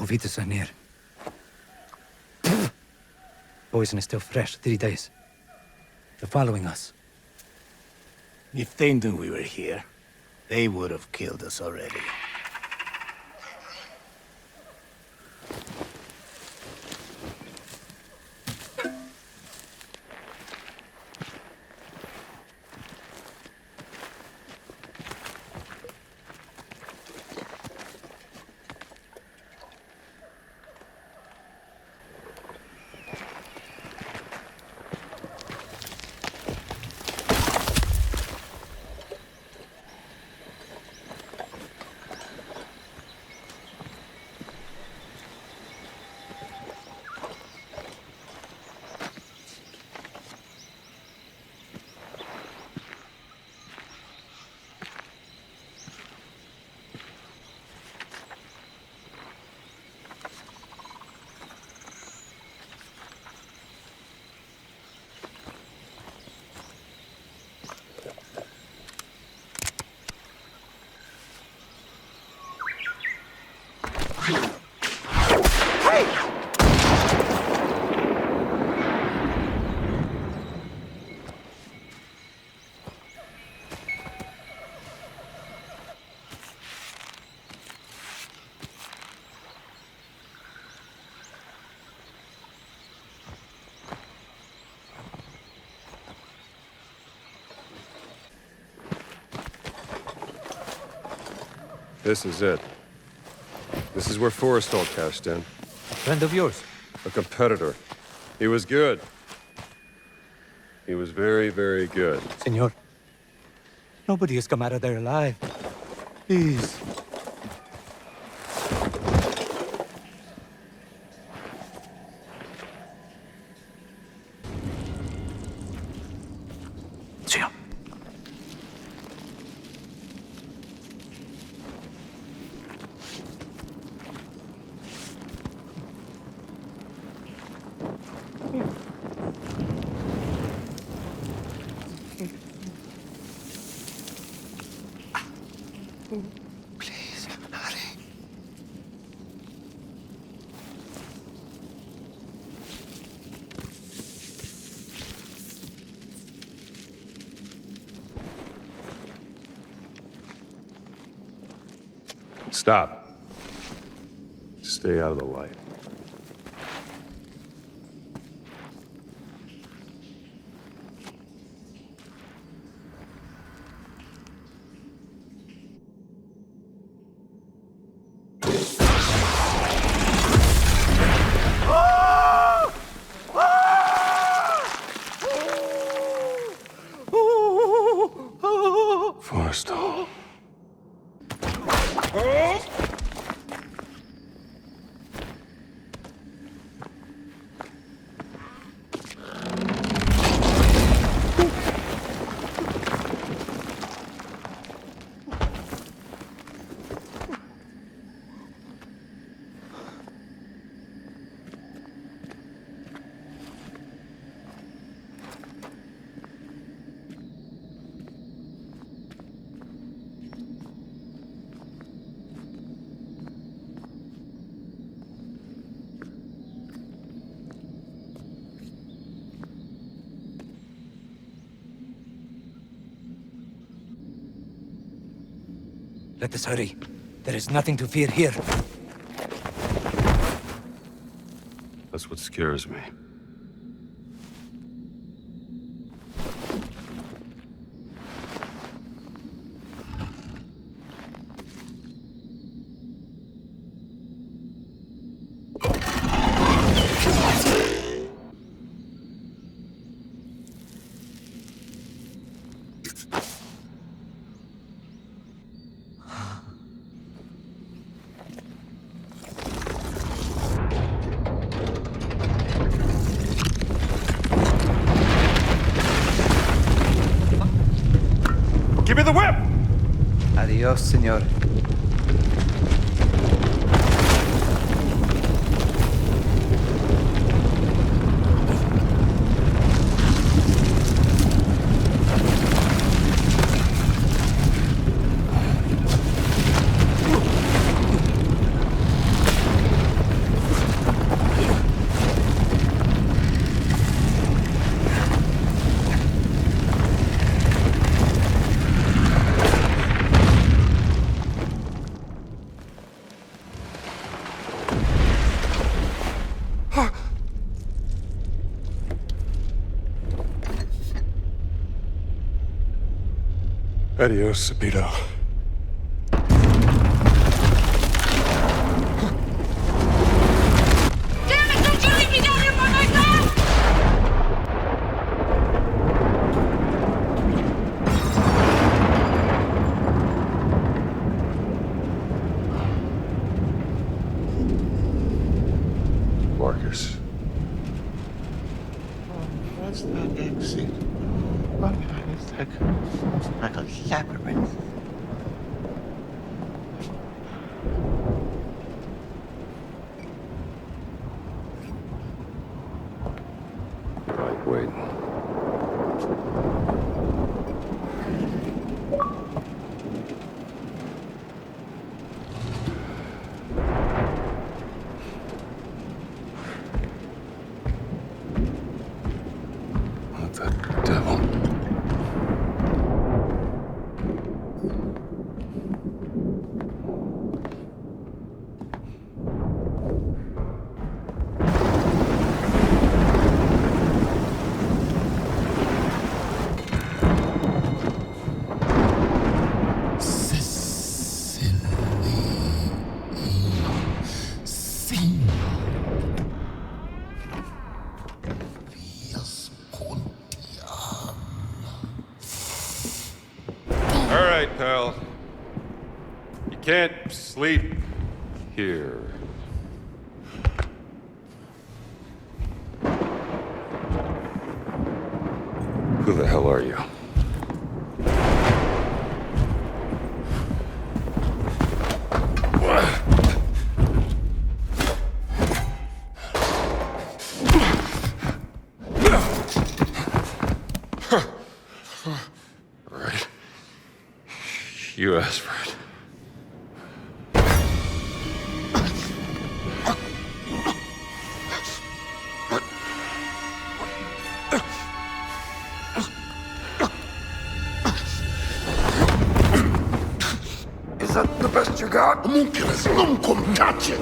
Movitas are near. Poison is still fresh, 3 days. They're following us. If they knew we were here, they would have killed us already. This is it. This is where Forrestal cashed in. A friend of yours? A competitor. He was good. He was very, very good. Senor, nobody has come out of there alive. Please. Senor. Please, hurry. Stop. Stay out of the light. Forrestal. Let us hurry. There is nothing to fear here. That's what scares me. Give me the whip! Adios, senor. Adios, Sabito. Damn it! Don't you leave me down here by myself! Marcus. What's that exit? What is that? Like a labyrinth. Right, wait. What the devil? All right, pal. You can't sleep here. Who the hell are you? All right. You asked for it. Is that the best you got? ممكن أمكم تاتي.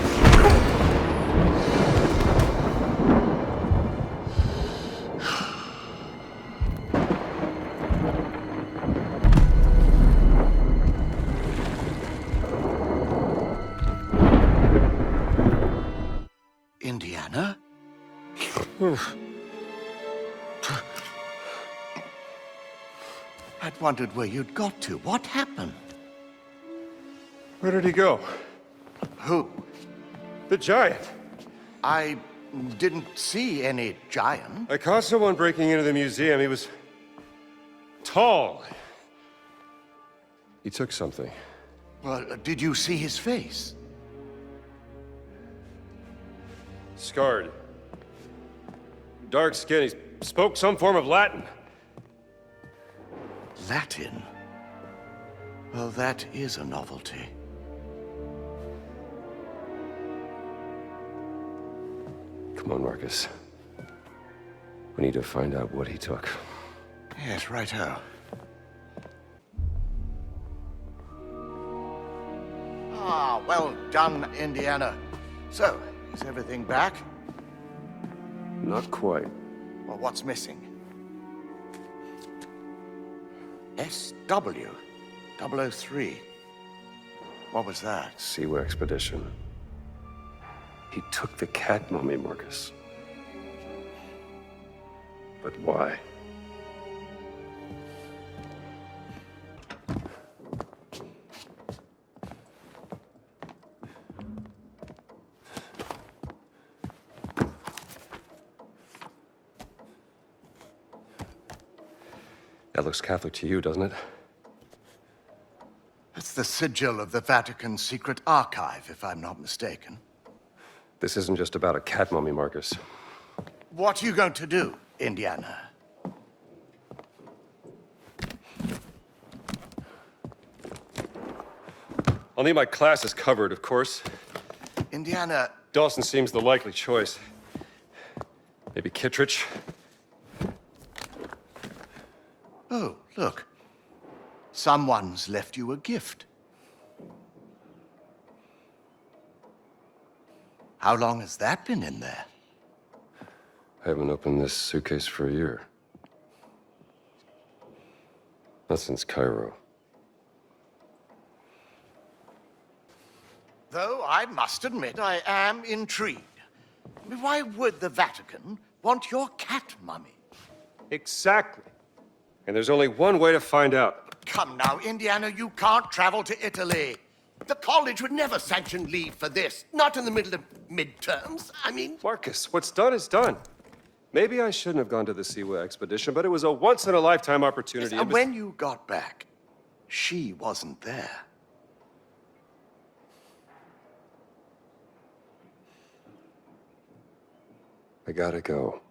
Indiana? I'd wondered where you'd got to. What happened? Where did he go? Who? The giant. I didn't see any giant. I caught someone breaking into the museum. He was tall. He took something. Well, did you see his face? Scarred. Dark skin. He spoke some form of Latin. Latin? Well, that is a novelty. Come on, Marcus. We need to find out what he took. Yes, righto. Ah, well done, Indiana. So, is everything back? Not quite. Well, what's missing? SW 003. What was that? Seaway expedition. He took the cat mummy, Marcus. But why? That looks Catholic to you, doesn't it? It's the sigil of the Vatican secret archive, if I'm not mistaken. This isn't just about a cat mummy, Marcus. What are you going to do, Indiana? I'll need my classes covered, of course. Indiana, Dawson seems the likely choice. Maybe Kittredge? oh, look. Someone's left you a gift. How long has that been in there? I haven't opened this suitcase for a year. Not since Cairo. I must admit I am intrigued. Why would the Vatican want your cat mummy? Exactly. And there's only one way to find out. Come now, Indiana, you can't travel to Italy. The college would never sanction leave for this. Not in the middle of midterms. I mean... Marcus, what's done is done. Maybe I shouldn't have gone to the Siwa expedition, but it was a once-in-a-lifetime opportunity. And when you got back, she wasn't there. I gotta go.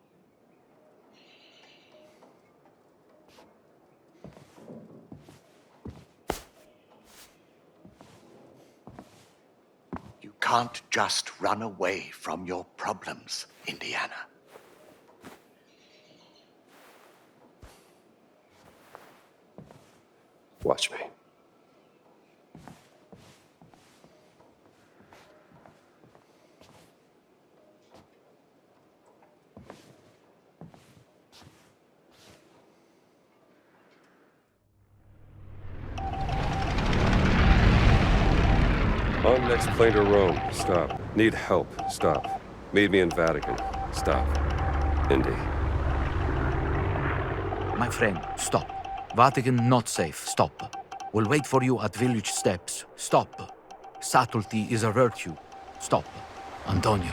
You can't just run away from your problems, Indiana. Watch me. On next plane to Rome. Stop. Need help. Stop. Meet me in Vatican. Stop. Indy. My friend, stop. Vatican not safe. Stop. We'll wait for you at village steps. Stop. Subtlety is a virtue. Stop. Antonio.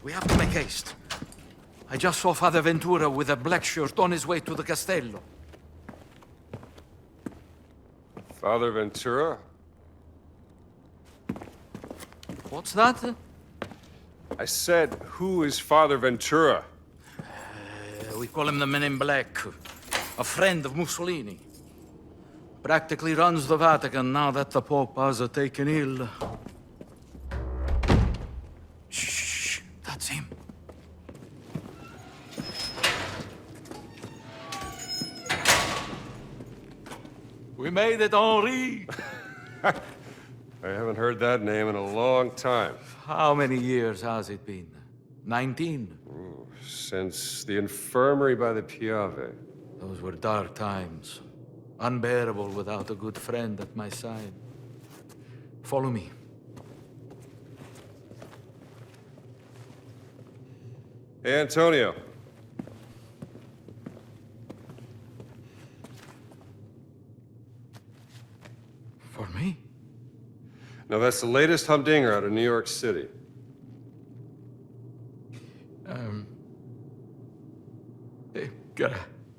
We have to make haste. I just saw Father Ventura with a black shirt on his way to the Castello. Father Ventura? What's that? I said, who is Father Ventura? We call him the Men in Black. A friend of Mussolini. Practically runs the Vatican now that the Pope has taken ill. Shh, that's him. We made it, Henri! I haven't heard that name in a long time. How many years has it been? 19? Since the infirmary by the Piave. Those were dark times. Unbearable without a good friend at my side. Follow me. Hey, Antonio. For me? No, that's the latest humdinger out of New York City.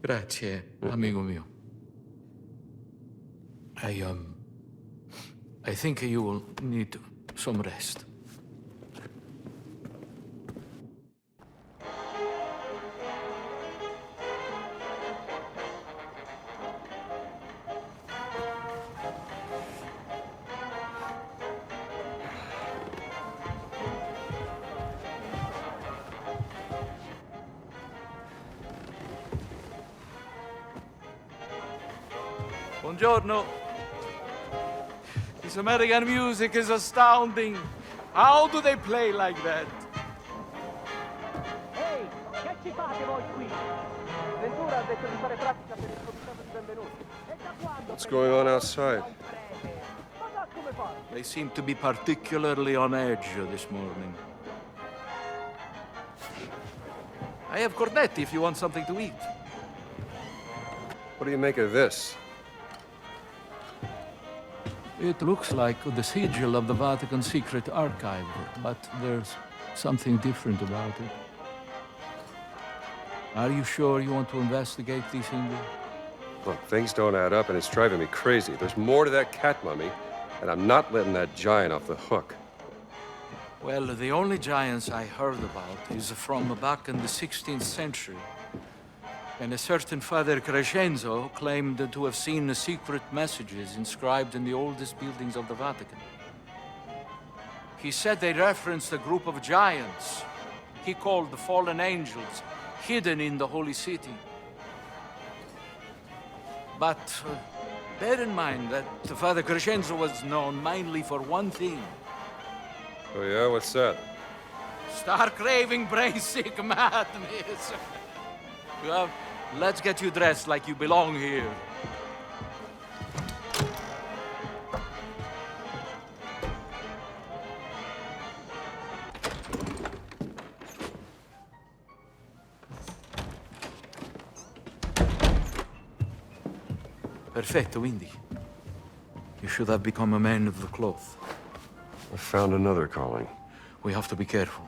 Grazie, amigo mio. I think you will need some rest. Buongiorno. This American music is astounding. How do they play like that? Ehi, che ci fate voi qui? Ventura ha detto di fare pratica per il comitato di benvenuti. E da quando? What's going on outside? Ma da come fai? They seem to be particularly on edge this morning. I have cornetti if you want something to eat. What do you make of this? It looks like the sigil of the Vatican Secret Archive, but there's something different about it. Are you sure you want to investigate these things? Look, things don't add up and it's driving me crazy. There's more to that cat mummy, and I'm not letting that giant off the hook. Well, the only giants I heard about is from back in the 16th century. And a certain Father Crescenzo claimed to have seen secret messages inscribed in the oldest buildings of the Vatican. He said they referenced a group of giants he called the fallen angels, hidden in the holy city. But bear in mind that Father Crescenzo was known mainly for one thing. Oh yeah, what's that? Stark raving, brain-sick madness. Well, let's get you dressed like you belong here. Perfetto, Indy. You should have become a man of the cloth. I found another calling. We have to be careful.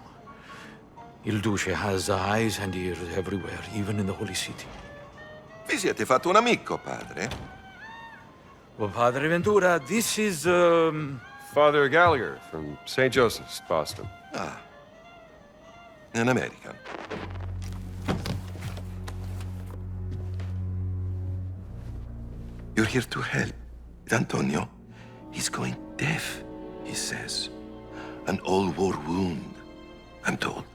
Il Duce has eyes and ears everywhere, even in the Holy City. Vi siete fatto un amico, padre? Well, Padre Ventura, this is, Father Gallagher from St. Joseph's, Boston. Ah, an American. You're here to help. Antonio, he's going deaf, he says. An old war wound, I'm told.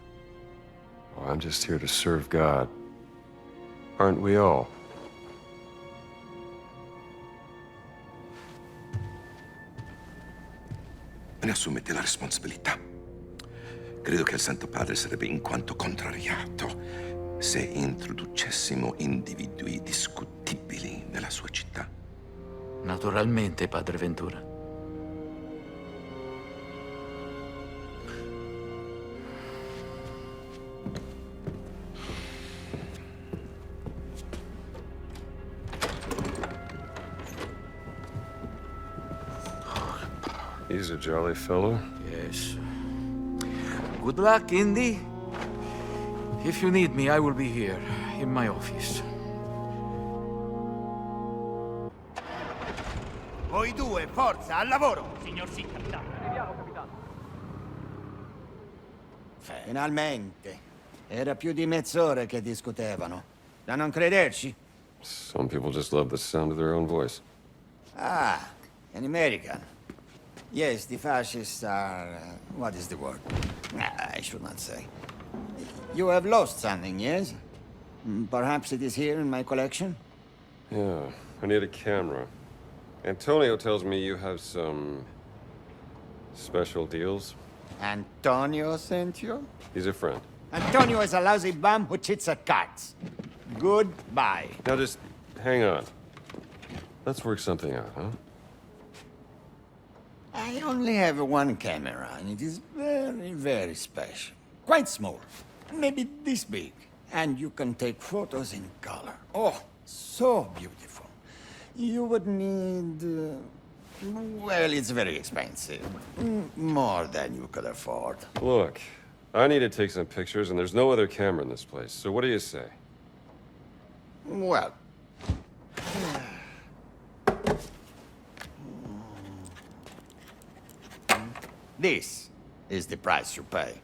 Well, I'm just here to serve God. Aren't we all? Me ne assumete la responsabilità. Credo che il Santo Padre sarebbe in quanto contrariato se introducessimo individui discutibili nella sua città. naturalmente, Padre Ventura. He's a jolly fellow. Yes. Good luck, Indy. If you need me, I will be here, in my office. Voi due, forza, al lavoro! Signor sì, capitano. Vediamo, capitano. Finalmente. Era più di mezz'ora che discutevano. Da non crederci? Some people just love the sound of their own voice. Ah, an American. Yes, the fascists are... what is the word? I should not say. You have lost something, yes? Perhaps it is here in my collection? Yeah, I need a camera. Antonio tells me you have some... special deals. Antonio sent you? He's a friend. Antonio is a lousy bum who cheats at cards. Goodbye. Now just hang on. Let's work something out, huh? I only have one camera, and it is very, very special. Quite small. Maybe this big. And you can take photos in color. Oh, so beautiful. You would need... well, it's very expensive. More than you could afford. Look, I need to take some pictures, and there's no other camera in this place. So what do you say? Well... this is the price you pay.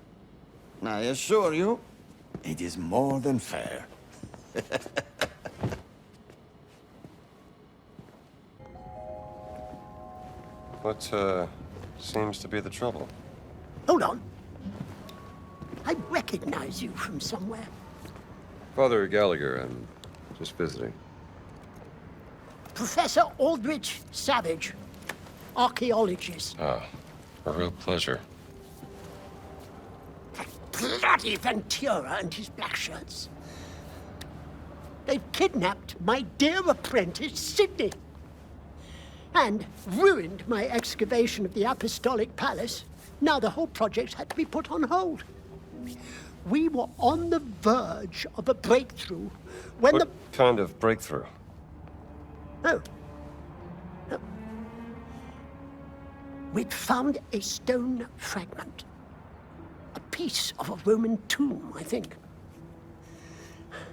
I assure you, it is more than fair. What, seems to be the trouble? Hold on. I recognize you from somewhere. Father Gallagher, I'm just visiting. Professor Aldrich Savage, archaeologist. Ah, a real pleasure. That bloody Ventura and his black shirts. They've kidnapped my dear apprentice, Sidney. And ruined my excavation of the Apostolic Palace. Now the whole project had to be put on hold. We were on the verge of a breakthrough when What kind of breakthrough? Oh. No. We'd found a stone fragment. A piece of a Roman tomb, I think.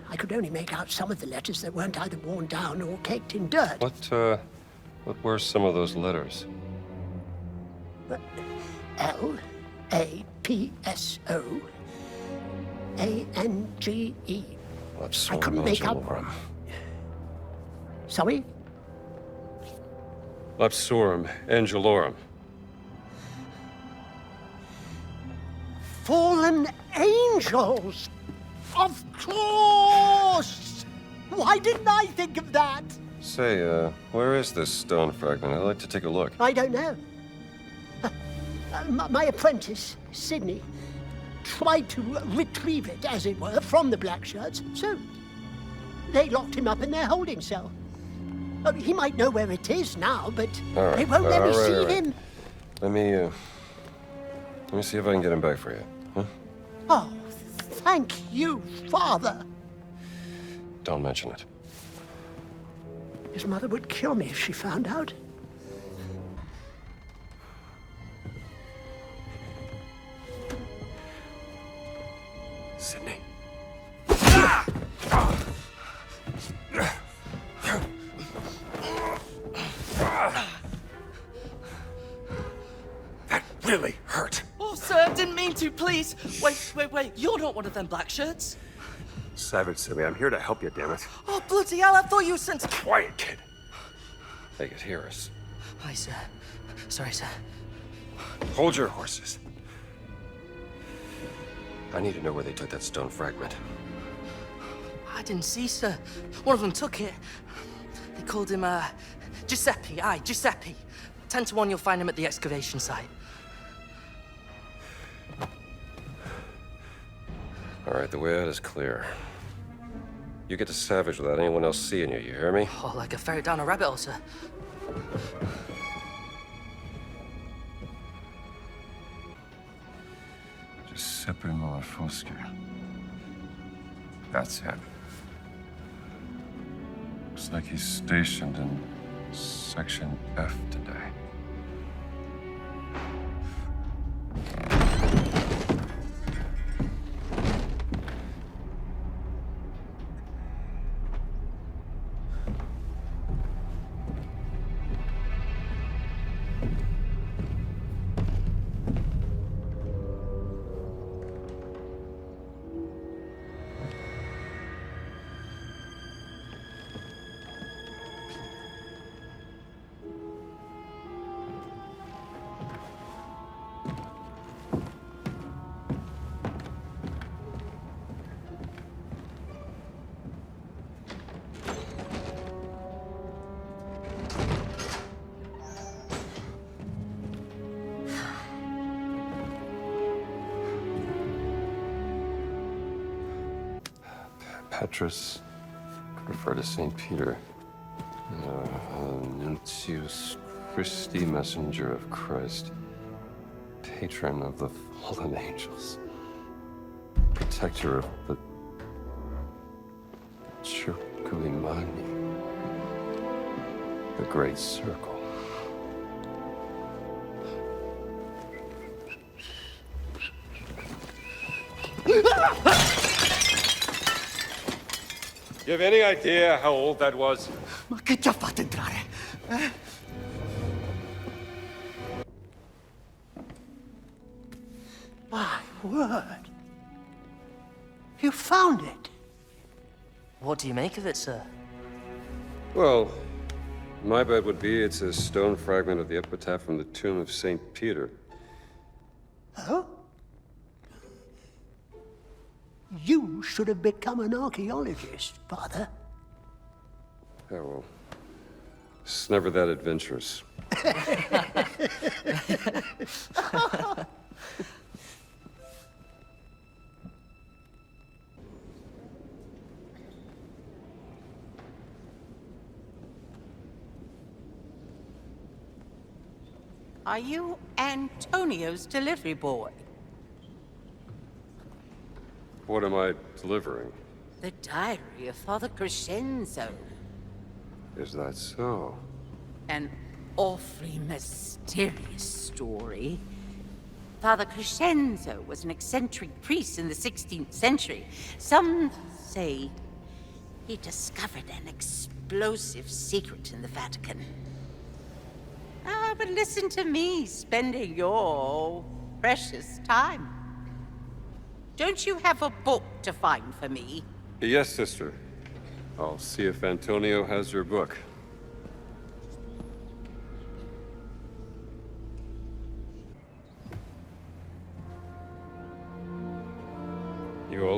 I could only make out some of the letters that weren't either worn down or caked in dirt. What were some of those letters? L-A-P-S-O-A-N-G-E. I couldn't make out... Sorry? Lapsorum Angelorum. fallen angels! Of course! Why didn't I think of that? Say, where is this stone fragment? I'd like to take a look. I don't know. My apprentice, Sydney, tried to retrieve it, as it were, from the black shirts, so they locked him up in their holding cell. He might know where it is now, but they won't let me see him. Let me see if I can get him back for you. Huh? Oh, thank you, Father. Don't mention it. His mother would kill me if she found out. Sydney. That really hurt. Oh, sir, I didn't mean to, please. Wait. You're not one of them black shirts. Savage Silly, I'm here to help you, damn it. Oh, bloody hell, I thought you were sent to... Quiet, kid. They could hear us. Hi, sir. Sorry, sir. Hold your horses. I need to know where they took that stone fragment. I didn't see, sir. One of them took it. They called him, Giuseppe. Aye, Giuseppe. 10 to 1 you'll find him at the excavation site. All right, the way out is clear. You get to Savage without anyone else seeing you, you hear me? Oh, like a ferret down a rabbit hole, sir. Giuseppe Malafoschi. That's him. Looks like he's stationed in Section F today. Petrus could refer to St. Peter. Ensues, Christi, messenger of Christ, patron of the fallen angels, protector of the Chukulimani, the Great Circle. You have any idea how old that was? Ma che ti ha fatto entrare? My word. You found it. What do you make of it, sir? Well, my bet would be it's a stone fragment of the epitaph from the tomb of St. Peter. Oh? You should have become an archaeologist, Father. Yeah, well, it's never that adventurous. Are you Antonio's delivery boy? What am I delivering? The diary of Father Crescenzo. Is that so? An awfully mysterious story. Father Crescenzo was an eccentric priest in the 16th century. Some say he discovered an explosive secret in the Vatican. Ah, but listen to me spending your precious time. Don't you have a book to find for me? Yes, sister. I'll see if Antonio has your book.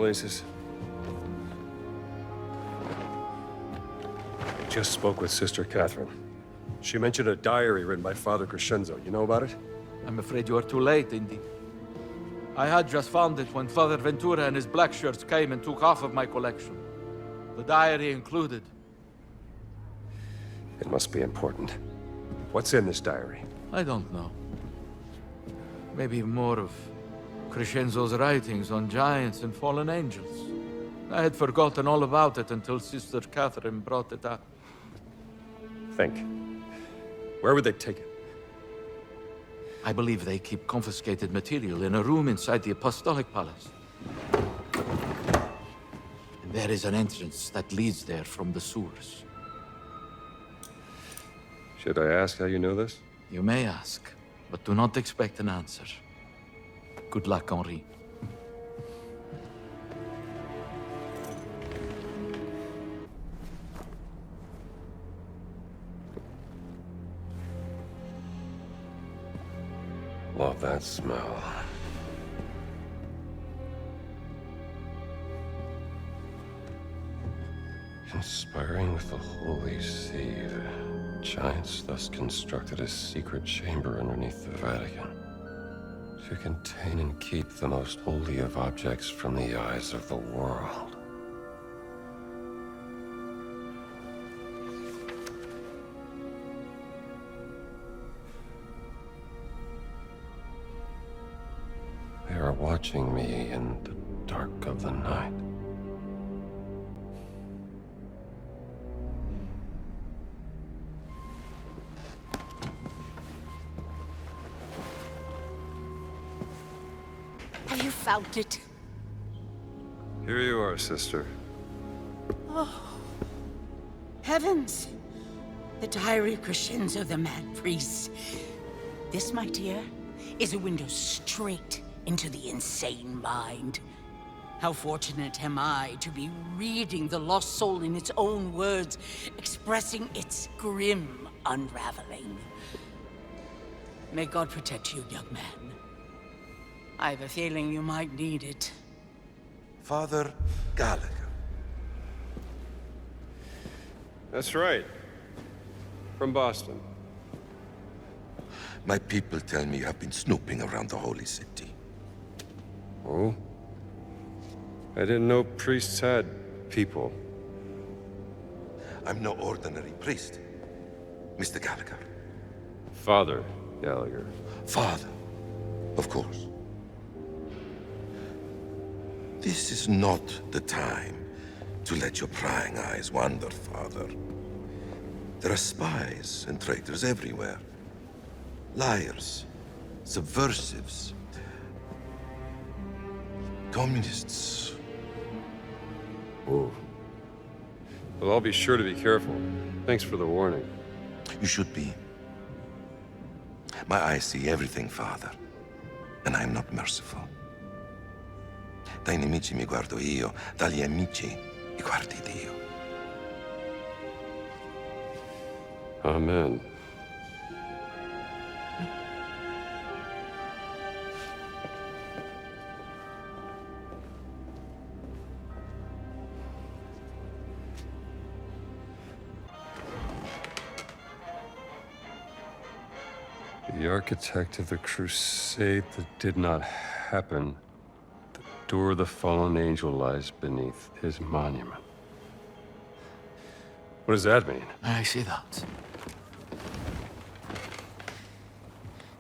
condolences. Just spoke with Sister Catherine. She mentioned a diary written by Father Crescenzo. You know about it? I'm afraid you are too late, Indy. I had just found it when Father Ventura and his black shirts came and took half of my collection. The diary included. It must be important. What's in this diary? I don't know. Maybe more of Crescenzo's writings on giants and fallen angels. I had forgotten all about it until Sister Catherine brought it up. Think. Where would they take it? I believe they keep confiscated material in a room inside the Apostolic Palace. And there is an entrance that leads there from the sewers. Should I ask how you know this? You may ask, but do not expect an answer. Good luck, Henri. Love that smell. Conspiring with the Holy Seed, giants thus constructed a secret chamber underneath the Vatican to contain and keep the most holy of objects from the eyes of the world. They are watching me in the dark of the night. Have you found it? Here you are, sister. Oh, heavens! The diary of Crescenzo, the mad priest. This, my dear, is a window straight into the insane mind. How fortunate am I to be reading the lost soul in its own words, expressing its grim unraveling. May God protect you, young man. I have a feeling you might need it. Father Gallagher. That's right. From Boston. My people tell me you have been snooping around the holy city. Oh? I didn't know priests had people. I'm no ordinary priest, Mr. Gallagher. Father Gallagher. Father, of course. This is not the time to let your prying eyes wander, Father. There are spies and traitors everywhere. Liars, subversives, communists. Oh. Well, I'll be sure to be careful. Thanks for the warning. You should be. My eyes see everything, Father, and I am not merciful. Dai nemici mi guardo io, dagli amici mi guardi Dio. Amen. The architect of the crusade that did not happen. The door of the fallen angel lies beneath his monument. What does that mean? I see that.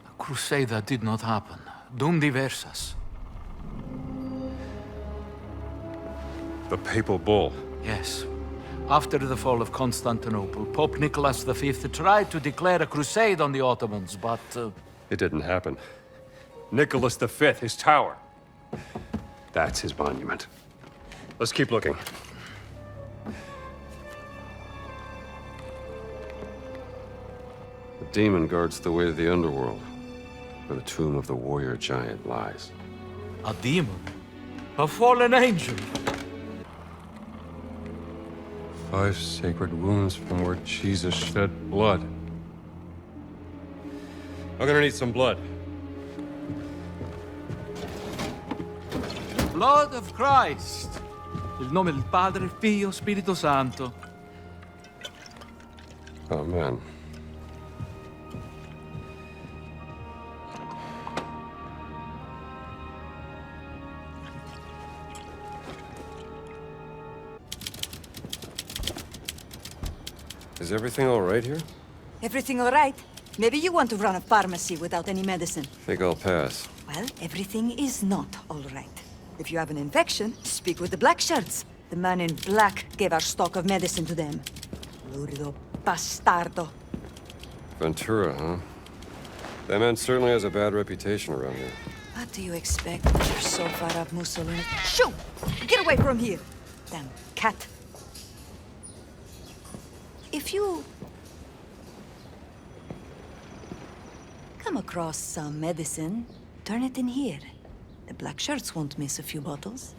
A crusade that did not happen. Dum diversas. The papal bull. Yes. After the fall of Constantinople, Pope Nicholas V tried to declare a crusade on the Ottomans, but... It didn't happen. Nicholas V, his tower. That's his monument. Let's keep looking. The demon guards the way to the underworld, where the tomb of the warrior giant lies. A demon? A fallen angel? 5 sacred wounds from where Jesus shed blood. I'm gonna need some blood. blood of Christ. Nel nome del Padre, Figlio, Spirito Santo. Amen. Is everything all right here? Everything all right? Maybe you want to run a pharmacy without any medicine. Think I'll pass. Well, everything is not all right. If you have an infection, speak with the black shirts. The man in black gave our stock of medicine to them. Lurdo bastardo. Ventura, huh? That man certainly has a bad reputation around here. What do you expect? You're so far up, Mussolini. Shoo! Get away from here! Damn cat. If you come across some medicine, turn it in here. The black shirts won't miss a few bottles.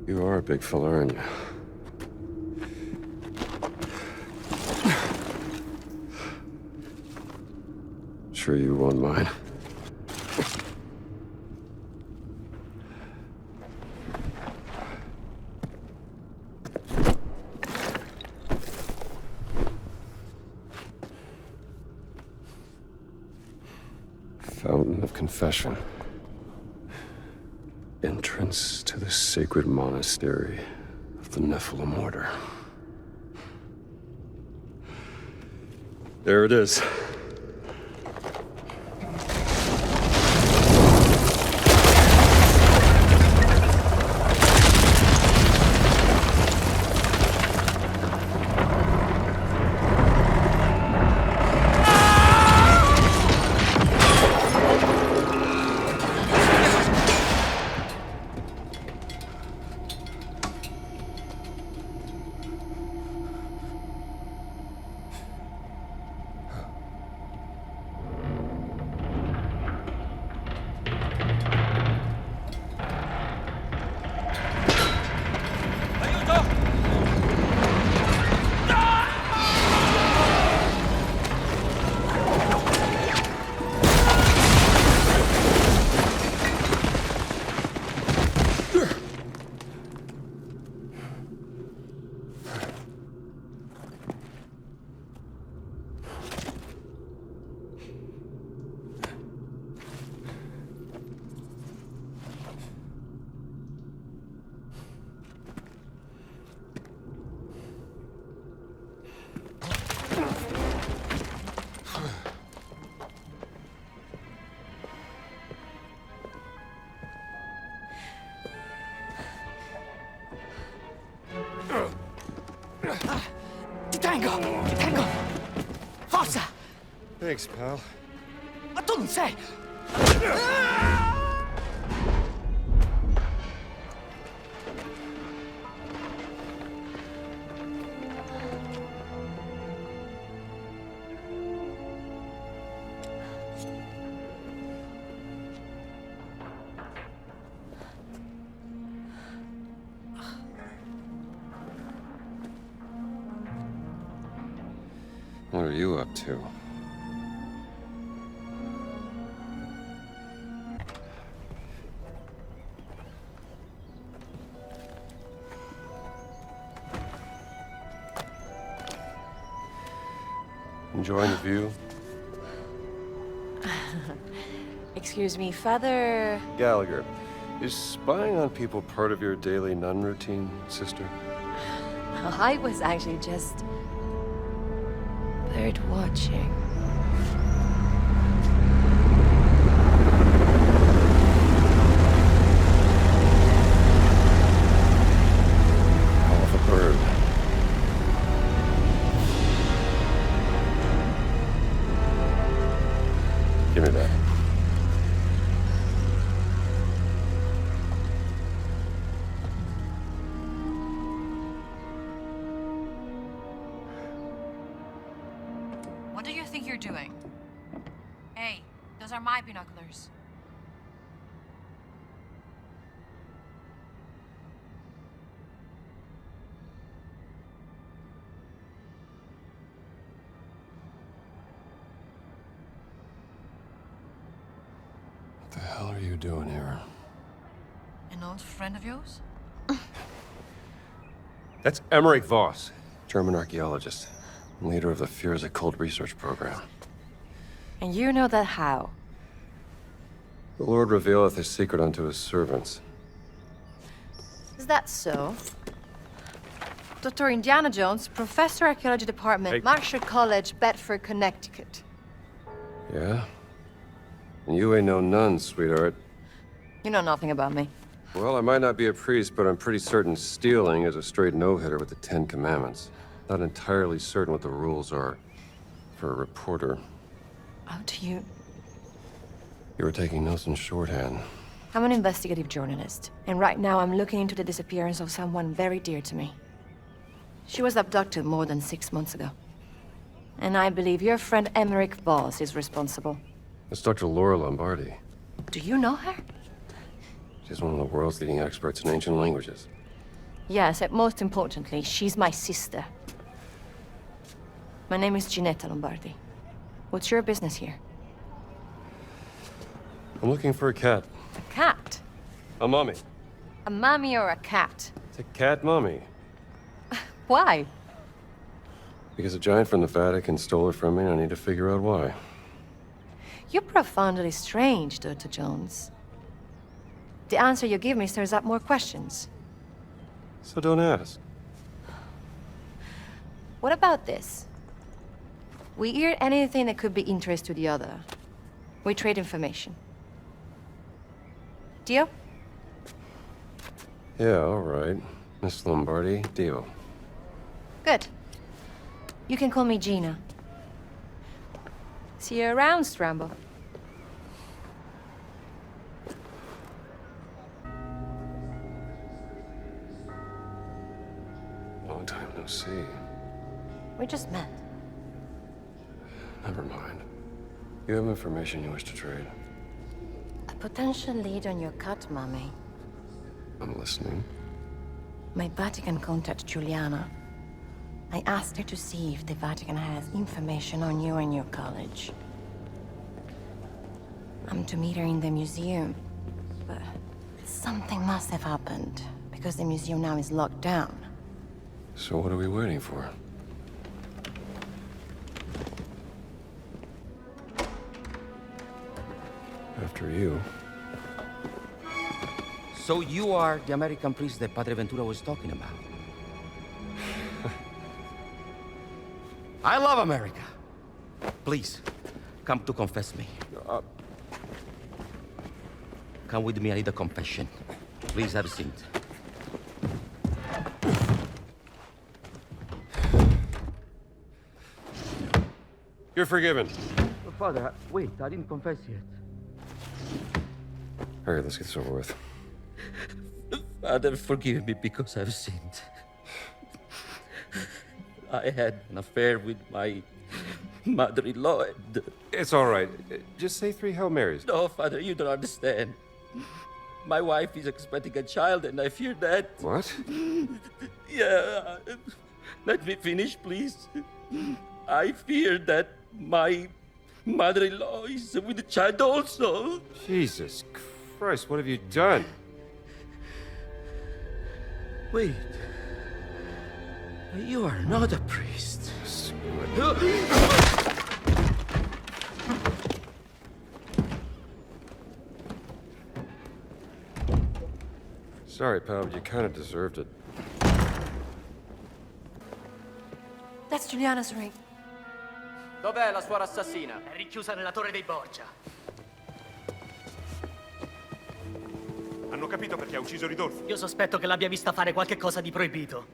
You are a big fella, aren't you? Sure you won't mind? Fountain of Confession. Entrance to the sacred monastery of the Nephilim Order. There it is. Detengo! Forza! Thanks, pal. Ma tu non sei! What are you up to? Enjoying the view? Excuse me, Father... Gallagher, is spying on people part of your daily nun routine, sister? I was actually just... bird watching. Hell of a bird. Give me that. What do you think you're doing? Hey, those are my binoculars. What the hell are you doing here? An old friend of yours? That's Emmerich Voss, German archaeologist, leader of the Fears Occult research program. And you know that how? The Lord revealeth his secret unto his servants. Is that so? Dr. Indiana Jones, Professor Archaeology Department, Hey. Marshall College, Bedford, Connecticut. Yeah? And you ain't no nun, sweetheart. You know nothing about me. Well, I might not be a priest, but I'm pretty certain stealing is a straight no-hitter with the Ten Commandments. Not entirely certain what the rules are for a reporter. How do you... You were taking notes in shorthand. I'm an investigative journalist, and right now I'm looking into the disappearance of someone very dear to me. She was abducted more than 6 months ago. And I believe your friend Emmerich Voss is responsible. That's Dr. Laura Lombardi. Do you know her? She's one of the world's leading experts in ancient languages. Yes, and most importantly, she's my sister. My name is Ginetta Lombardi. What's your business here? I'm looking for a cat. A cat? A mummy. A mommy or a cat? It's a cat mummy. Why? Because a giant from the Vatican stole her from me, and I need to figure out why. You're profoundly strange, Dr. Jones. The answer you give me stirs up more questions. So don't ask. What about this? We hear anything that could be interest to the other. We trade information. Deal? Yeah, all right. Miss Lombardi, deal. Good. You can call me Gina. See you around, Strambo. Long time no see. We just met. Never mind. You have information you wish to trade. A potential lead on your cut, Mommy. I'm listening. My Vatican contact, Juliana. I asked her to see if the Vatican has information on you and your college. I'm to meet her in the museum, but something must have happened, because the museum now is locked down. So what are we waiting for? After you. So you are the American priest that Padre Ventura was talking about? I love America. Please, come to confess me. Come with me, I need a confession. Please have a seat. You're forgiven. Father, wait, I didn't confess yet. All right, let's get this over with. Father, forgive me because I've sinned. I had an affair with my mother-in-law and... It's all right. Just say 3 Hail Marys. No, Father, you don't understand. My wife is expecting a child and I fear that... What? Yeah, let me finish, please. I fear that my mother-in-law is with the child also. Jesus Christ, what have you done? Wait. You are not a priest. Screw it. Sorry, pal, but you kind of deserved it. That's Juliana's ring. Dov'è la suora assassina? È rinchiusa nella torre dei Borgia. Hanno capito perché ha ucciso Ridolfo? Io sospetto che l'abbia vista fare qualche cosa di proibito.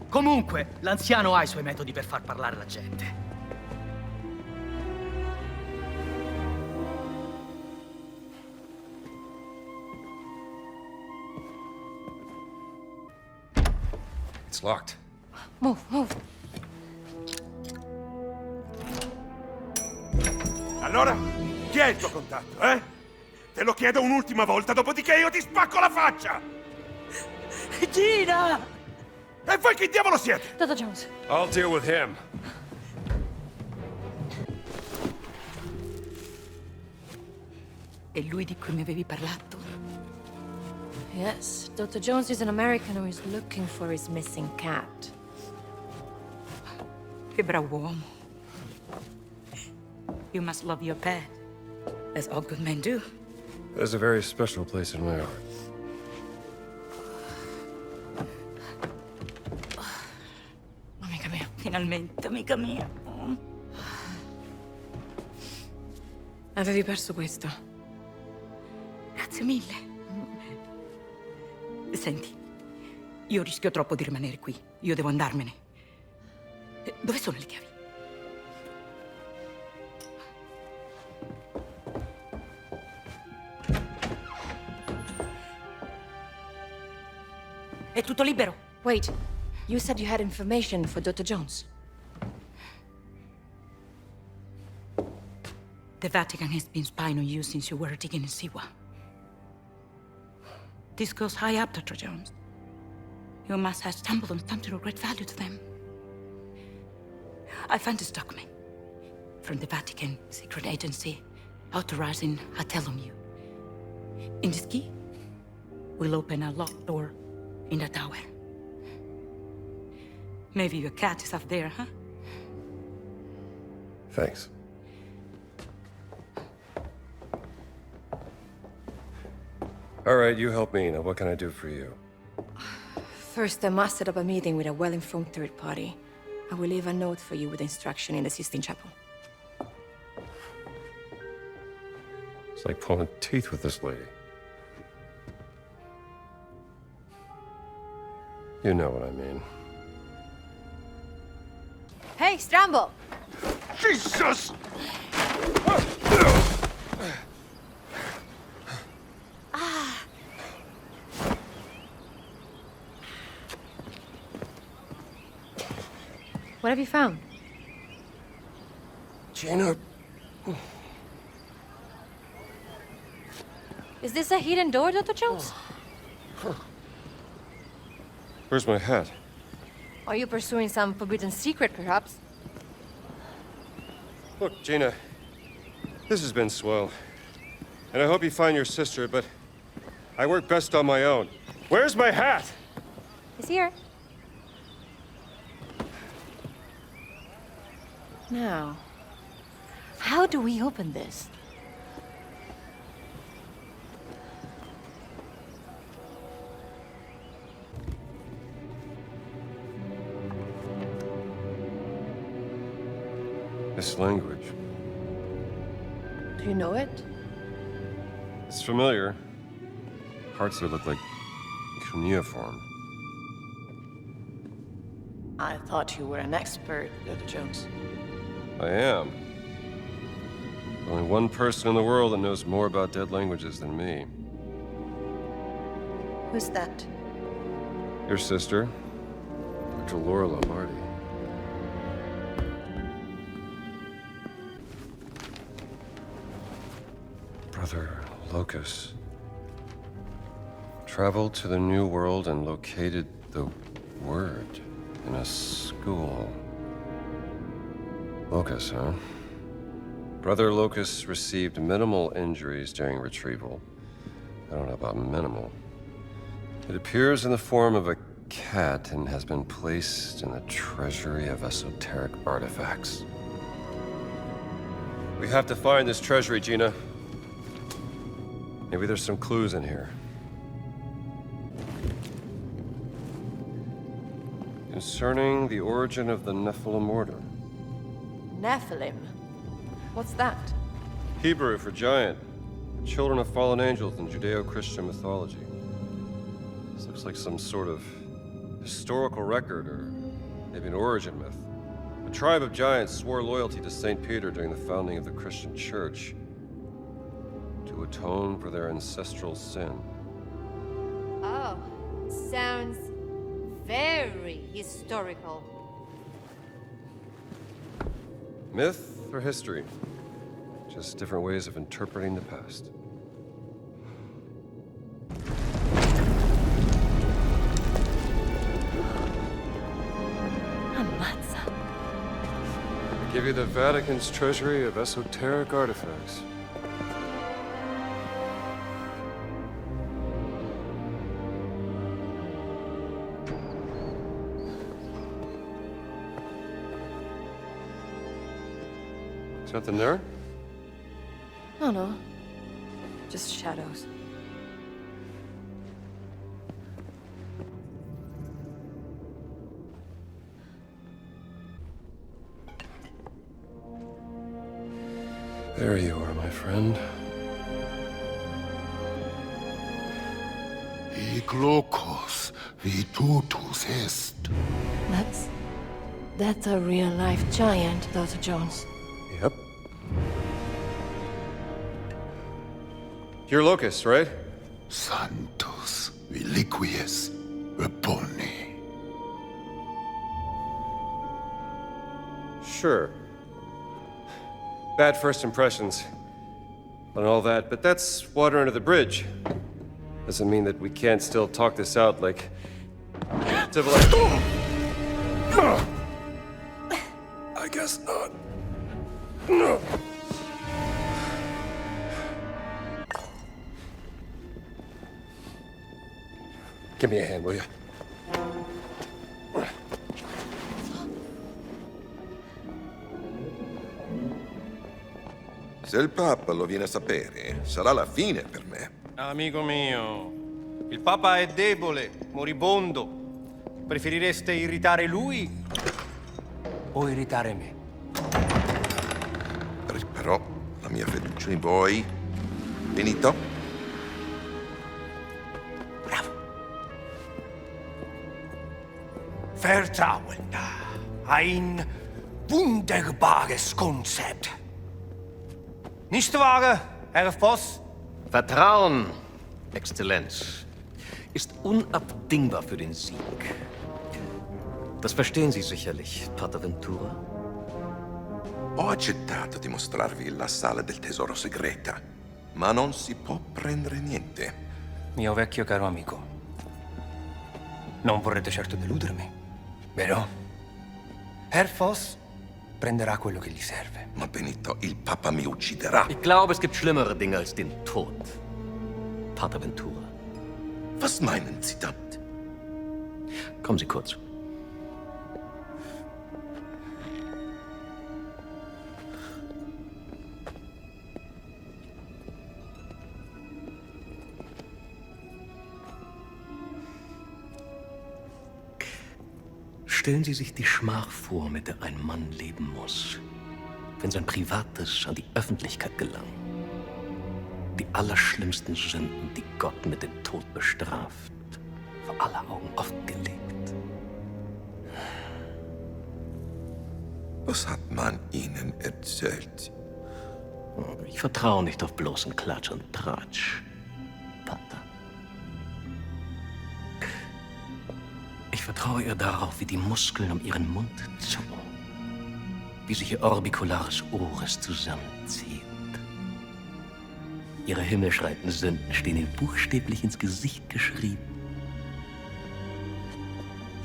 Comunque, l'anziano ha i suoi metodi per far parlare la gente. It's locked. Move, move. Allora, chi è il tuo contatto, eh? Te lo chiedo un'ultima volta, dopodiché io ti spacco la faccia! Gina! E voi chi diavolo siete? Dr. Jones. I'll deal with him. È lui di cui mi avevi parlato? Yes, Dr. Jones is an American who is looking for his missing cat. Che bravo uomo. You must love your pet, as all good men do. There's a very special place in my heart. Amica mia. Finalmente, amica mia. Avevi perso questo. Grazie mille. Senti, io rischio troppo di rimanere qui. Io devo andarmene. Dove sono le chiavi? È tutto libero. Wait, you said you had information for Dr. Jones. The Vatican has been spying on you since you were digging in Siwa. This goes high up, Dr. Jones. You must have stumbled on something of great value to them. I found this document from the Vatican secret agency authorizing a tell on you. In this key, we'll open a locked door in the tower. Maybe your cat is up there, huh? Thanks. All right, you help me. Now, what can I do for you? First, I must set up a meeting with a well-informed third party. I will leave a note for you with instruction in the Sistine Chapel. It's like pulling teeth with this lady. You know what I mean. Hey, Stramble! Jesus! What have you found? Gina. Is this a hidden door, Dr. Jones? Where's my hat? Are you pursuing some forbidden secret, perhaps? Look, Gina, this has been swell. And I hope you find your sister, but I work best on my own. Where's my hat? It's here. Now, how do we open this? This language. Do you know it? It's familiar. Parts of it look like cuneiform. I thought you were an expert, Dr. Jones. I am. Only one person in the world that knows more about dead languages than me. Who's that? Your sister, Dr. Laura Lombardi. Brother Locus traveled to the New World and located the word in a school. Locus, huh? Brother Locus received minimal injuries during retrieval. I don't know about minimal. It appears in the form of a cat and has been placed in the treasury of esoteric artifacts. We have to find this treasury, Gina. Maybe there's some clues in here. Concerning the origin of the Nephilim order. Nephilim? What's that? Hebrew for giant. Children of fallen angels in Judeo-Christian mythology. This looks like some sort of historical record, or maybe an origin myth. A tribe of giants swore loyalty to St. Peter during the founding of the Christian church to atone for their ancestral sin. Oh, sounds very historical. Myth or history? Just different ways of interpreting the past. I give you the Vatican's treasury of esoteric artifacts. Something there? Oh no. Just shadows. There you are, my friend. Hic locus vitutus est. That's a real-life giant, Dr. Jones. Yep. You're Locus, right? Sanctus reliquies repone. Sure. Bad first impressions and all that, but that's water under the bridge. Doesn't mean that we can't still talk this out like civilized. I guess not. No. Give me a hand, will you? Se il Papa lo viene a sapere, sarà la fine per me. Amico mio, il Papa è debole, moribondo. Preferireste irritare lui o irritare me? Però la mia fiducia in voi... Finito? Vertrauen. Ein wunderbares Konzept. Nicht wahr, Herr Voss? Vertrauen, Exzellenz, ist unabdingbar für den Sieg. Das verstehen Sie sicherlich, Pater Ventura. Ho accettato di mostrarvi la sala del tesoro segreta, ma non si può prendere niente. Mio vecchio caro amico, non vorrete certo deludermi, vero? Herr Voss prenderà quello che gli serve. Ma Benito, il Papa mi ucciderà. Ich glaube, es gibt schlimmere Dinge als den Tod, Pater Ventura. Was meinen Sie damit? Kommen Sie kurz. Stellen Sie sich die Schmach vor, mit der ein Mann leben muss, wenn sein Privates an die Öffentlichkeit gelangt. Die allerschlimmsten Sünden, die Gott mit dem Tod bestraft, vor aller Augen offengelegt. Was hat man Ihnen erzählt? Ich vertraue nicht auf bloßen Klatsch und Tratsch, Pater. Ich vertraue ihr darauf, wie die Muskeln um ihren Mund zucken, wie sich ihr orbiculares Oris zusammenzieht. Ihre himmelschreienden Sünden stehen ihr buchstäblich ins Gesicht geschrieben.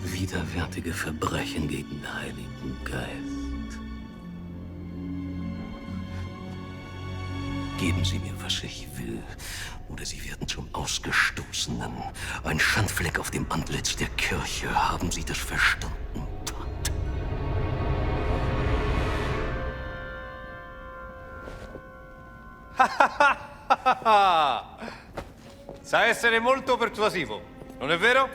Widerwärtige Verbrechen gegen den Heiligen Geist. Geben Sie mir, was ich will, oder Sie werden zum Ausgestoßenen. Ein Schandfleck auf dem Antlitz der Kirche. Haben Sie das verstanden? Sa essere molto persuasivo, non è vero?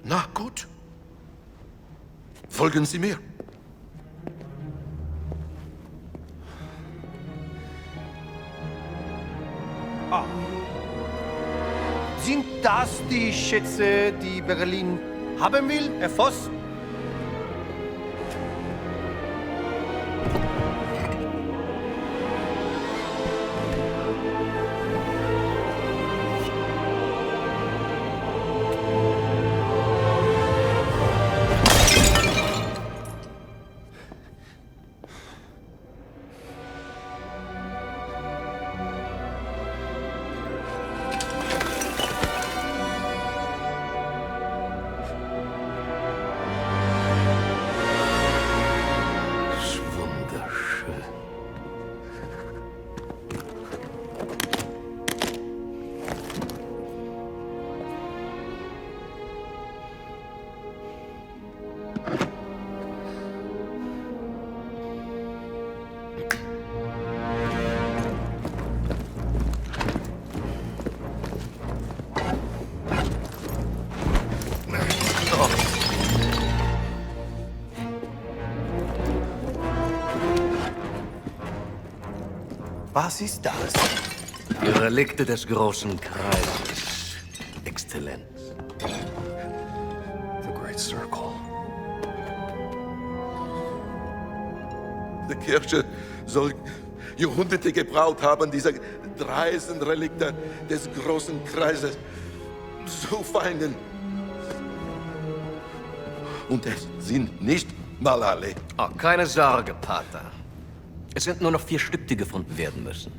Na gut. Folgen Sie mir. Ah. Sind das die Schätze, die Berlin haben will, Herr Voss? Was ist das? Die Relikte des großen Kreises, Exzellenz. The Great Circle. Die Kirche soll Jahrhunderte gebraucht haben, diese dreisten Relikte des großen Kreises zu finden. Und es sind nicht mal alle. Oh, keine Sorge, Pater. Es sind nur noch 4 Stück, die gefunden werden müssen.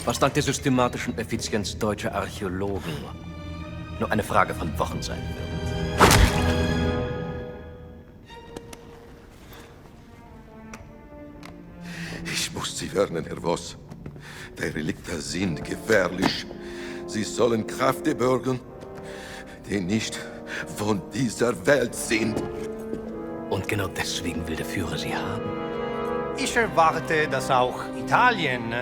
Was dank der systematischen Effizienz deutscher Archäologen nur eine Frage von Wochen sein wird. Ich muss Sie warnen, Herr Voss. Die Relikte sind gefährlich. Sie sollen Kräfte bergen, die nicht von dieser Welt sind. Und genau deswegen will der Führer sie haben. Ich erwarte, dass auch Italien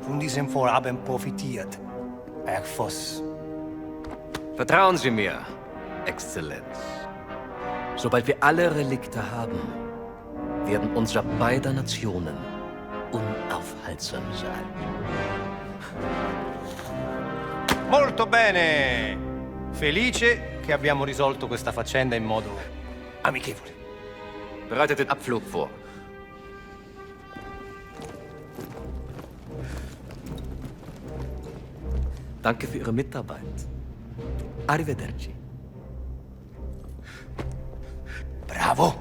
von diesem Vorhaben profitiert, Herr Voss. Vertrauen Sie mir, Exzellenz. Sobald wir alle Relikte haben, werden unser beider Nationen unaufhaltsam sein. Molto bene! Felice che abbiamo risolto questa faccenda in modo amichevole. Bereitet den Abflug vor. Danke für Ihre Mitarbeit. Arrivederci. Bravo!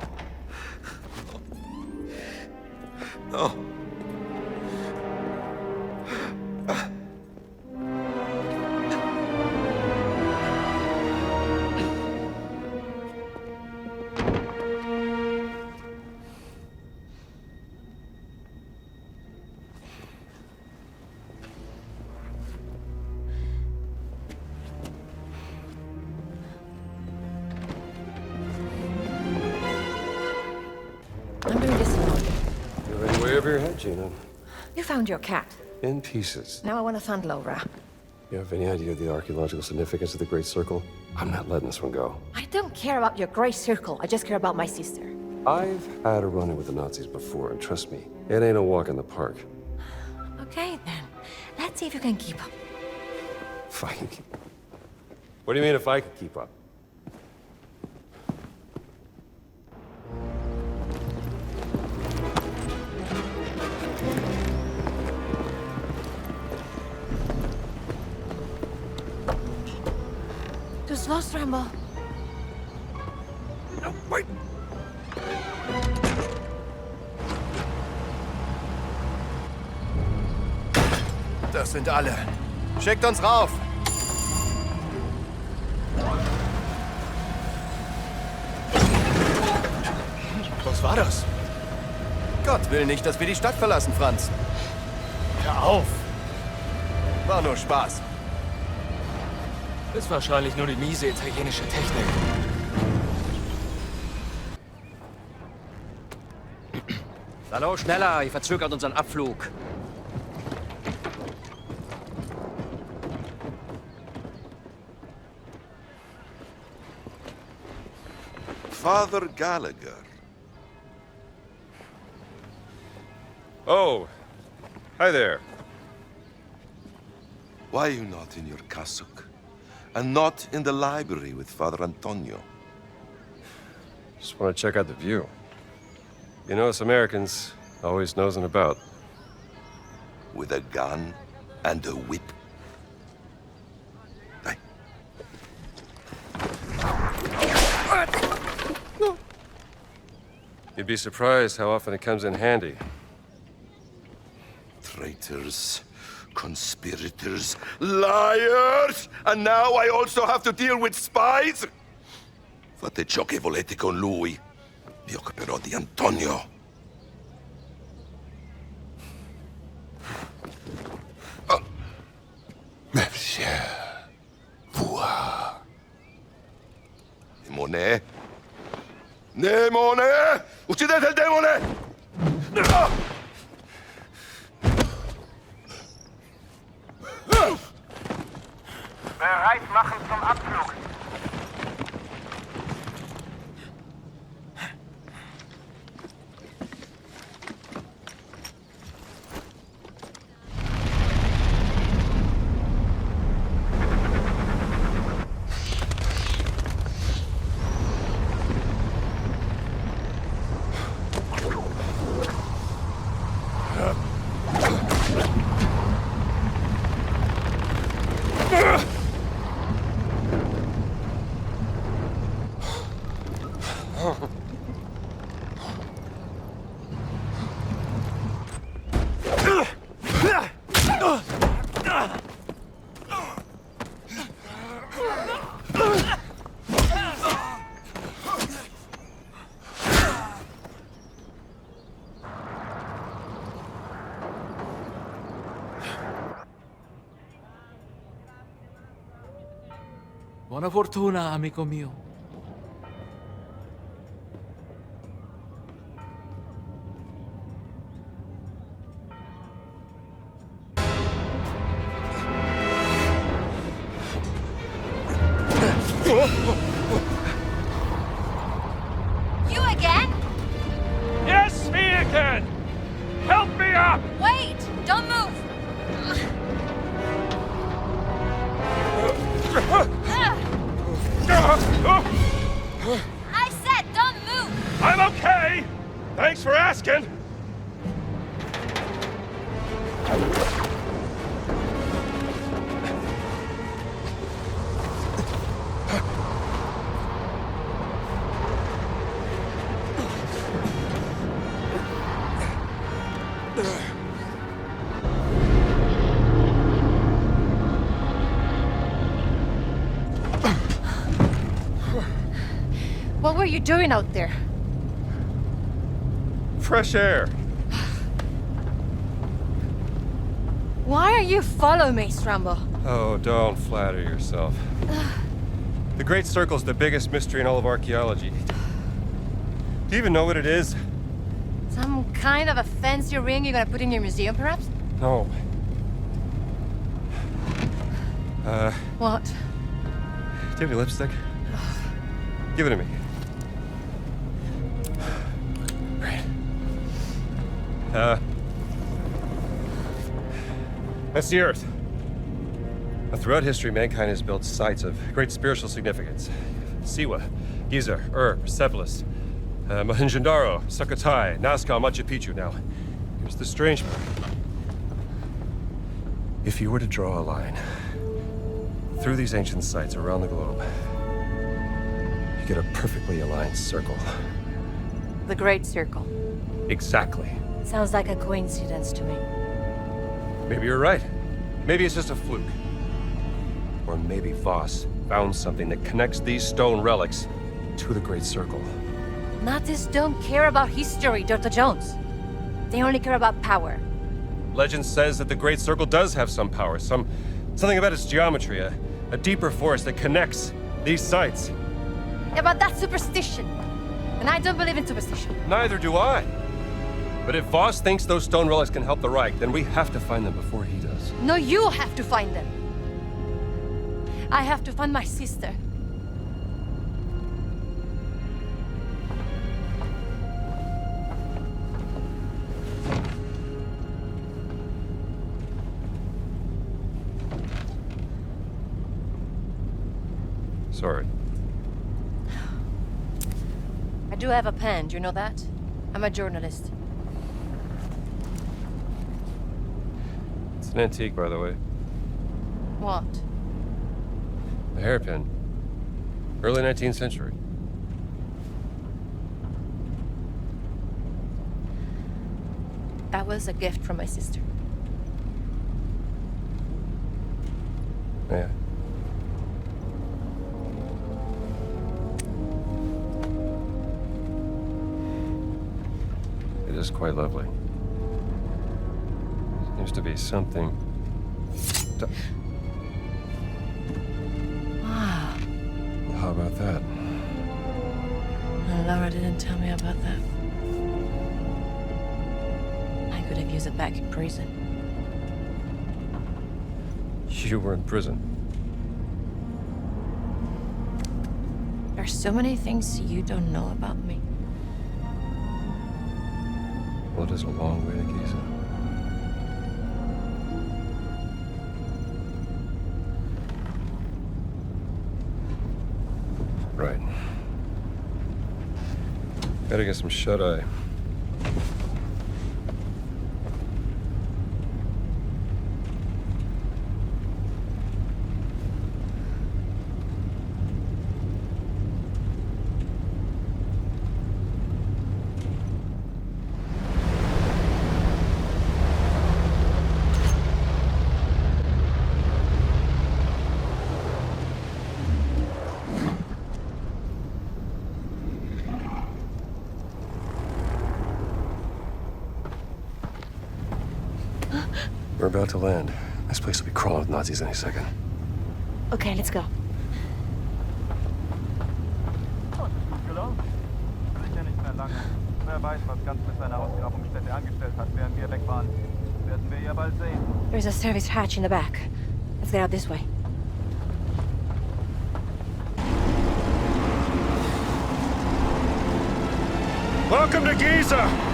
Oh. I'm doing this alone. You're in way over your head, Gina. You found your cat. In pieces. Now I want to find Laura. You have any idea of the archaeological significance of the Great Circle? I'm not letting this one go. I don't care about your gray circle. I just care about my sister. I've had a run-in with the Nazis before, and trust me, it ain't a walk in the park. Okay, then. Let's see if you can keep up. If I can keep up. What do you mean if I can keep up? Too slow, Rambo. No, wait. Das sind alle. Schickt uns rauf! Was war das? Gott will nicht, dass wir die Stadt verlassen, Franz. Hör auf! War nur Spaß. Ist wahrscheinlich nur die miese italienische Technik. Hallo, schneller, ihr verzögert unseren Abflug. Father Gallagher. Oh, hi there. Why are you not in your cassock? And not in the library with Father Antonio? Just want to check out the view. You know, us Americans always nosing about. With a gun and a whip? Hey. You'd be surprised how often it comes in handy. Traitors, conspirators, liars! And now I also have to deal with spies? Fate ciò che volete con lui. Mi occuperò di Antonio. Monsieur, voir. Demone? Demone! Uccidete il demone! Bereit machen zum Abflug. Buona fortuna, amico mio. You again? Yes, me again! Help me up! Wait! Don't move! I said don't move! I'm okay! Thanks for asking! What were you doing out there? Fresh air. Why are you following me, Strambo? Oh, don't flatter yourself. The Great Circle's the biggest mystery in all of archaeology. Do you even know what it is? Some kind of a fancy ring you're gonna put in your museum, perhaps? No. What? Do you have any lipstick? Give it to me. Great. That's the Earth. Now, throughout history, mankind has built sites of great spiritual significance. Siwa, Gizeh, Persepolis, Mohenjo-Daro, Sukhothai, Nazca, Machu Picchu. Now, here's the strange part. If you were to draw a line through these ancient sites around the globe, you get a perfectly aligned circle. The Great Circle. Exactly. Sounds like a coincidence to me. Maybe you're right. Maybe it's just a fluke. Or maybe Voss found something that connects these stone relics to the Great Circle. Nazis don't care about history, Dr. Jones. They only care about power. Legend says that the Great Circle does have some power, something about its geometry, a deeper force that connects these sites. Yeah, but that's superstition. And I don't believe in superstition. Neither do I. But if Voss thinks those stone relics can help the Reich, then we have to find them before he does. No, you have to find them. I have to find my sister. Sorry. I do have a pen, do you know that? I'm a journalist. It's an antique, by the way. What? A hairpin. Early 19th century. That was a gift from my sister. Yeah. It is quite lovely. Seems to be something. Wow. How about that? Laura didn't tell me about that. I could have used it back in prison. You were in prison. There's so many things you don't know about me. Well, it is a long way to Gizeh. Right. Gotta get some shut-eye. We're about to land. This place will be crawling with Nazis any second. Okay, let's go. There's a service hatch in the back. Let's get out this way. Welcome to Gizeh!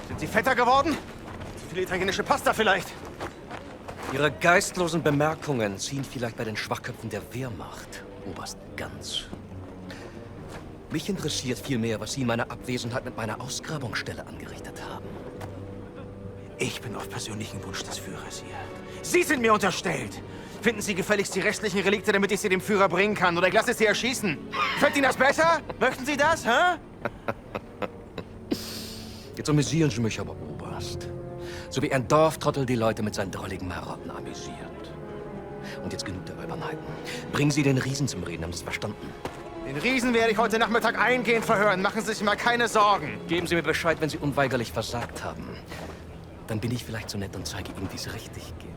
Sind Sie fetter geworden? Zu viel italienische Pasta vielleicht? Ihre geistlosen Bemerkungen ziehen vielleicht bei den Schwachköpfen der Wehrmacht, Oberst Gantz. Mich interessiert vielmehr, was Sie in meiner Abwesenheit mit meiner Ausgrabungsstelle angerichtet haben. Ich bin auf persönlichen Wunsch des Führers hier. Sie sind mir unterstellt. Finden Sie gefälligst die restlichen Relikte, damit ich sie dem Führer bringen kann. Oder ich lasse Sie erschießen. Fällt Ihnen das besser? Möchten Sie das, hä? Jetzt amüsieren Sie mich aber, Oberst. So wie ein Dorftrottel die Leute mit seinen drolligen Marotten amüsiert. Und jetzt genug der Albernheiten. Bringen Sie den Riesen zum Reden, haben Sie es verstanden? Den Riesen werde ich heute Nachmittag eingehend verhören. Machen Sie sich mal keine Sorgen. Geben Sie mir Bescheid, wenn Sie unweigerlich versagt haben. Dann bin ich vielleicht so nett und zeige Ihnen, wie es richtig geht.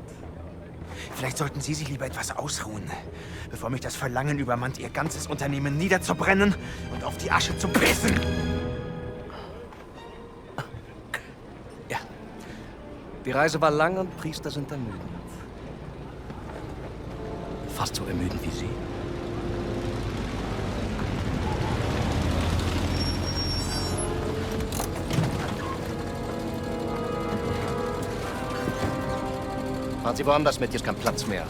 Vielleicht sollten Sie sich lieber etwas ausruhen, bevor mich das Verlangen übermannt, Ihr ganzes Unternehmen niederzubrennen und auf die Asche zu pissen. Ja. Die Reise war lang und Priester sind ermüdend. Fast so ermüdend wie Sie. Fahren Sie woanders mit, hier ist kein Platz mehr.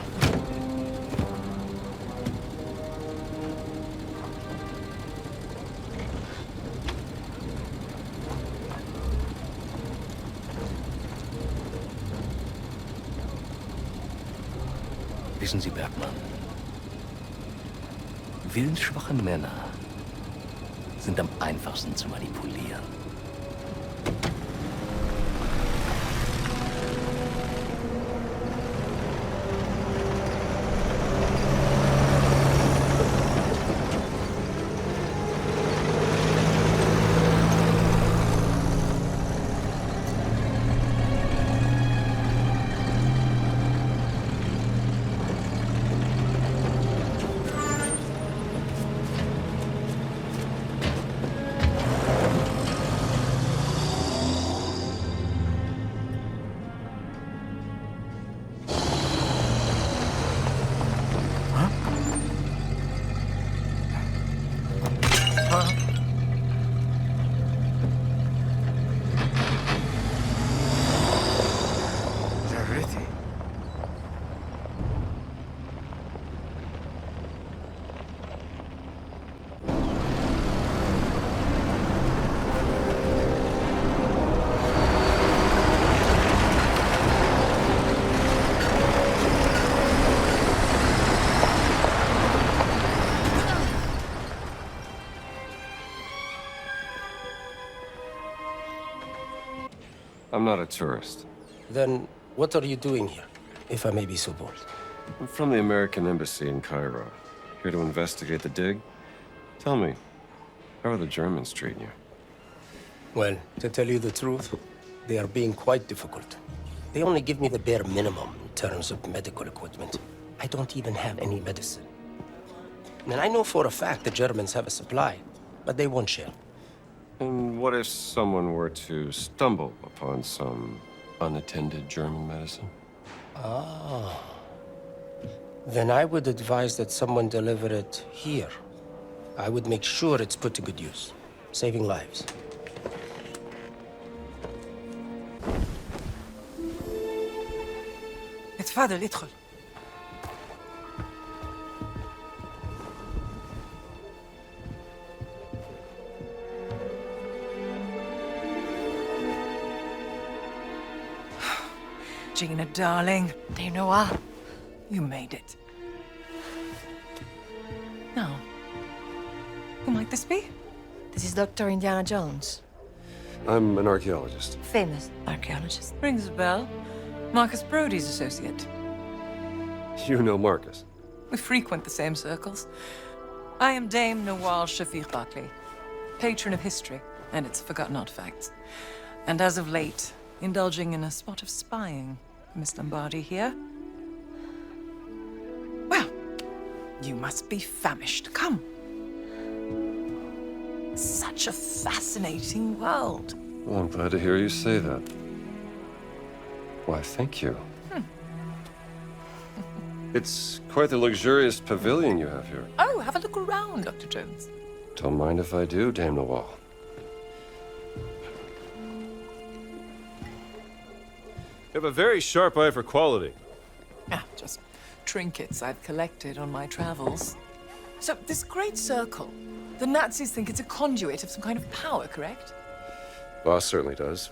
Wissen Sie, Bergmann, willensschwache Männer sind am einfachsten zu manipulieren. I'm not a tourist. Then what are you doing here, if I may be so bold? I'm from the American Embassy in Cairo. Here to investigate the dig. Tell me, how are the Germans treating you? Well, to tell you the truth, they are being quite difficult. They only give me the bare minimum in terms of medical equipment. I don't even have any medicine. And I know for a fact the Germans have a supply, but they won't share. And what if someone were to stumble upon some unattended German medicine? Ah. Then I would advise that someone deliver it here. I would make sure it's put to good use, saving lives. اتفضل ادخل. Gina, darling. Dame Nawal. You made it. Now, who might this be? This is Dr. Indiana Jones. I'm an archaeologist. Famous archaeologist. Rings a bell. Marcus Brody's associate. You know Marcus? We frequent the same circles. I am Dame Nawal Shafiq Barclay, patron of history and its forgotten artifacts. And as of late, indulging in a spot of spying. Miss Lombardi here. Well, you must be famished. Come. Such a fascinating world. Well, I'm glad to hear you say that. Why, thank you. It's quite the luxurious pavilion you have here. Oh, have a look around, Dr. Jones. Don't mind if I do, Dame Nawal. You have a very sharp eye for quality. Ah, just trinkets I've collected on my travels. So, this great circle, the Nazis think it's a conduit of some kind of power, correct? Voss certainly does.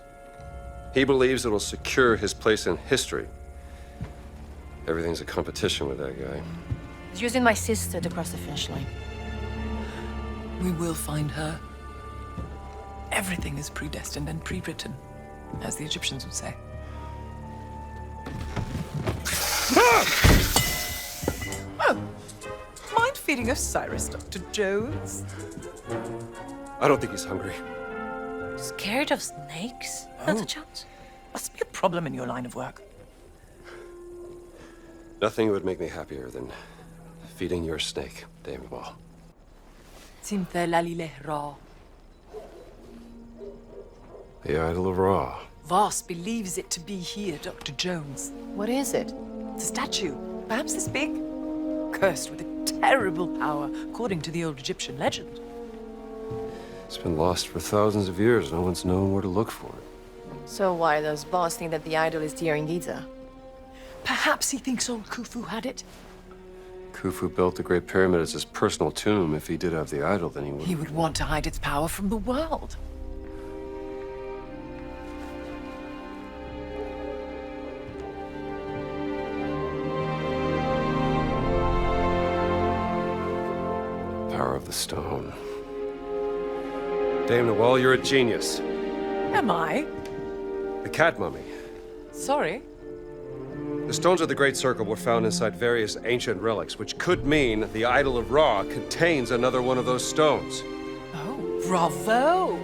He believes it'll secure his place in history. Everything's a competition with that guy. He's using my sister to cross the finish line. We will find her. Everything is predestined and pre-written, as the Egyptians would say. Oh! Mind feeding Osiris, Dr. Jones? I don't think he's hungry. Scared of snakes, Dr. Jones? Must be a problem in your line of work. Nothing would make me happier than feeding your snake, Dame Nawal. Simthe lalile ra. The Idol of Ra. Voss believes it to be here, Dr. Jones. What is it? It's a statue, perhaps this big. Cursed with a terrible power, according to the old Egyptian legend. It's been lost for thousands of years. No one's known where to look for it. So why does Voss think that the idol is here in Gizeh? Perhaps he thinks old Khufu had it. Khufu built the Great Pyramid as his personal tomb. If he did have the idol, then he would... He would want to hide its power from the world. Power of the stone. Dame Nawal, you're a genius. Am I? The cat mummy. Sorry. The stones of the Great Circle were found inside various ancient relics, which could mean the Idol of Ra contains another one of those stones. Oh, bravo!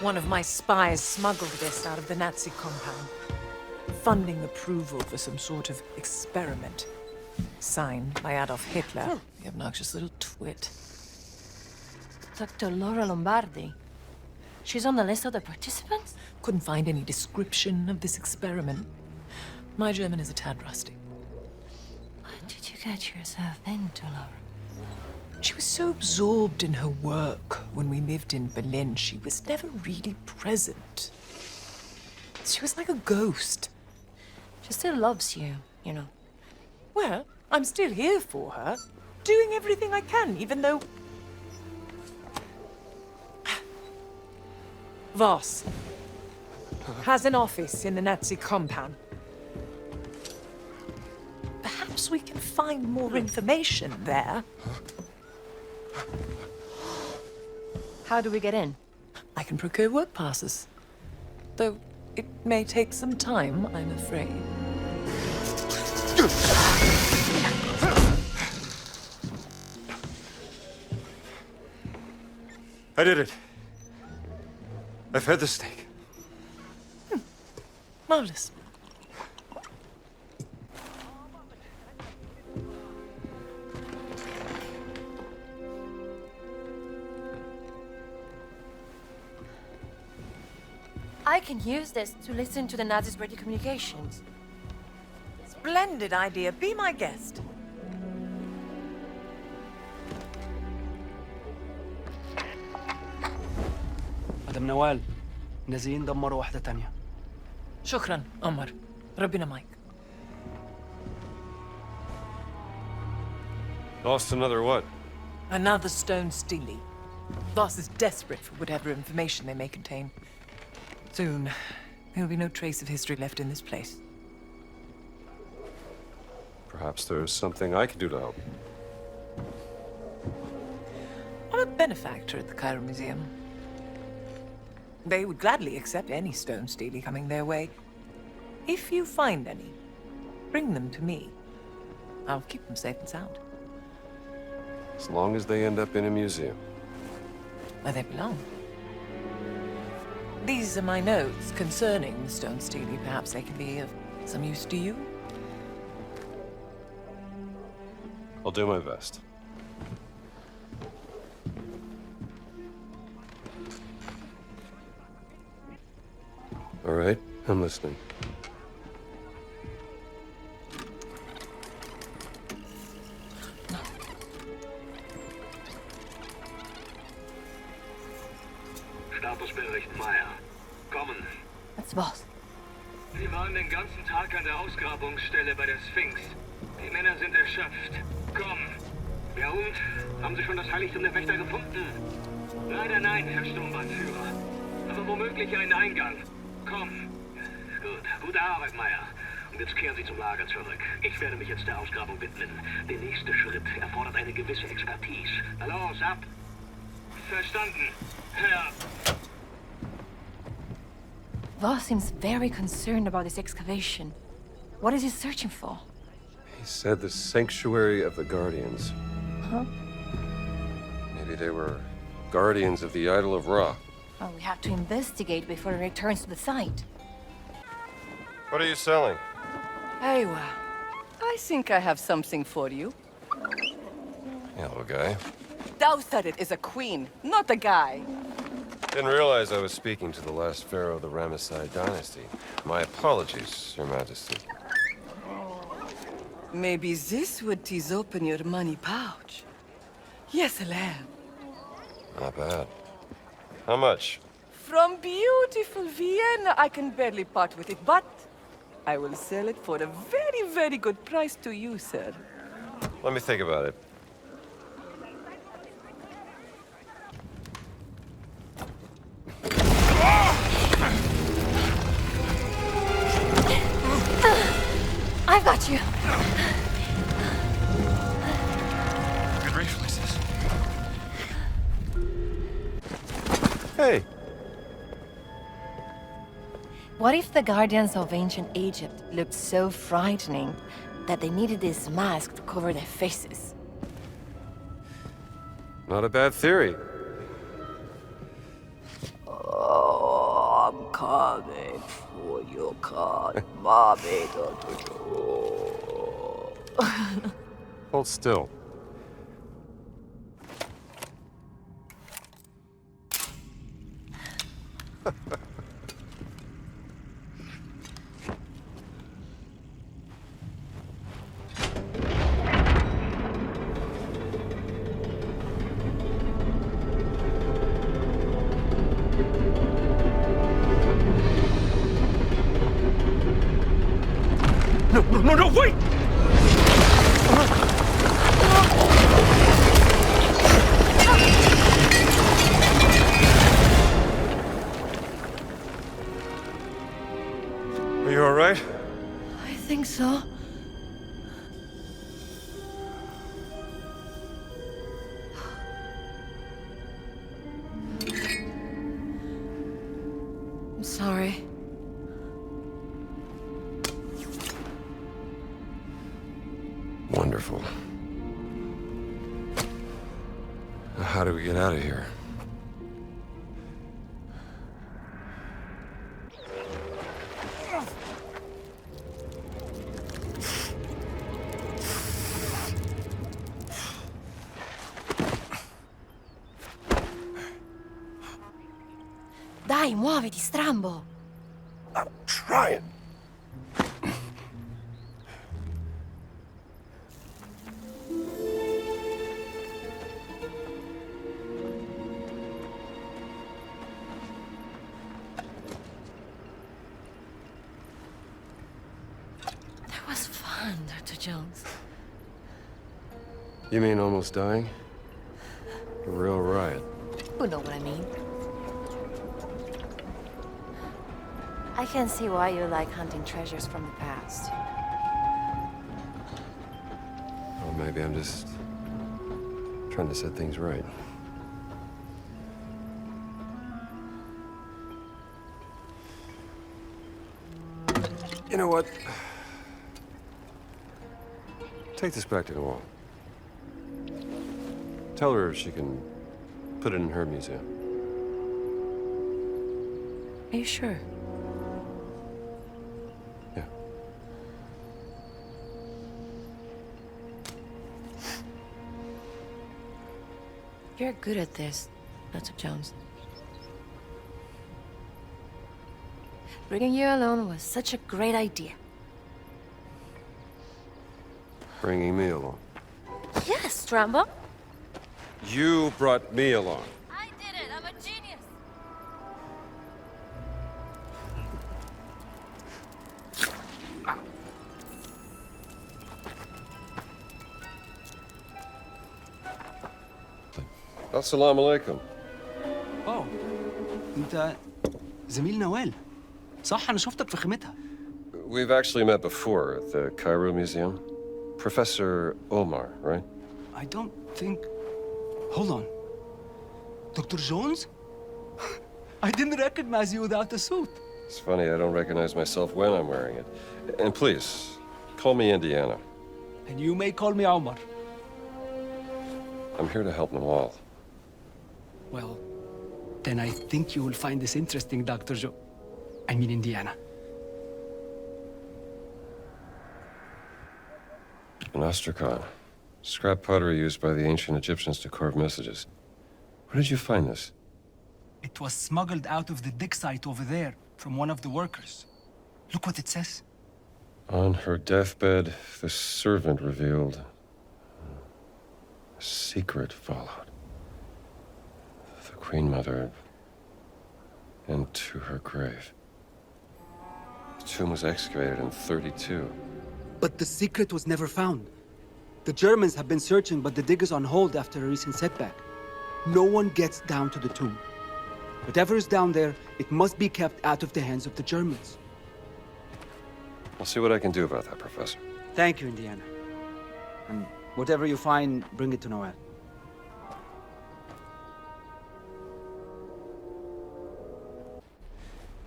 One of my spies smuggled this out of the Nazi compound, funding approval for some sort of experiment. Signed by Adolf Hitler, the obnoxious little twit. Dr. Laura Lombardi. She's on the list of the participants? Couldn't find any description of this experiment. My German is a tad rusty. What did you get yourself into, Laura? She was so absorbed in her work when we lived in Berlin, she was never really present. She was like a ghost. She still loves you, you know. Well, I'm still here for her, doing everything I can, even though... Voss has an office in the Nazi compound. Perhaps perhaps we can find more information there. How do we get in? I can procure work passes. Though it may take some time, I'm afraid. I did it. I've had the steak. Marvelous. I can use this to listen to the Nazis' radio communications. Splendid idea. Be my guest. مدام نوال نازلين دمروا واحدة تانية. شكرا عمر. ربنا معك. Lost another what? Another stone steely. Voss is desperate for whatever information they may contain. Soon, there will be no trace of history left in this place. Perhaps there's something I can do to help. I'm a benefactor at the Cairo Museum. They would gladly accept any stone steely coming their way. If you find any, bring them to me. I'll keep them safe and sound. As long as they end up in a museum. Where they belong. These are my notes concerning the stone steely. Perhaps they can be of some use to you. I'll do my best. All right, I'm listening. Statusbericht Meyer. Kommen. That's Voss. Sie waren den ganzen Tag an der Ausgrabungsstelle bei der Sphinx. Die Männer sind erschöpft. Komm. Ja und? Haben Sie schon das Heiligtum der Wächter gefunden? Leider nein, Herr Sturmbannführer. Aber womöglich einen Eingang. Komm. Gut. Gute Arbeit, Meyer. Und jetzt kehren Sie zum Lager zurück. Ich werde mich jetzt der Ausgrabung widmen. Der nächste Schritt erfordert eine gewisse Expertise. Na los, ab. Verstanden, Herr. Voss seems very concerned about this excavation. What is he searching for? He said the sanctuary of the Guardians. Huh? Maybe they were guardians of the Idol of Ra. Well, we have to investigate before he returns to the site. What are you selling? Aywa, I think I have something for you. Hello, guy. Doubtfed is a queen, not a guy. Didn't realize I was speaking to the last pharaoh of the Ramesside dynasty. My apologies, Your Majesty. Maybe this would tease open your money pouch. Yes, lamb. Not bad. How much? From beautiful Vienna, I can barely part with it, but I will sell it for a very, very good price to you, sir. Let me think about it. I've got you. Good reflexes. Hey. What if the Guardians of ancient Egypt looked so frightening that they needed this mask to cover their faces? Not a bad theory. Oh, I'm coming for your card, mommy. Hold still. No, wait! Are you all right? I think so. sorry. Wonderful. Now, how do we get out of here? Dai, muoviti, strambo! I'm trying. That was fun, Dr. Jones. You mean almost dying? A real riot. You know what I mean. I can see why you like hunting treasures from the past. Or maybe I'm just trying to set things right. You know what? Take this back to Nawal. Tell her she can put it in her museum. Are you sure? Yeah. You're good at this, Dr. Jones. Bringing you alone was such a great idea. Bringing me along. Yes, Strambo. You brought me along. I did it. I'm a genius. Assalamu alaikum. اوه انت زميل نوال صح انا شفتك في خيمتها. We've actually met before at the Cairo Museum. Professor Omar, right? I don't think. Hold on. Dr. Jones? I didn't recognize you without the suit. It's funny, I don't recognize myself when I'm wearing it. And please, call me Indiana. And you may call me Omar. I'm here to help Nawal. Well, then I think you will find this interesting, Dr. Indiana. An ostracon. Scrap pottery used by the ancient Egyptians to carve messages. Where did you find this? It was smuggled out of the dig site over there from one of the workers. Look what it says. On her deathbed, the servant revealed a secret followed. The Queen Mother into her grave. The tomb was excavated in 32. But the secret was never found. The Germans have been searching, but the dig is on hold after a recent setback. No one gets down to the tomb. Whatever is down there, it must be kept out of the hands of the Germans. I'll see what I can do about that, Professor. Thank you, Indiana. And whatever you find, bring it to Noel.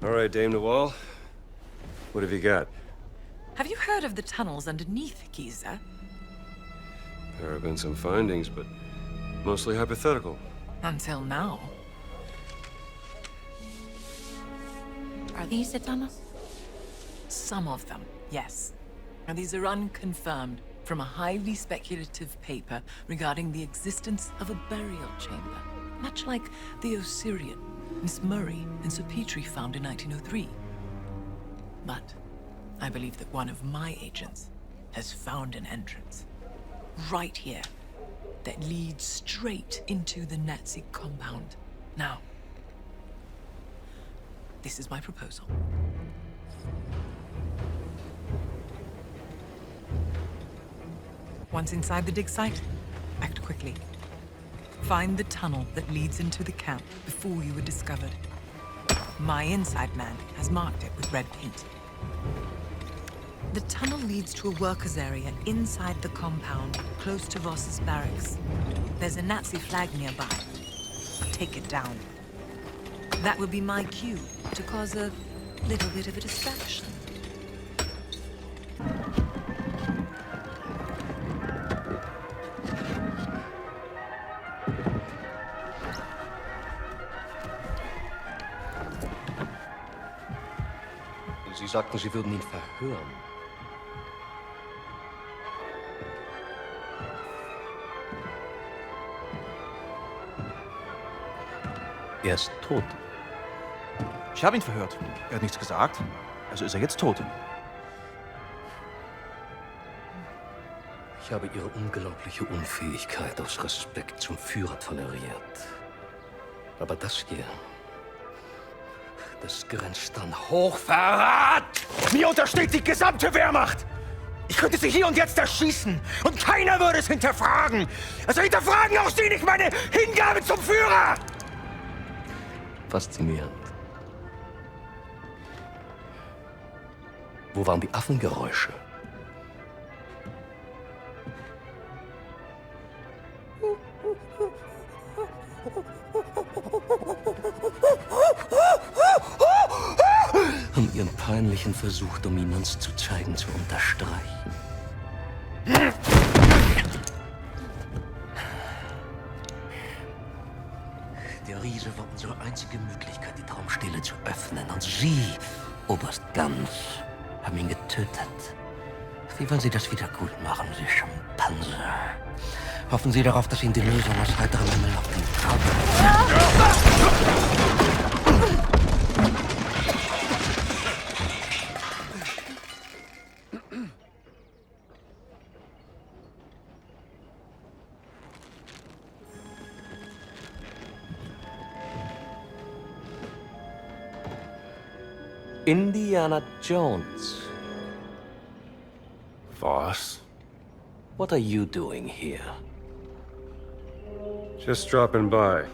All right, Dame Nawal. What have you got? Have you heard of the tunnels underneath Gizeh? There have been some findings, but mostly hypothetical. Until now. Are these the tunnels? Some of them, yes. And these are unconfirmed from a highly speculative paper regarding the existence of a burial chamber, much like the Osirian Miss Murray and Sir Petrie found in 1903. But I believe that one of my agents has found an entrance right here that leads straight into the Nazi compound. Now, this is my proposal. Once inside the dig site, act quickly. Find the tunnel that leads into the camp before you were discovered. My inside man has marked it with red paint. The tunnel leads to a workers' area inside the compound, close to Voss's barracks. There's a Nazi flag nearby. Take it down. That will be my cue to cause a little bit of a distraction. Sie sagten, Sie würden ihn verhören. Er ist tot. Ich habe ihn verhört. Er hat nichts gesagt. Also ist er jetzt tot. Ich habe Ihre unglaubliche Unfähigkeit aus Respekt zum Führer toleriert. Aber das hier, das grenzt an Hochverrat! Mir untersteht die gesamte Wehrmacht! Ich könnte sie hier und jetzt erschießen und keiner würde es hinterfragen! Also hinterfragen auch Sie nicht meine Hingabe zum Führer! Faszinierend. Wo waren die Affengeräusche? Um Ihren peinlichen Versuch, Dominanz zu zeigen, zu unterstreichen. Der Riese war unsere einzige Möglichkeit, die Traumstele zu öffnen. Und Sie, Oberst Gantz, haben ihn getötet. Wie wollen Sie das wieder gut machen, Sie Schimpanse? Hoffen Sie darauf, dass Ihnen die Lösung aus heiterem Himmel auf den Indiana Jones. Voss? What are you doing here? Just dropping by.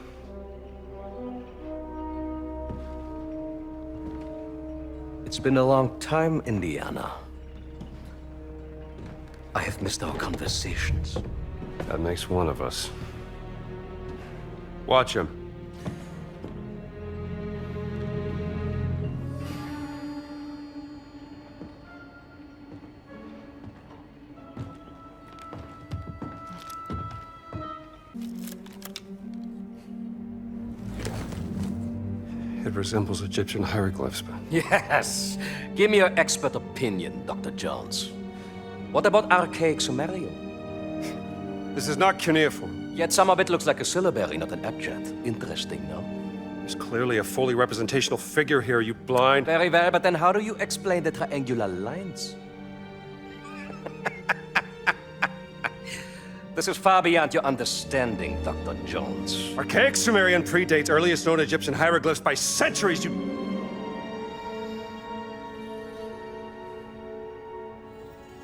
It's been a long time, Indiana. I have missed our conversations. That makes one of us. Watch him. It resembles Egyptian hieroglyphs, but... Yes! Give me your expert opinion, Dr. Jones. What about archaic Sumerian? This is not cuneiform. Yet some of it looks like a syllabary, not an abjad. Interesting, no? There's clearly a fully representational figure here, you blind... Very well, but then how do you explain the triangular lines? This is far beyond your understanding, Dr. Jones. Archaic Sumerian predates earliest known Egyptian hieroglyphs by centuries, you...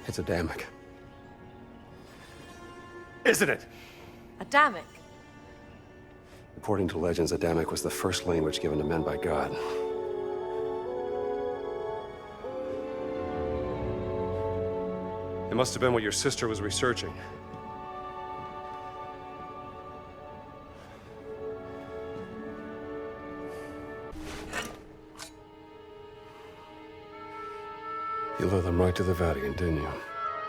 It's Adamic. Isn't it? Adamic? According to legends, Adamic was the first language given to men by God. It must have been what your sister was researching. You led them right to the Vatican, didn't you?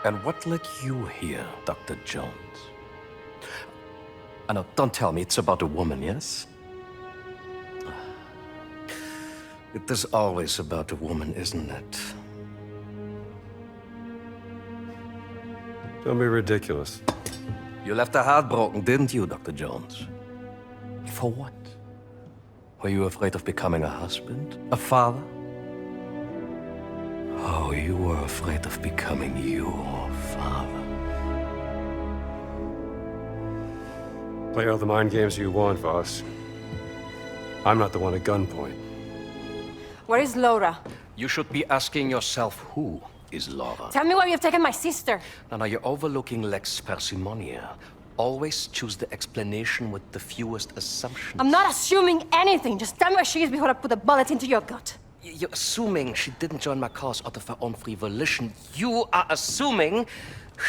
And what led you here, Dr. Jones? No, don't tell me it's about a woman, yes? It is always about a woman, isn't it? Don't be ridiculous. You left her heartbroken, didn't you, Dr. Jones? For what? Were you afraid of becoming a husband? A father? Oh, you were afraid of becoming your father. Play all the mind games you want, Voss. I'm not the one at gunpoint. Where is Laura? You should be asking yourself, who is Laura? Tell me where you've taken my sister. Now, you're overlooking lex parsimonia. Always choose the explanation with the fewest assumptions. I'm not assuming anything. Just tell me where she is before I put a bullet into your gut. You're assuming she didn't join my cause out of her own free volition. You are assuming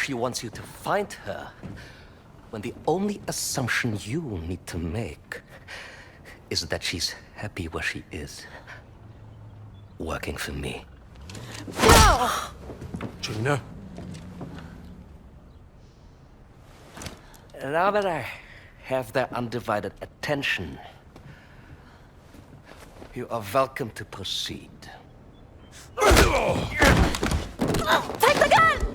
she wants you to find her. When the only assumption you need to make is that she's happy where she is. working for me. Gina? Now that I have their undivided attention, you are welcome to proceed. Take the gun!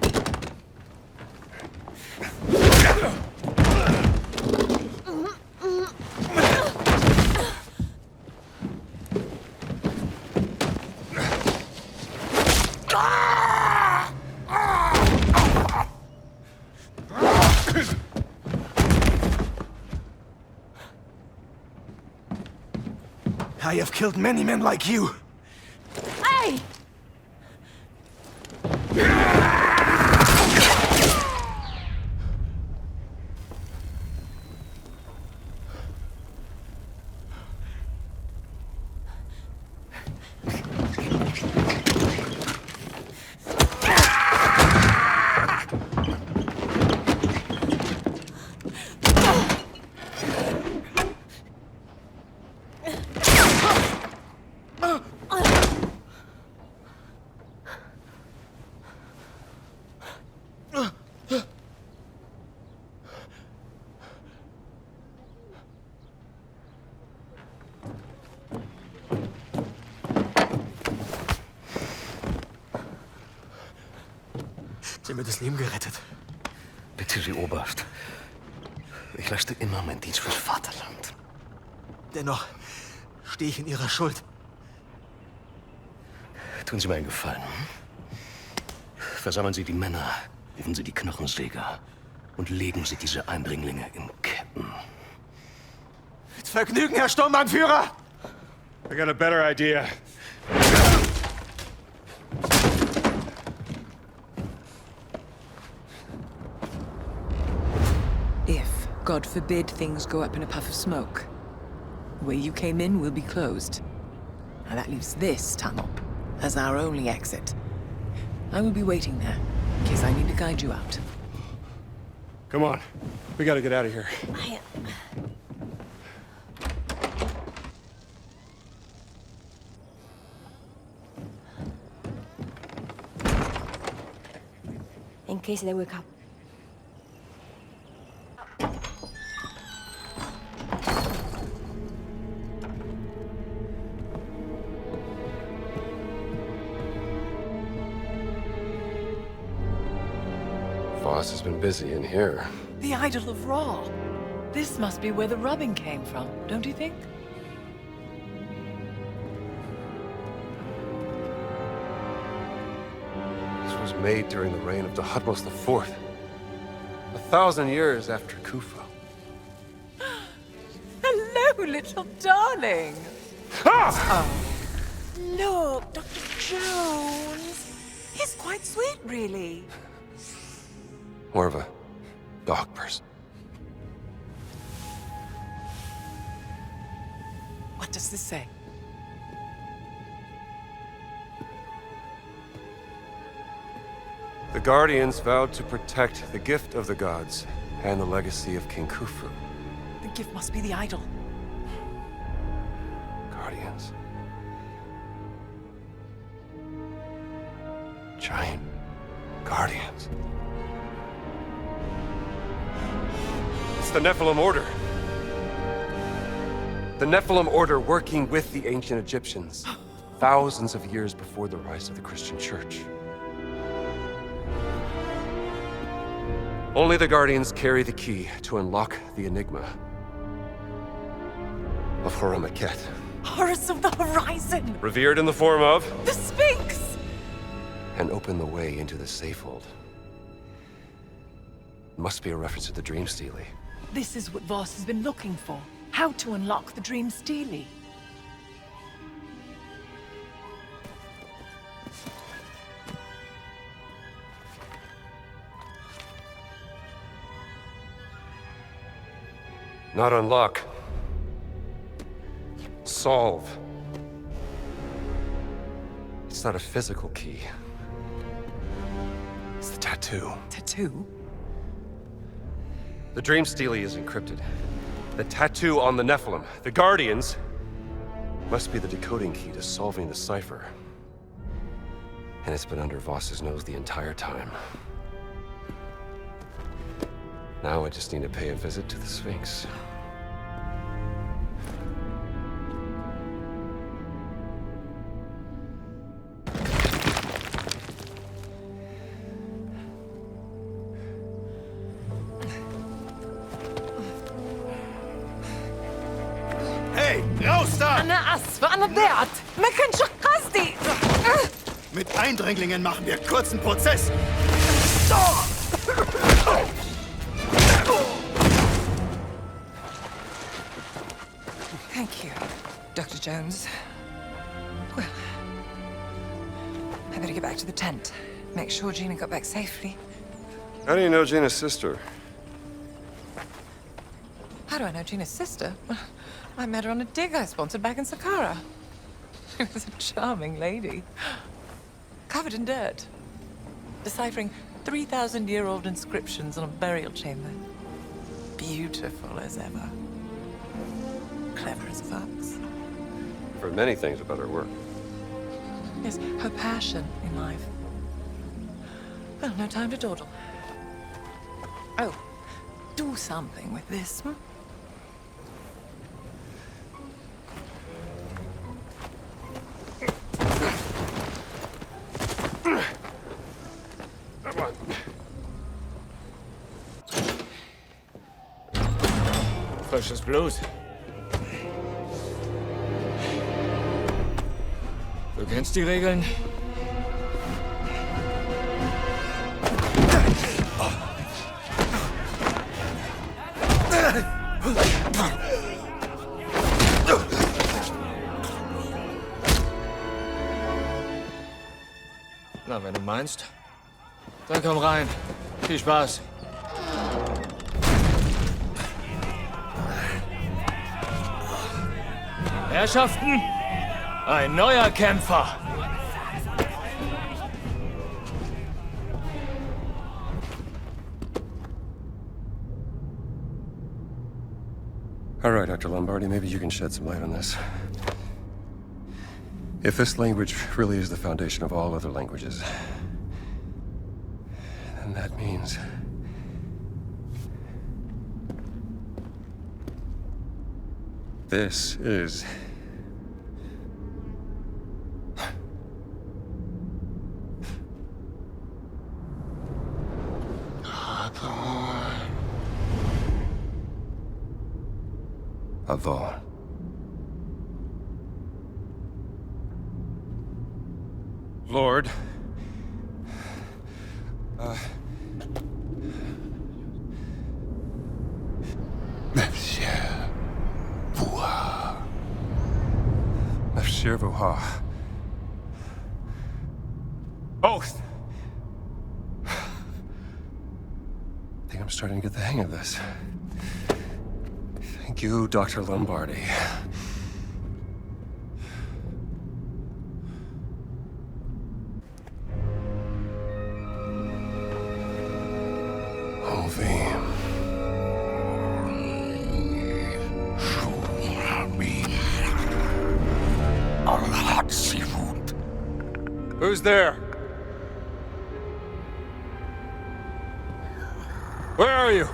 I have killed many men like you. Hey! Sie haben mir das Leben gerettet. Bitte, Sie Oberst. Ich leiste immer meinen Dienst fürs Vaterland. Dennoch stehe ich in Ihrer Schuld. Tun Sie mir einen Gefallen. Versammeln Sie die Männer, rufen Sie die Knochensäger und legen Sie diese Eindringlinge in Ketten. Mit Vergnügen, Herr Sturmbannführer! I got a better idea. If, God forbid, things go up in a puff of smoke, the way you came in will be closed. And that leaves this tunnel as our only exit. I will be waiting there, in case I need to guide you out. Come on. We gotta get out of here. In case they wake up. Voss has been busy in here. The idol of Ra. This must be where the rubbing came from, don't you think? This was made during the reign of Thutmose IV. 1,000 years after Khufu. Hello, little darling. Ah! Oh. Look, Dr. Jones. He's quite sweet, really. More of a dog person. What does this say? The Guardians vowed to protect the gift of the gods and the legacy of King Khufu. The gift must be the idol. Guardians. Giant Guardians. It's the Nephilim Order. The Nephilim Order working with the ancient Egyptians, thousands of years before the rise of the Christian Church. Only the Guardians carry the key to unlock the enigma of Horamaket. Horus of the Horizon! Revered in the form of the Sphinx! And open the way into the Safehold. Must be a reference to the Dream Stele. This is what Voss has been looking for. How to unlock the Dream Stele. Not unlock. Solve. It's not a physical key. It's the tattoo. Tattoo? The Dream Stele is encrypted. The tattoo on the Nephilim, the Guardians, must be the decoding key to solving the cipher. And it's been under Voss's nose the entire time. Now I just need to pay a visit to the Sphinx. Hey, raus da! أنا آسفة أنا ضيعت ما كانش قصدي. Mit Eindringlingen machen wir kurzen Prozess. Thank you, Dr. Jones. Well, I better get back to the tent. Make sure Gina got back safely. How do you know Gina's sister? How do I know Gina's sister? I met her on a dig I sponsored back in Saqqara. She was a charming lady. Covered in dirt. Deciphering 3,000-year-old inscriptions on a burial chamber. Beautiful as ever. Clever as a fox. I've heard many things about her work. Yes, her passion in life. Well, no time to dawdle. Oh, do something with this. Frisches Blut. Du kennst die Regeln? Na, wenn du meinst, dann komm rein. Viel Spaß. Herrschaften, ein neuer Kämpfer. All right, Dr. Lombardi, maybe you can shed some light on this. If this language really is the foundation of all other languages, then that means... this is... Avon. Lord. Monsieur Voix. Monsieur Voix. Oath! I think I'm starting to get the hang of this. Thank you, Dr. Lombardi. Who's there? Where are you?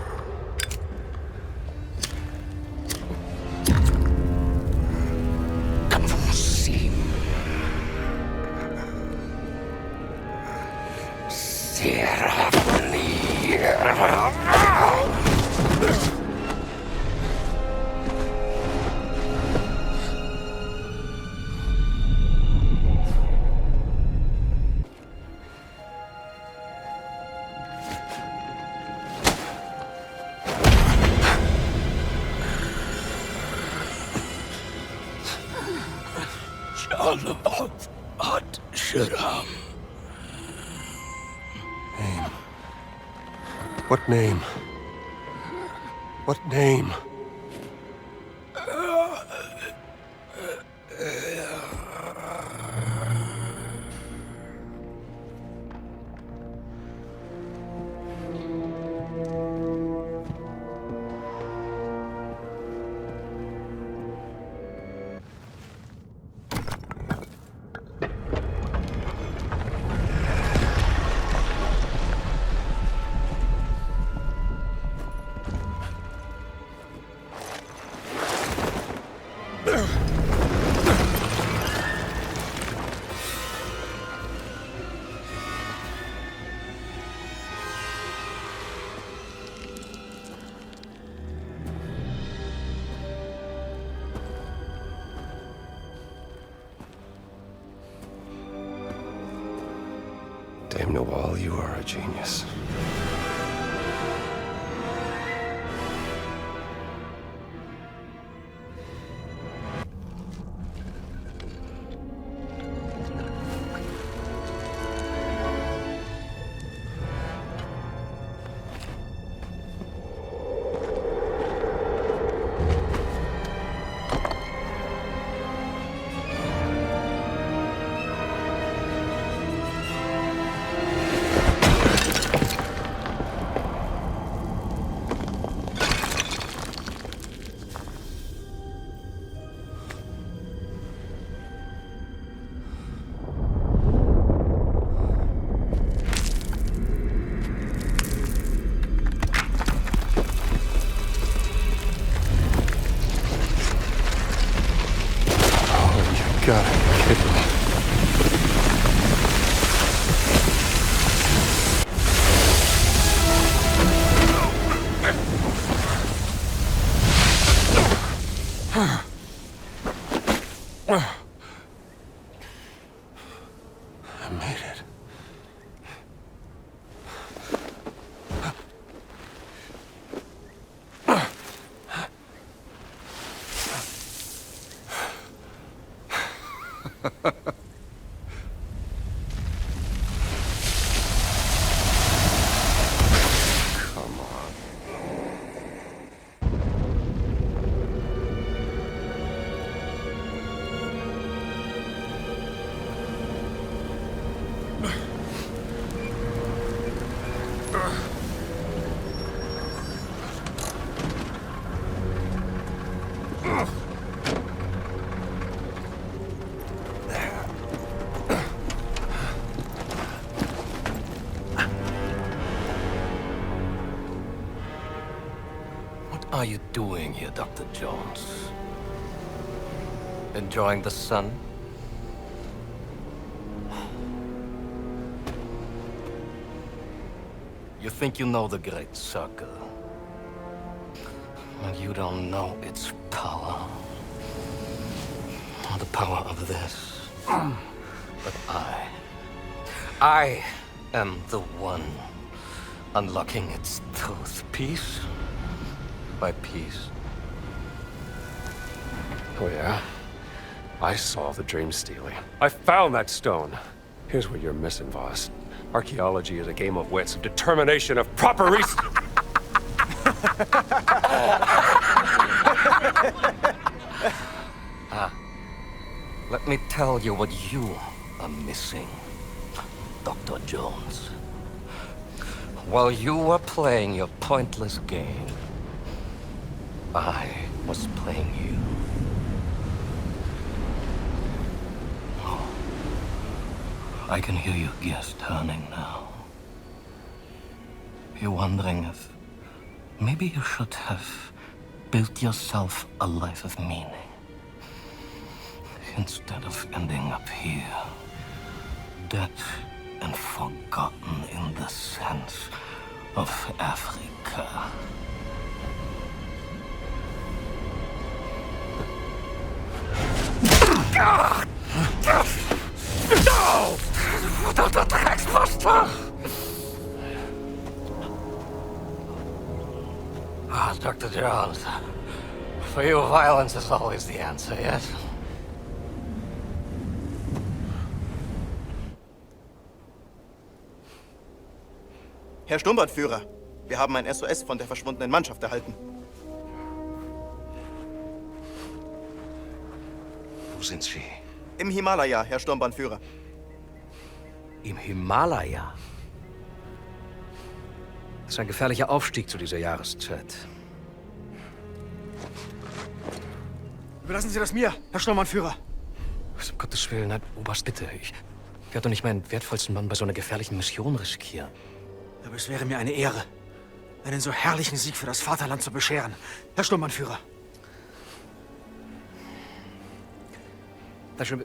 Name. What name? What name? Dame Nawal, you are a genius. God, I'm kidding me. I made it. Come on. What are you doing here, Dr. Jones? Enjoying the sun? You think you know the Great Circle? Well, you don't know its power. Or the power of this. But I am the one unlocking its truth, piece by piece. Oh, yeah? I saw the dream stealing. I found that stone. Here's what you're missing, Voss. Archaeology is a game of wits, of determination, of proper reason. Let me tell you what you are missing, Dr. Jones. While you were playing your pointless game, I was playing you. Oh, I can hear your gears turning now. You're wondering if maybe you should have built yourself a life of meaning instead of ending up here, dead and forgotten in the sense of Africa. No! Verdammter Drecksbuster! Ah, Dr. Jones. For you, violence is always the answer, yes? Herr Sturmbannführer, wir haben ein SOS von der verschwundenen Mannschaft erhalten. Wo sind Sie? Im Himalaya, Herr Sturmbannführer. Im Himalaya? Das ist ein gefährlicher Aufstieg zu dieser Jahreszeit. Überlassen Sie das mir, Herr Sturmbannführer. Um Gottes Willen, nein, Oberst, bitte. Ich werde doch nicht meinen wertvollsten Mann bei so einer gefährlichen Mission riskieren. Aber es wäre mir eine Ehre, einen so herrlichen Sieg für das Vaterland zu bescheren, Herr Sturmbannführer.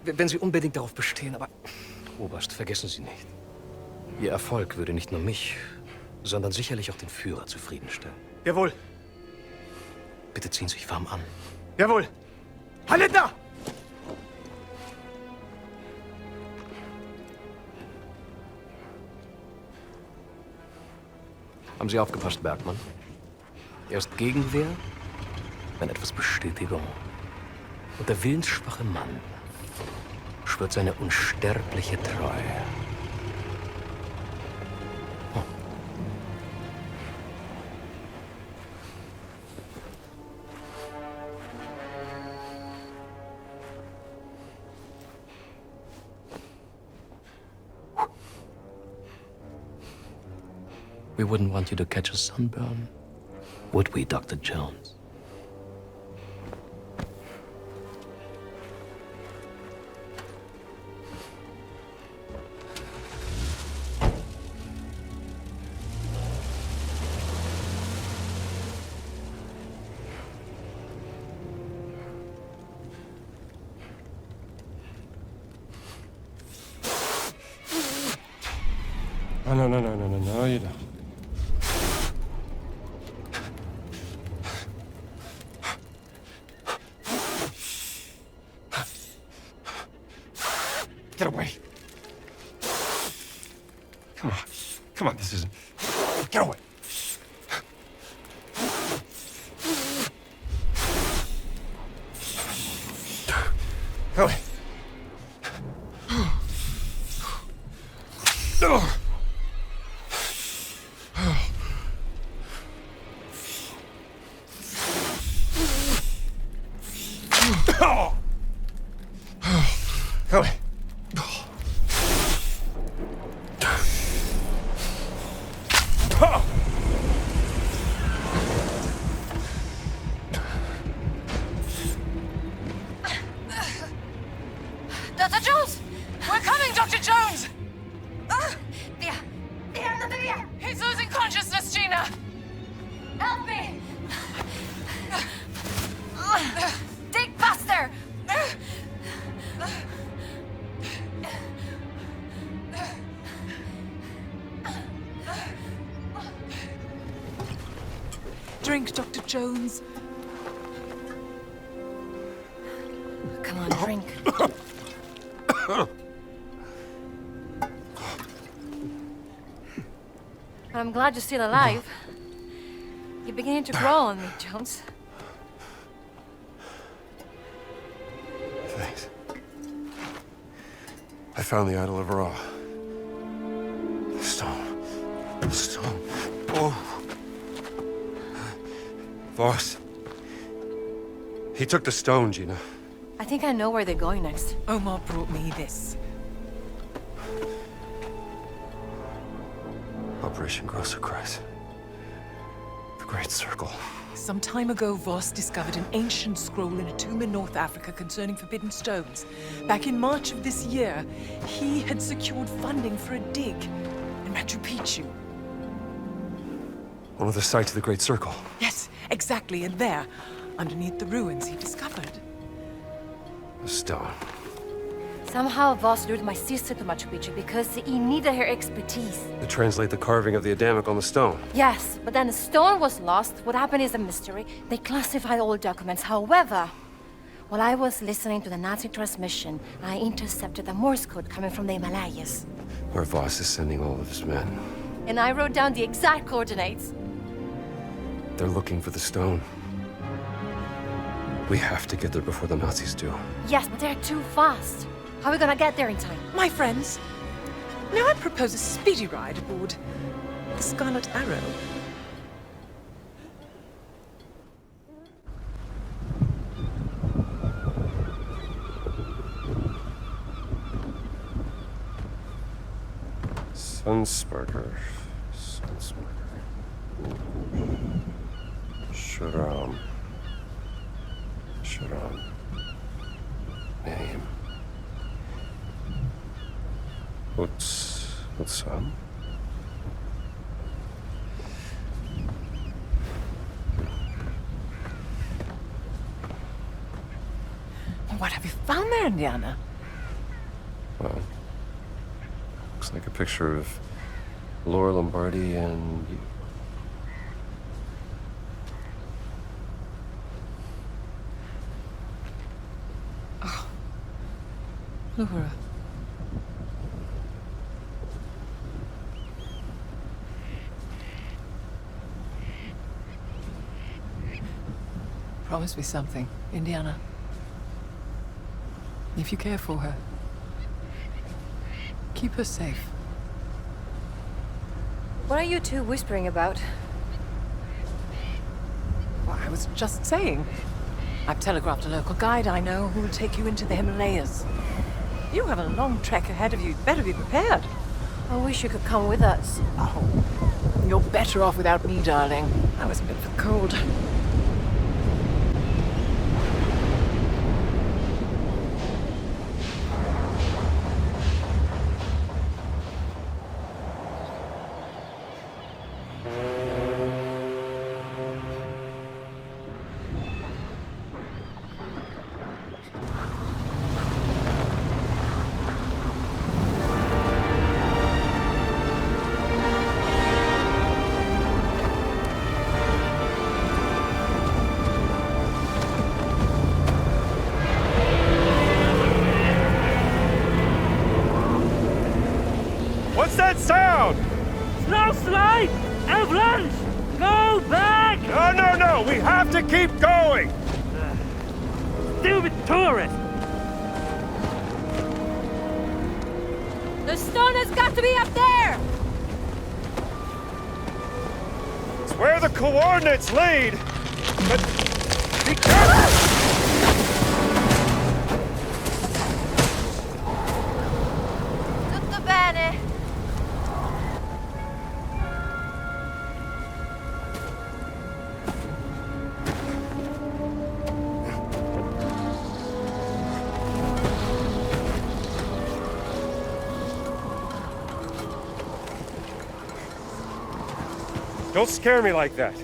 Wenn Sie unbedingt darauf bestehen, aber Oberst, vergessen Sie nicht. Ihr Erfolg würde nicht nur mich, sondern sicherlich auch den Führer zufriedenstellen. Jawohl. Bitte ziehen Sie sich warm an. Jawohl. Halidna! Haben Sie aufgepasst, Bergmann? Erst Gegenwehr, dann etwas Bestätigung. Und der willensschwache Mann schwört seine unsterbliche Treue. We wouldn't want you to catch a sunburn, would we, Dr. Jones? Oh, no, you don't. Get away. Come on, this isn't... Get away. Get away. Go away. Dr. Jones! We're coming, Dr. Jones! There! He's losing consciousness, Gina! Help me! Dig faster! Drink, Dr. Jones. Come on, drink. I'm glad you're still alive. You're beginning to grow on me, Jones. Thanks. I found the idol of Ra. The stone. The stone. Oh. Voss. He took the stone, Gina. I think I know where they're going next. Omar brought me this. Operation Großer Kreis. The Great Circle. Some time ago, Voss discovered an ancient scroll in a tomb in North Africa concerning forbidden stones. Back in March of this year, he had secured funding for a dig in Machu Picchu. One of the sites of the Great Circle. Yes, exactly, and there, underneath the ruins, he discovered The stone. Somehow Voss lured my sister to Machu Picchu because he needed her expertise. To translate the carving of the Adamic on the stone. Yes, but then the stone was lost. What happened is a mystery. They classified all documents. However, while I was listening to the Nazi transmission, I intercepted a Morse code coming from the Himalayas. Where Voss is sending all of his men. And I wrote down the exact coordinates. They're looking for the stone. We have to get there before the Nazis do. Yes, but they're too fast. How are we gonna get there in time? My friends, may I propose a speedy ride aboard the Scarlet Arrow? Sunsparker. Showdown. Name. What's up? What have you found there, Indiana? Well, looks like a picture of Laura Lombardi and you. Oh. Laura. Promise me something, Indiana. If you care for her, keep her safe. What are you two whispering about? Well, I was just saying. I've telegraphed a local guide I know who will take you into the Himalayas. You have a long trek ahead of you. You'd better be prepared. I wish you could come with us. Oh, you're better off without me, darling. I was a bit of a cold. What's that sound? Snowslide! Avalanche! Go back! No! We have to keep going! Stupid tourists! The stone has got to be up there! It's where the coordinates lead! But be careful! Tutto bene! Don't scare me like that.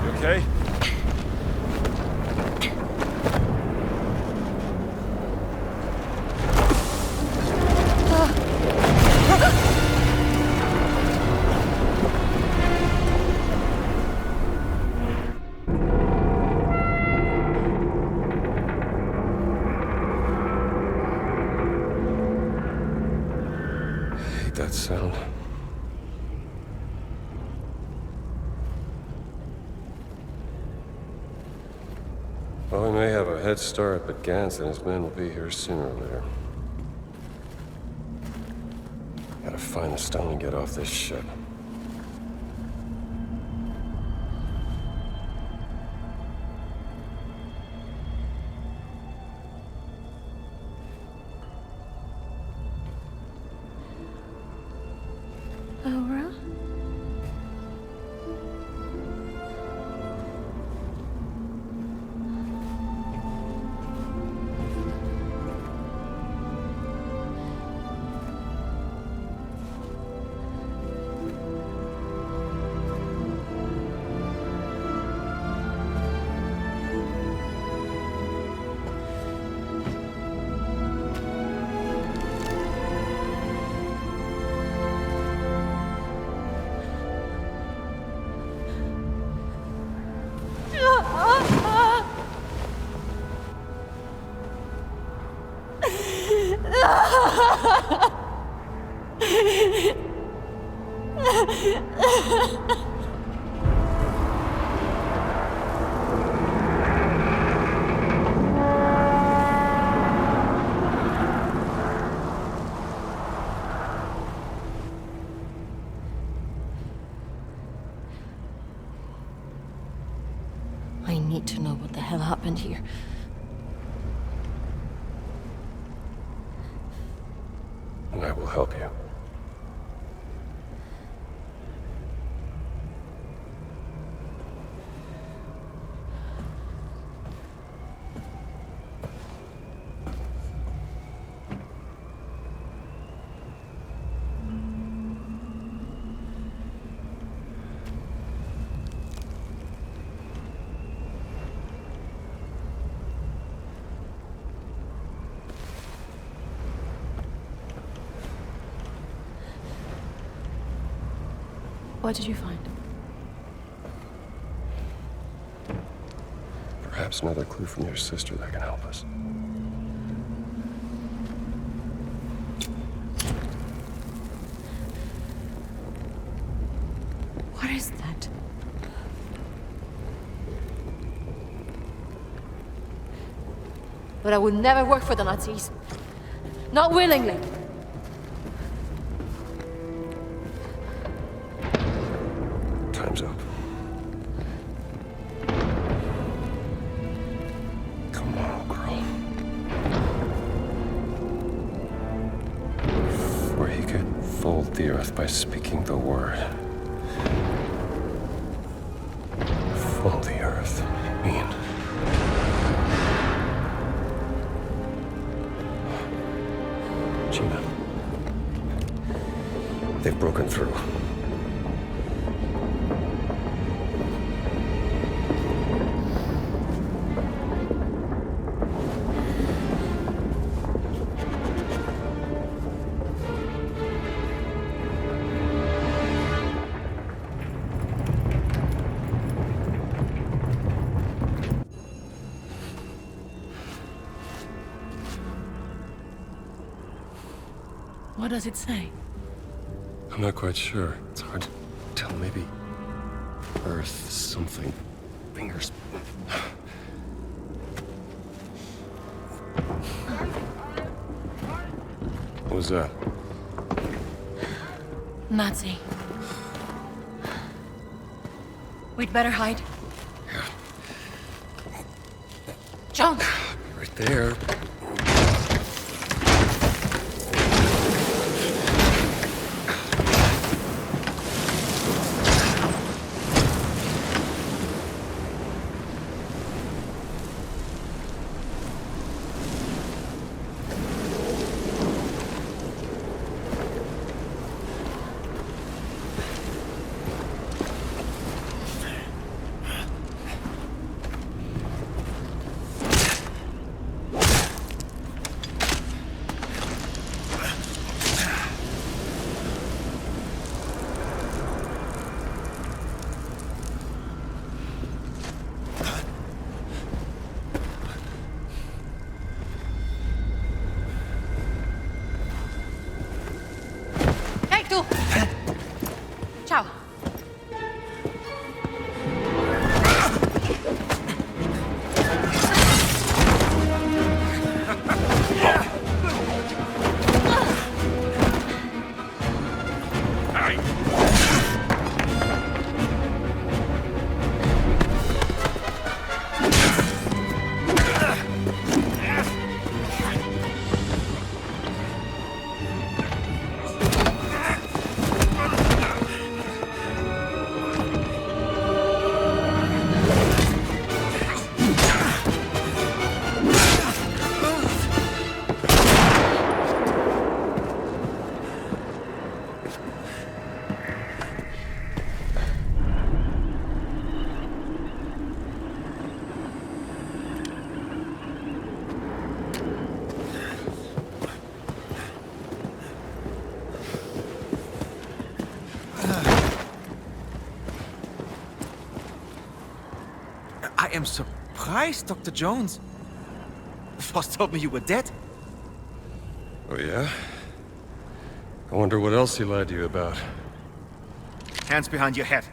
You okay? That sound. Well, we may have a head start, but Gantz and his men will be here sooner or later. Gotta find the stone and get off this ship. Laura? I need to know what the hell happened here. And I will help you. What did you find? Perhaps another clue from your sister that can help us. What is that? But I would never work for the Nazis. Not willingly. Time's up. Come on, girl. For he could fold the earth by speaking the word. Fold the earth. Mean. Gina. They've broken through. What does it say? I'm not quite sure. It's hard to tell. Maybe Earth something. Fingers. What was that? Nazi. We'd better hide. John! Right there. Ciao. I am surprised, Dr. Jones. Voss told me you were dead. Oh, yeah? I wonder what else he lied to you about. Hands behind your head.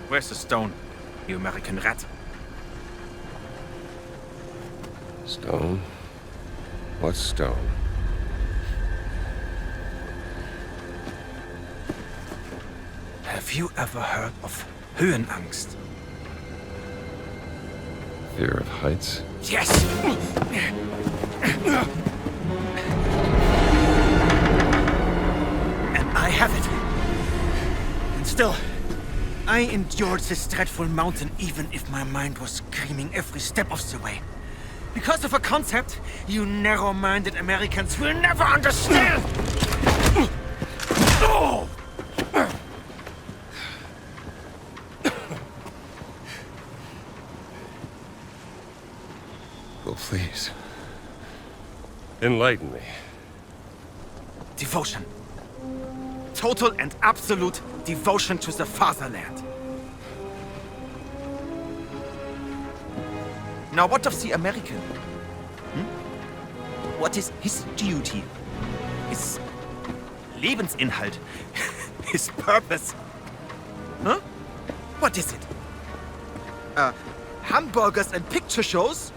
Where's the stone, you American rat? Stone? What stone? Have you ever heard of Höhenangst? Fear of heights? Yes! have it. And still, I endured this dreadful mountain even if my mind was screaming every step of the way. Because of a concept you narrow-minded Americans will never understand! Well, please. Enlighten me. Devotion. Total and absolute devotion to the fatherland. Now, what of the American? What is his duty? His Lebensinhalt? His purpose? Huh? What is it? Hamburgers and picture shows?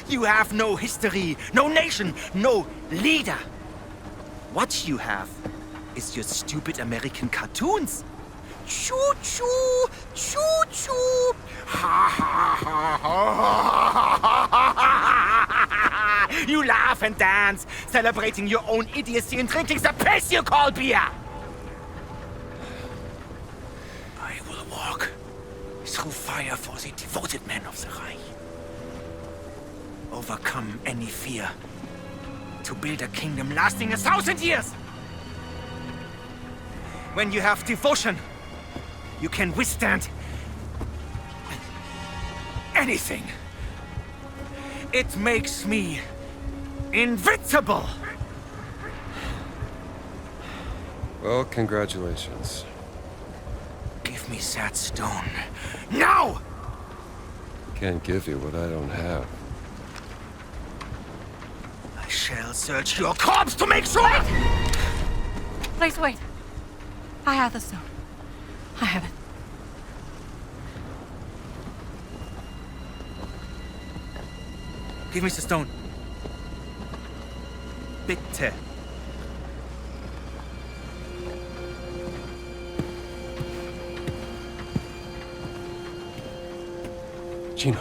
You have no history, no nation, no leader. What you have is your stupid American cartoons. Choo-choo, choo-choo. Ha ha ha ha. You laugh and dance, celebrating your own idiocy and drinking the piss you call beer. I will walk through fire for the devoted men of the Reich. Overcome any fear to build a kingdom lasting 1,000 years. When you have devotion, you can withstand anything. It makes me invincible. Well, congratulations. Give me that stone. Now! Can't give you what I don't have. I shall search your corpse to make sure! Wait! Please wait. I have the stone. I have it. Give me the stone. Bitte. Gina.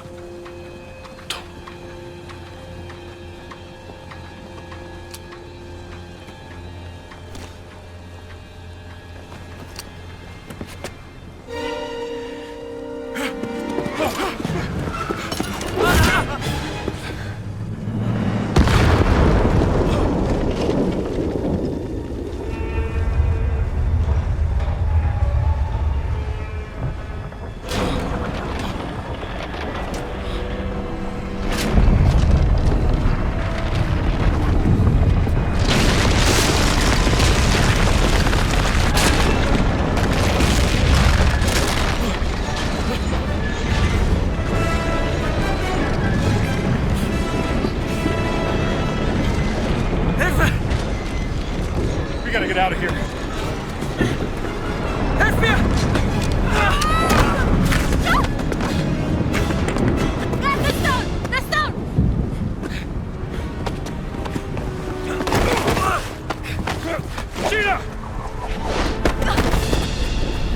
We gotta get out of here. Help me! The stone! The stone! Gina!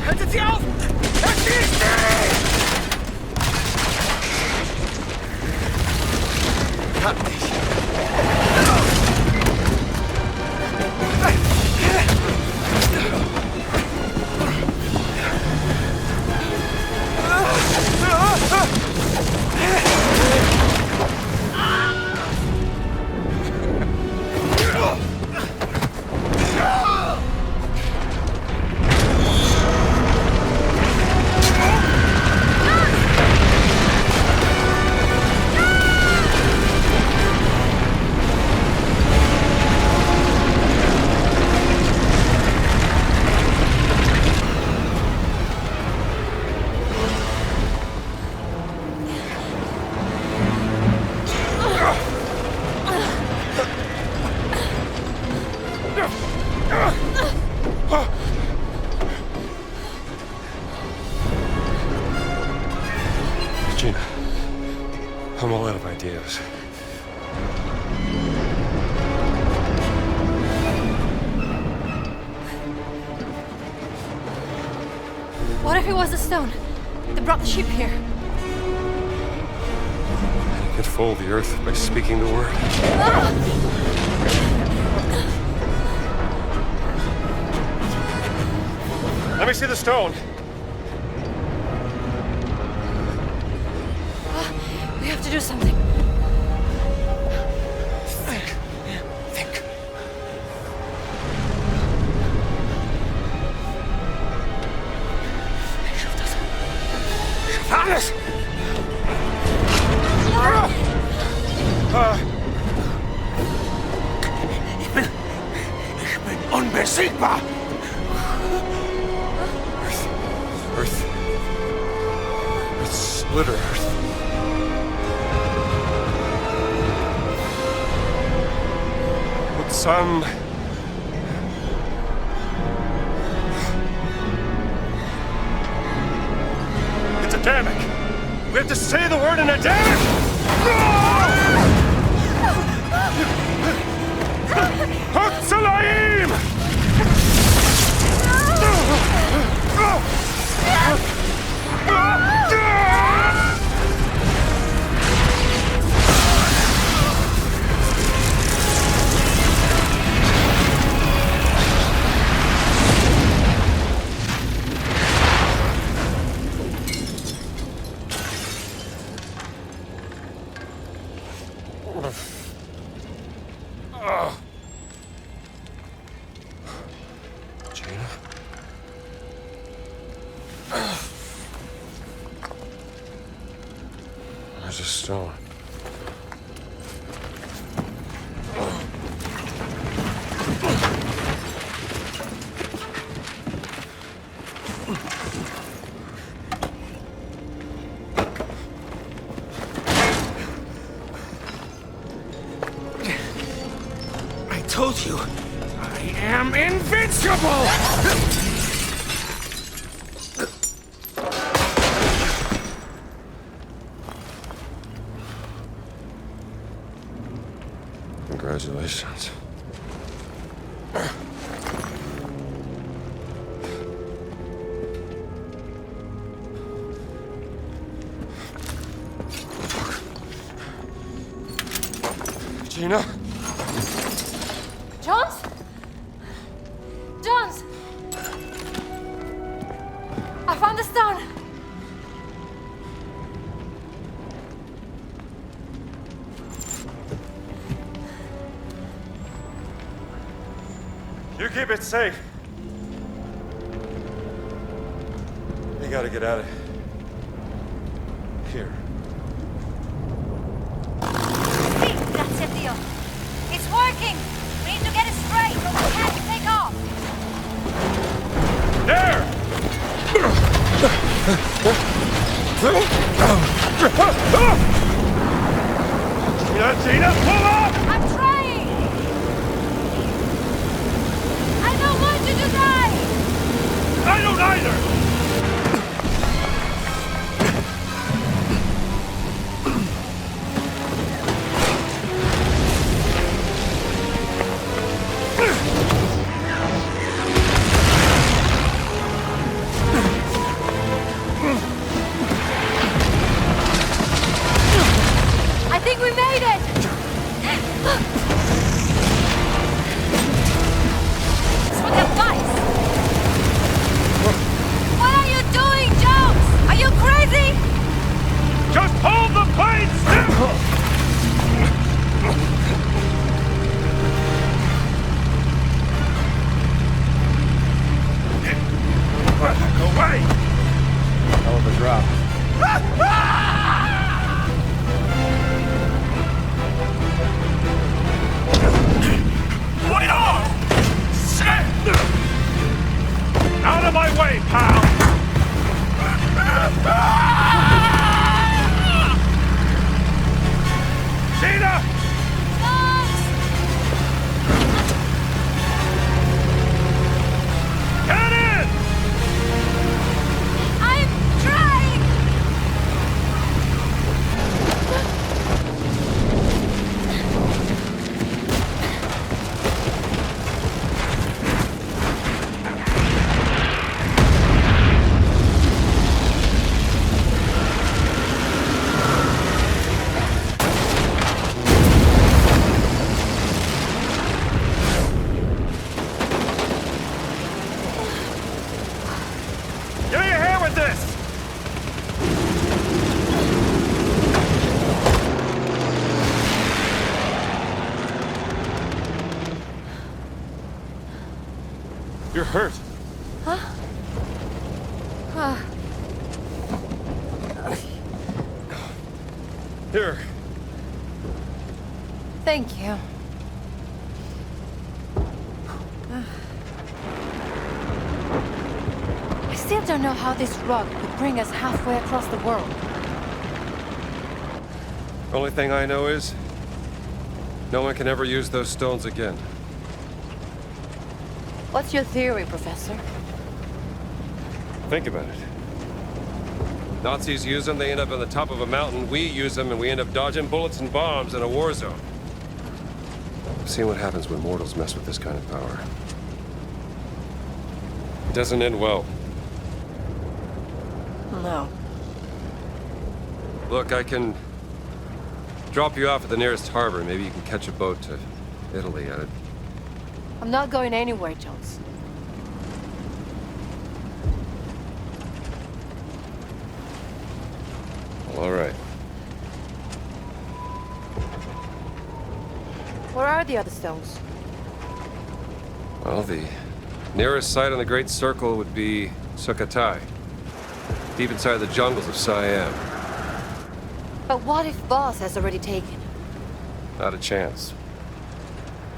Haltet sie auf! Erschießt sie! Hab dich! Gina, I'm all out of ideas. What if it was the stone that brought the ship here? You could fold the earth by speaking the word. Let me see the stone. We have to do something. Think. Alles! Ich bin unbesiegbar! Earth. It's splitter Earth. With some... It's Adamic. We have to say the word in Adamic! Hutzalaim! Gina? There's a stone. I told you, I am invincible! Congratulations. Gina? Jones? Jones! I found the stone! You keep it safe. You gotta get out of here. See, that's it, Theo. It's working. We need to get it straight, but we can't take off. There! Gina, pull up! I'm trying. I don't want you to die. I don't either! I think we made it. It's for the vice. What are you doing, Jones? Are you crazy? Just hold the plane still! Away! Hell of a drop. Wait off! Shit! Out of my way, pal! Gina! Get in! I'm trying. with this! You're hurt. Huh? Here. Thank you. I still don't know how this rug could bring us halfway across the world. Only thing I know is, no one can ever use those stones again. What's your theory, Professor? Think about it. Nazis use them, they end up on the top of a mountain. We use them, and we end up dodging bullets and bombs in a war zone. I've seen what happens when mortals mess with this kind of power. It doesn't end well. No. Look, I can drop you off at the nearest harbor. Maybe you can catch a boat to Italy. I'm not going anywhere, Jones. All right. Where are the other stones? Well, the nearest site on the Great Circle would be Sukhothai, deep inside the jungles of Siam. But what if Voss has already taken? Not a chance.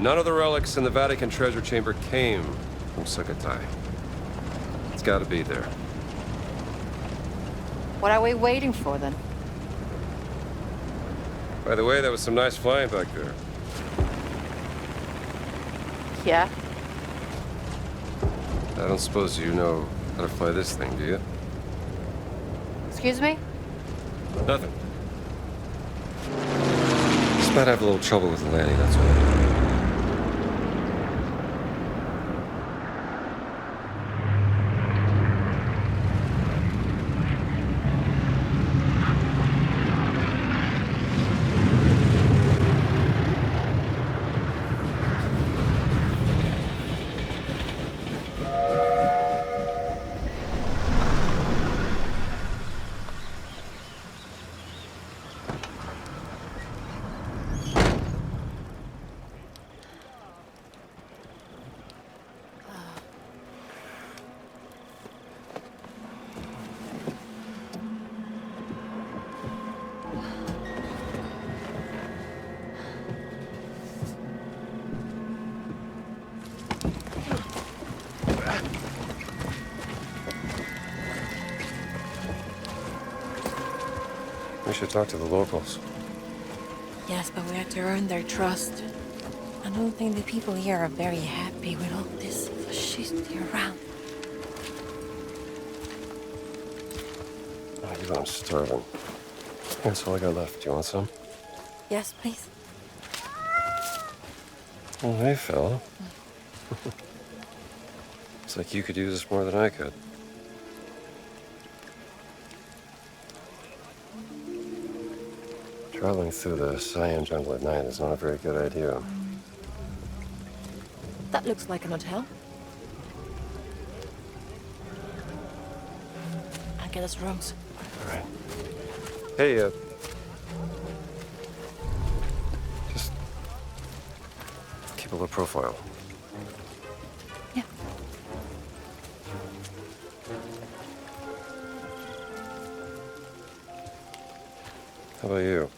None of the relics in the Vatican treasure chamber came from Sukhothai. It's got to be there. What are we waiting for, then? By the way, there was some nice flying back there. Yeah? I don't suppose you know how to fly this thing, do you? Excuse me? Nothing. Just might have a little trouble with the landing, that's all. We should talk to the locals. Yes, but we have to earn their trust. I don't think the people here are very happy with all this fascisty around. Oh, you know I'm starving. That's all I got left. Do you want some? Yes, please. Oh, hey, fella. It's like you could use this more than I could. Traveling through the Siam jungle at night is not a very good idea. That looks like an hotel. I'll get us rooms. All right. Hey, just keep a low profile. Yeah. How about you?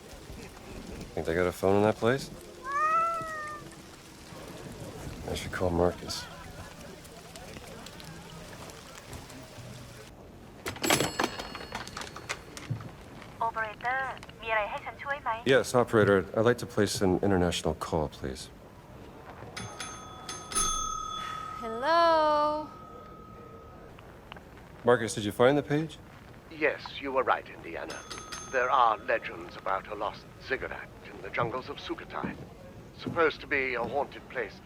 Think they got a phone in that place? I should call Marcus. Yes, operator. I'd like to place an international call, please. Hello? Marcus, did you find the page? Yes, you were right, Indiana. There are legends about a lost ziggurat in the jungles of Sukhothai. Supposed to be a haunted place,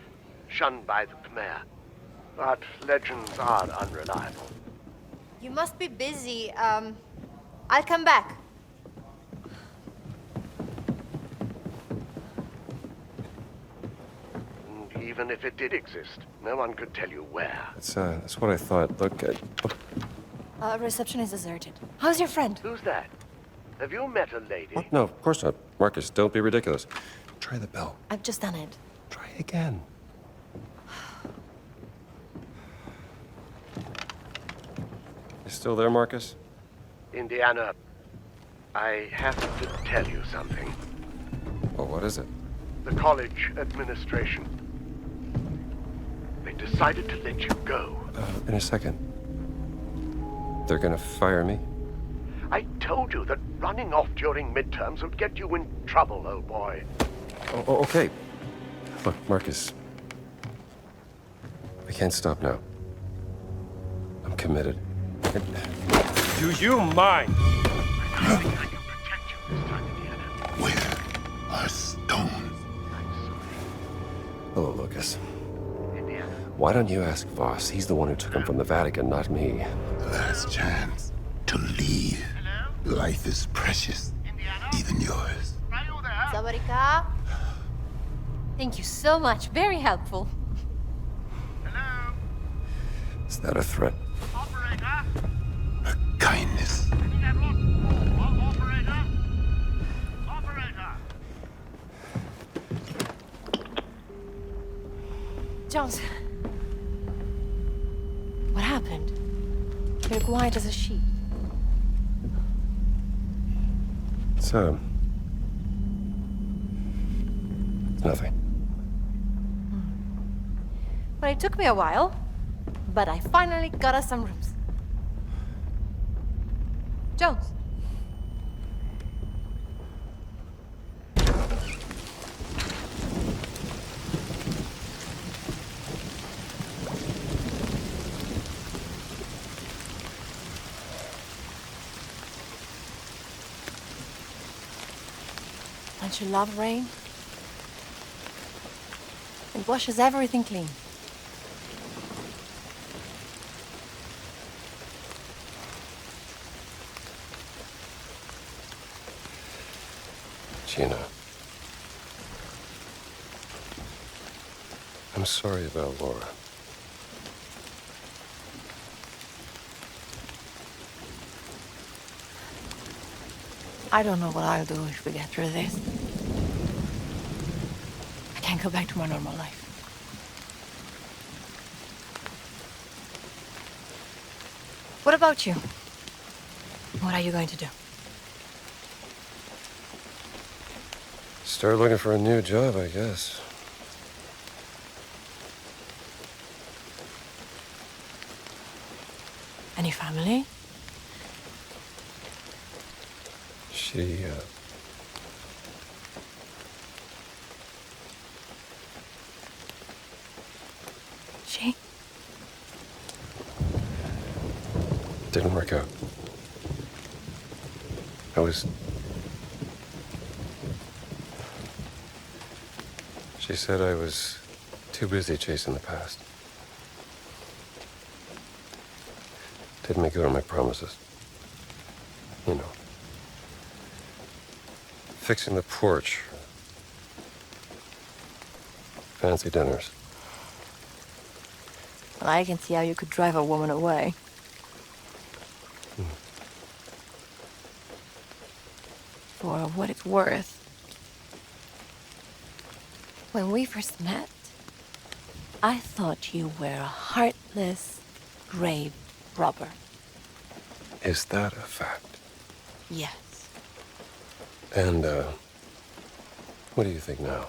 shunned by the Khmer. But legends are unreliable. You must be busy. I'll come back. And even if it did exist, no one could tell you where. That's what I thought. Look, Reception is deserted. How's your friend? Who's that? Have you met a lady? What? No, of course not. Marcus, don't be ridiculous. Try the bell. I've just done it. Try again. You still there, Marcus? Indiana, I have to tell you something. Oh, what is it? The college administration. They decided to let you go. In a second. They're gonna fire me? I told you that running off during midterms would get you in trouble, old boy. Oh, okay. Look, Marcus. I can't stop now. I'm committed. Do you mind? Where are stones? Hello, Locus. Why don't you ask Voss? He's the one who took him from the Vatican, not me. Last chance to leave. Life is precious, even yours. Sabarika. Thank you so much. Very helpful. Is that a threat? A kindness. Jones. What happened? You're quiet as a sheep. It's nothing. Well, it took me a while, but I finally got us some rooms. Jones. Don't you love rain? It washes everything clean. Gina. I'm sorry about Laura. I don't know what I'll do if we get through this. I can't go back to my normal life. What about you? What are you going to do? Start looking for a new job, I guess. Any family? She, She? Didn't work out. She said I was too busy chasing the past. Didn't make good on my promises. You know. Fixing the porch. Fancy dinners. Well, I can see how you could drive a woman away. For what it's worth. When we first met, I thought you were a heartless, grave robber. Is that a fact? Yes. And, what do you think now?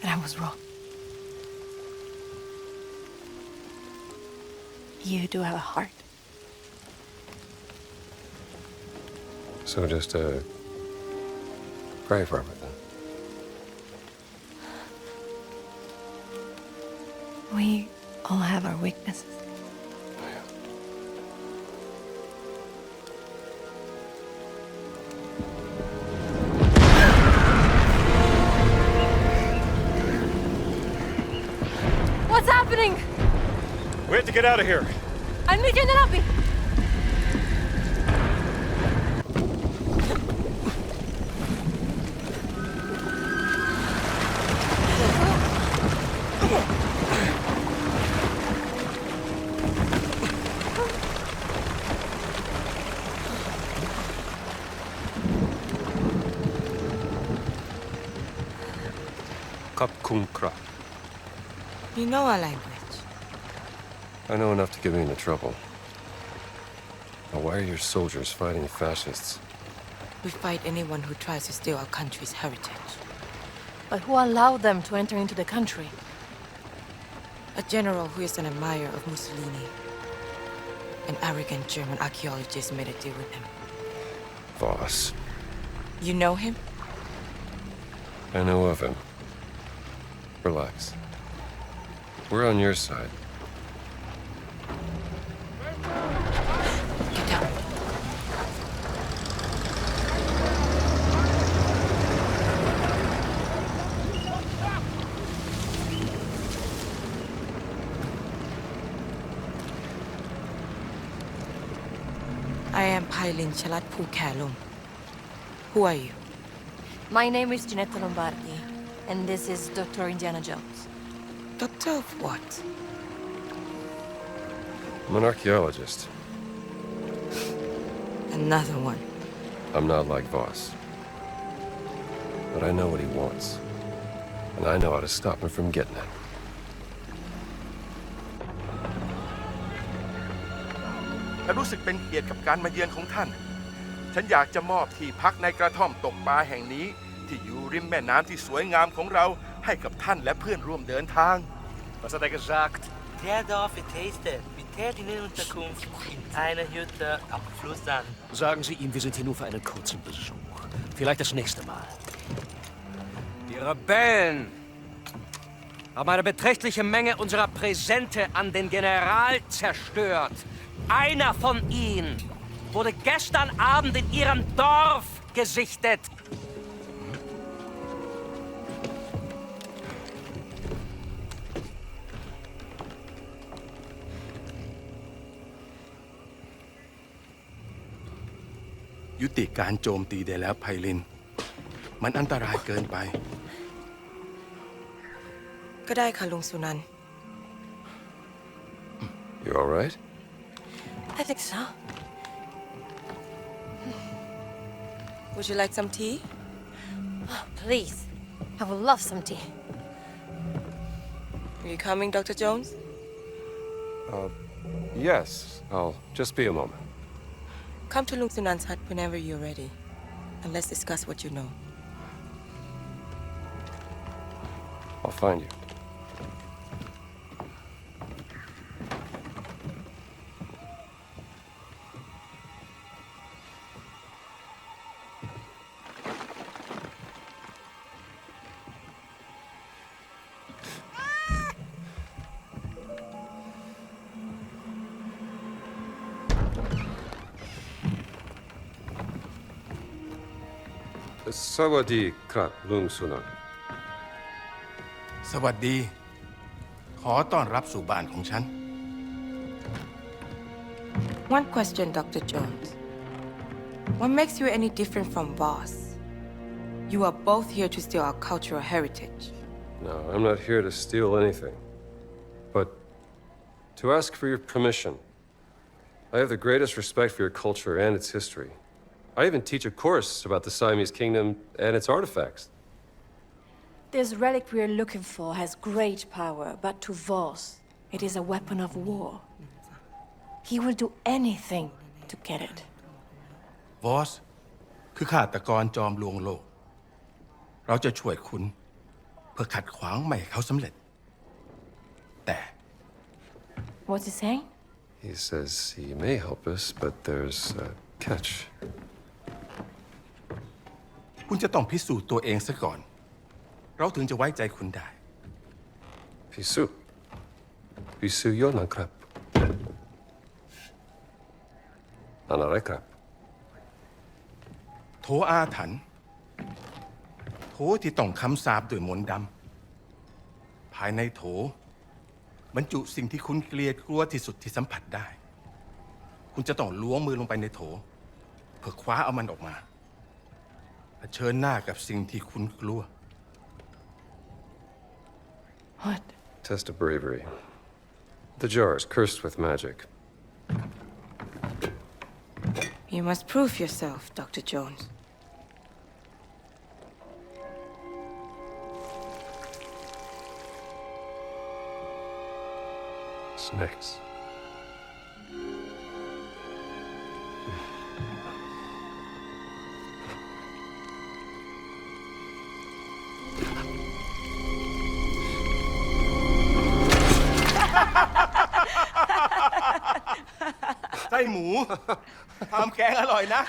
And I was wrong. You do have a heart. So just a grave robber, then? We all have our weaknesses. What's happening? We have to get out of here. I'll meet you in the lobby. Kumkra. You know our language. I know enough to get me into trouble. Now, why are your soldiers fighting fascists? We fight anyone who tries to steal our country's heritage. But who allowed them to enter into the country? A general who is an admirer of Mussolini. An arrogant German archaeologist made a deal with him. Voss. You know him? I know of him. Relax. We're on your side. Get down. I am Pailin Chalat Pukalum. Who are you? My name is Gina Lombardi, and this is Dr. Indiana Jones. Doctor of what? I'm an archaeologist. Another one. I'm not like Voss. But I know what he wants. And I know how to stop him from getting it.ฉันรู้สึกเป็นเกียรติกับการมาเยือนของท่าน ฉันอยากจะมอบที่พักในกระท่อมตกปลาแห่งนี้ที่อยู่ริมแม่น้ำที่สวยงามของเราให้กับท่านและเพื่อนร่วมเดินทาง Was hat gesagt? Der Dorf Eavesdropping mit der Unterkunft in einer Hütte am Fluss an. Sagen Sie ihm, wir sind hier nur für einen kurzen Besuch. Vielleicht das nächste Mal. Die Rebellen haben eine beträchtliche Menge unserer Präsente an den General zerstört. Einer von ihnen wurde gestern Abend in ihrem Dorf gesichtet.ยุติการโจมตีได้แล้วไพลิน มันอันตรายเกินไป ก็ได้ค่ะลุงสุนัน You all right? I think so. Would you like some tea? Oh, please. I would love some tea. Are you coming, Dr. Jones? Yes. I'll just be a moment. Come to Lung Sunan's hut whenever you're ready. And let's discuss what you know. I'll find you. Sawadi krap Lung Sunan. สวัสดี ขอต้อนรับสู่บ้านของฉัน One question, Dr. Jones. What makes you any different from Voss? You are both here to steal our cultural heritage. No, I'm not here to steal anything. But to ask for your permission. I have the greatest respect for your culture and its history. I even teach a course about the Siamese kingdom and its artifacts. This relic we are looking for has great power, but to Voss, it is a weapon of war. He will do anything to get it. Voss คือฆาตกรจอมลวงโลก เราจะช่วยคุณเพื่อขัดขวางไม่ให้เขาสำเร็จ แต่ What's he saying? He says he may help us, but there's a catch. คุณจะต้องพิสูจน์ตัวเองซะก่อน เราถึงจะไว้ใจคุณได้ Pisu. Pisu yonan krap. Anare krap. โถอาถรรพ์โถที่ต้องคำสาปด้วยมนต์ดำภายในโถบรรจุสิ่งที่คุณเกลียดกลัวที่สุดที่สัมผัสได้ คุณจะต้องล้วงมือลงไปในโถเพื่อคว้าเอามันออกมาเผชิญหน้ากับสิ่งที่คุณกลัว What? Test of bravery. The jar is cursed with magic. You must prove yourself, Dr. Jones. Snakes. Tay mũ. Hàm kén ở lòi ná.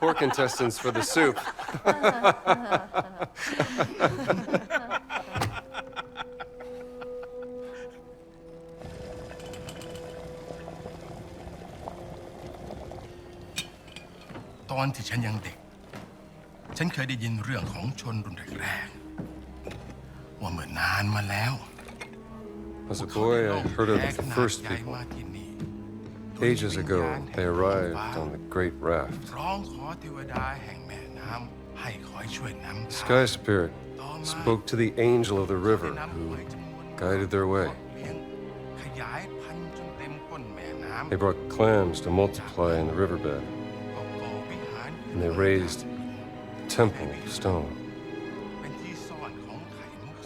Poor contestants for the soup. ตอนที่ฉันยังเด็ก ฉันเคยได้ยินเรื่องของชนรุ่นแรกๆว่าเมื่อนานมาแล้ว As a boy, I heard of the first people. Ages ago, they arrived on the Great Raft. ร้องขอเทวดาแห่งแม่น้ำให้คอยช่วยนำ The ทาง Sky Spirit spoke to the angel of the river who guided their way. ขยายพันธุ์จนเต็มก้นแม่น้ำ They brought clams to multiply in the riverbed, and they raised a temple of stone.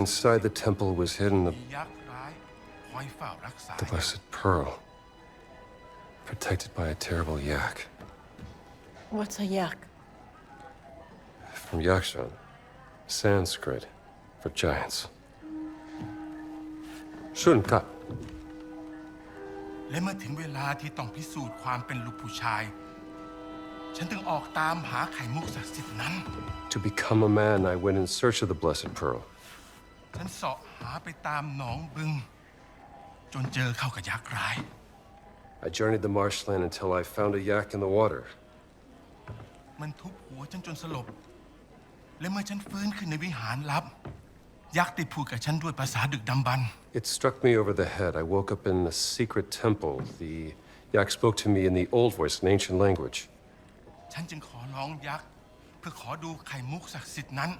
Inside the temple was hidden the blessed pearl, protected by a terrible yak. What's a yak? From Yakshan, Sanskrit for giants. Shunka. และเมื่อถึงเวลาที่ต้องพิสูจน์ความเป็นลูกผู้ชาย ฉันถึงออกตามหาไข่มุกศักดิ์สิทธิ์นั้น To become a man, I went in search of the blessed pearl. ฉันเสาะหาไปตามหนองบึง จนเจอเข้ากับยักษ์ร้าย I journeyed the marshland until I found a yak in the water. มันทุบหัวฉันจนสลบ และเมื่อฉันฟื้นขึ้นในวิหารลับ ยักษ์ได้พูดกับฉันด้วยภาษาดึกดำบรรพ์ It struck me over the head. I woke up in a secret temple. The yak spoke to me in the old voice, an ancient language. ฉันจึงขอร้องยักษ์เพื่อขอดูไข่มุกศักดิ์สิทธิ์นั้น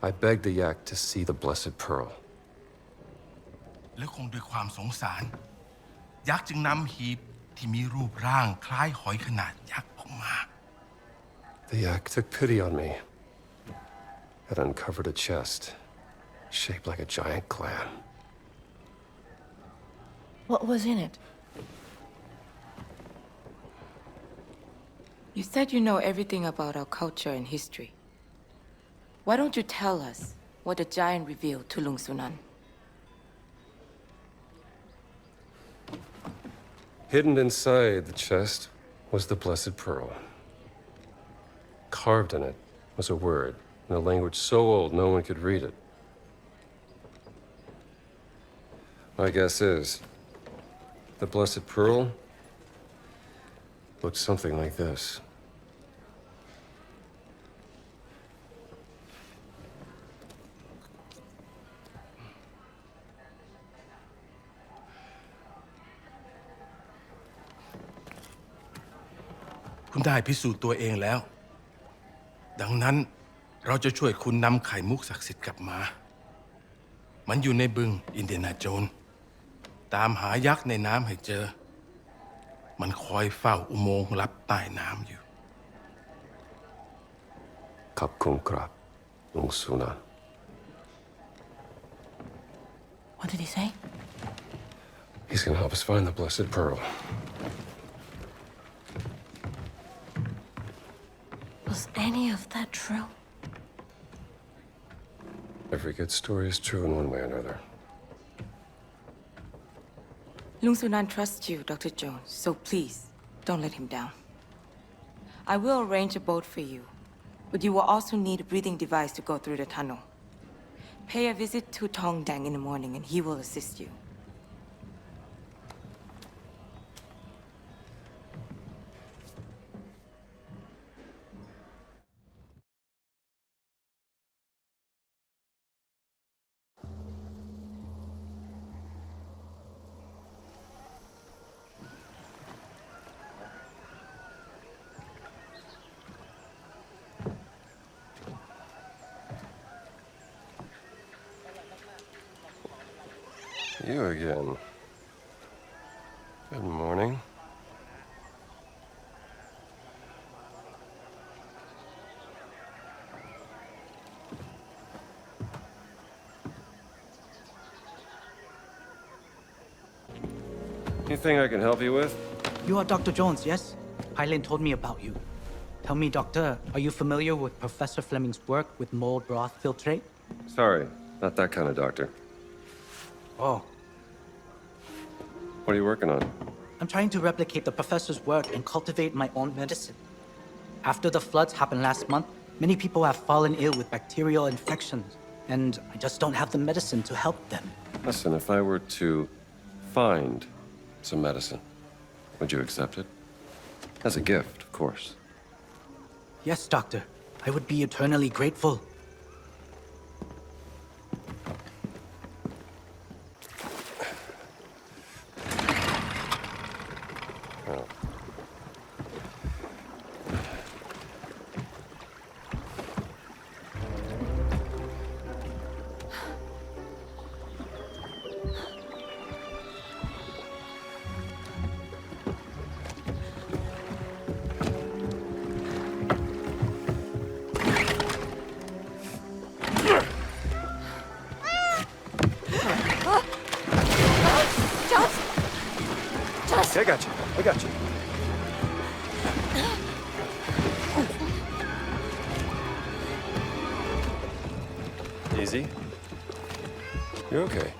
I begged the yak to see the blessed pearl. และคงด้วยความสงสาร ยักษ์จึงนำหีบที่มีรูปร่างคล้ายหอยขนาดยักษ์ออกมา The yak took pity on me. It uncovered a chest, shaped like a giant clam. What was in it? You said you know everything about our culture and history. Why don't you tell us what the giant revealed to Lung Sunan? Hidden inside the chest was the blessed pearl. Carved in it was a word in a language so old no one could read it. My guess is the blessed pearl looked something like this.คุณได้พิสูจน์ตัวเองแล้ว ดังนั้นเราจะช่วยคุณนำไข่มุกศักดิ์สิทธิ์กลับมา มันอยู่ในบึงอินเดียนาโจนส์ตามหายักษ์ในน้ำให้เจอ มันคอยเฝ้าอุโมงค์ลับใต้น้ำอยู่ Kapkun krab, Lung Sunan. What did he say? He's gonna help us find the blessed pearl. Was any of that true? Every good story is true in one way or another. Lung Sunan trusts you, Dr. Jones, so please, don't let him down. I will arrange a boat for you, but you will also need a breathing device to go through the tunnel. Pay a visit to Tong Dang in the morning and he will assist you. You again. Good morning. Anything I can help you with? You are Dr. Jones, yes? Hyland told me about you. Tell me, Doctor, are you familiar with Professor Fleming's work with mold broth filtrate? Sorry, not that kind of doctor. Oh. What are you working on? I'm trying to replicate the professor's work and cultivate my own medicine. After the floods happened last month, many people have fallen ill with bacterial infections, and I just don't have the medicine to help them. Listen, if I were to find some medicine, would you accept it? As a gift, of course. Yes, Doctor. I would be eternally grateful. Oh. I got you. I got you. Easy. You okay?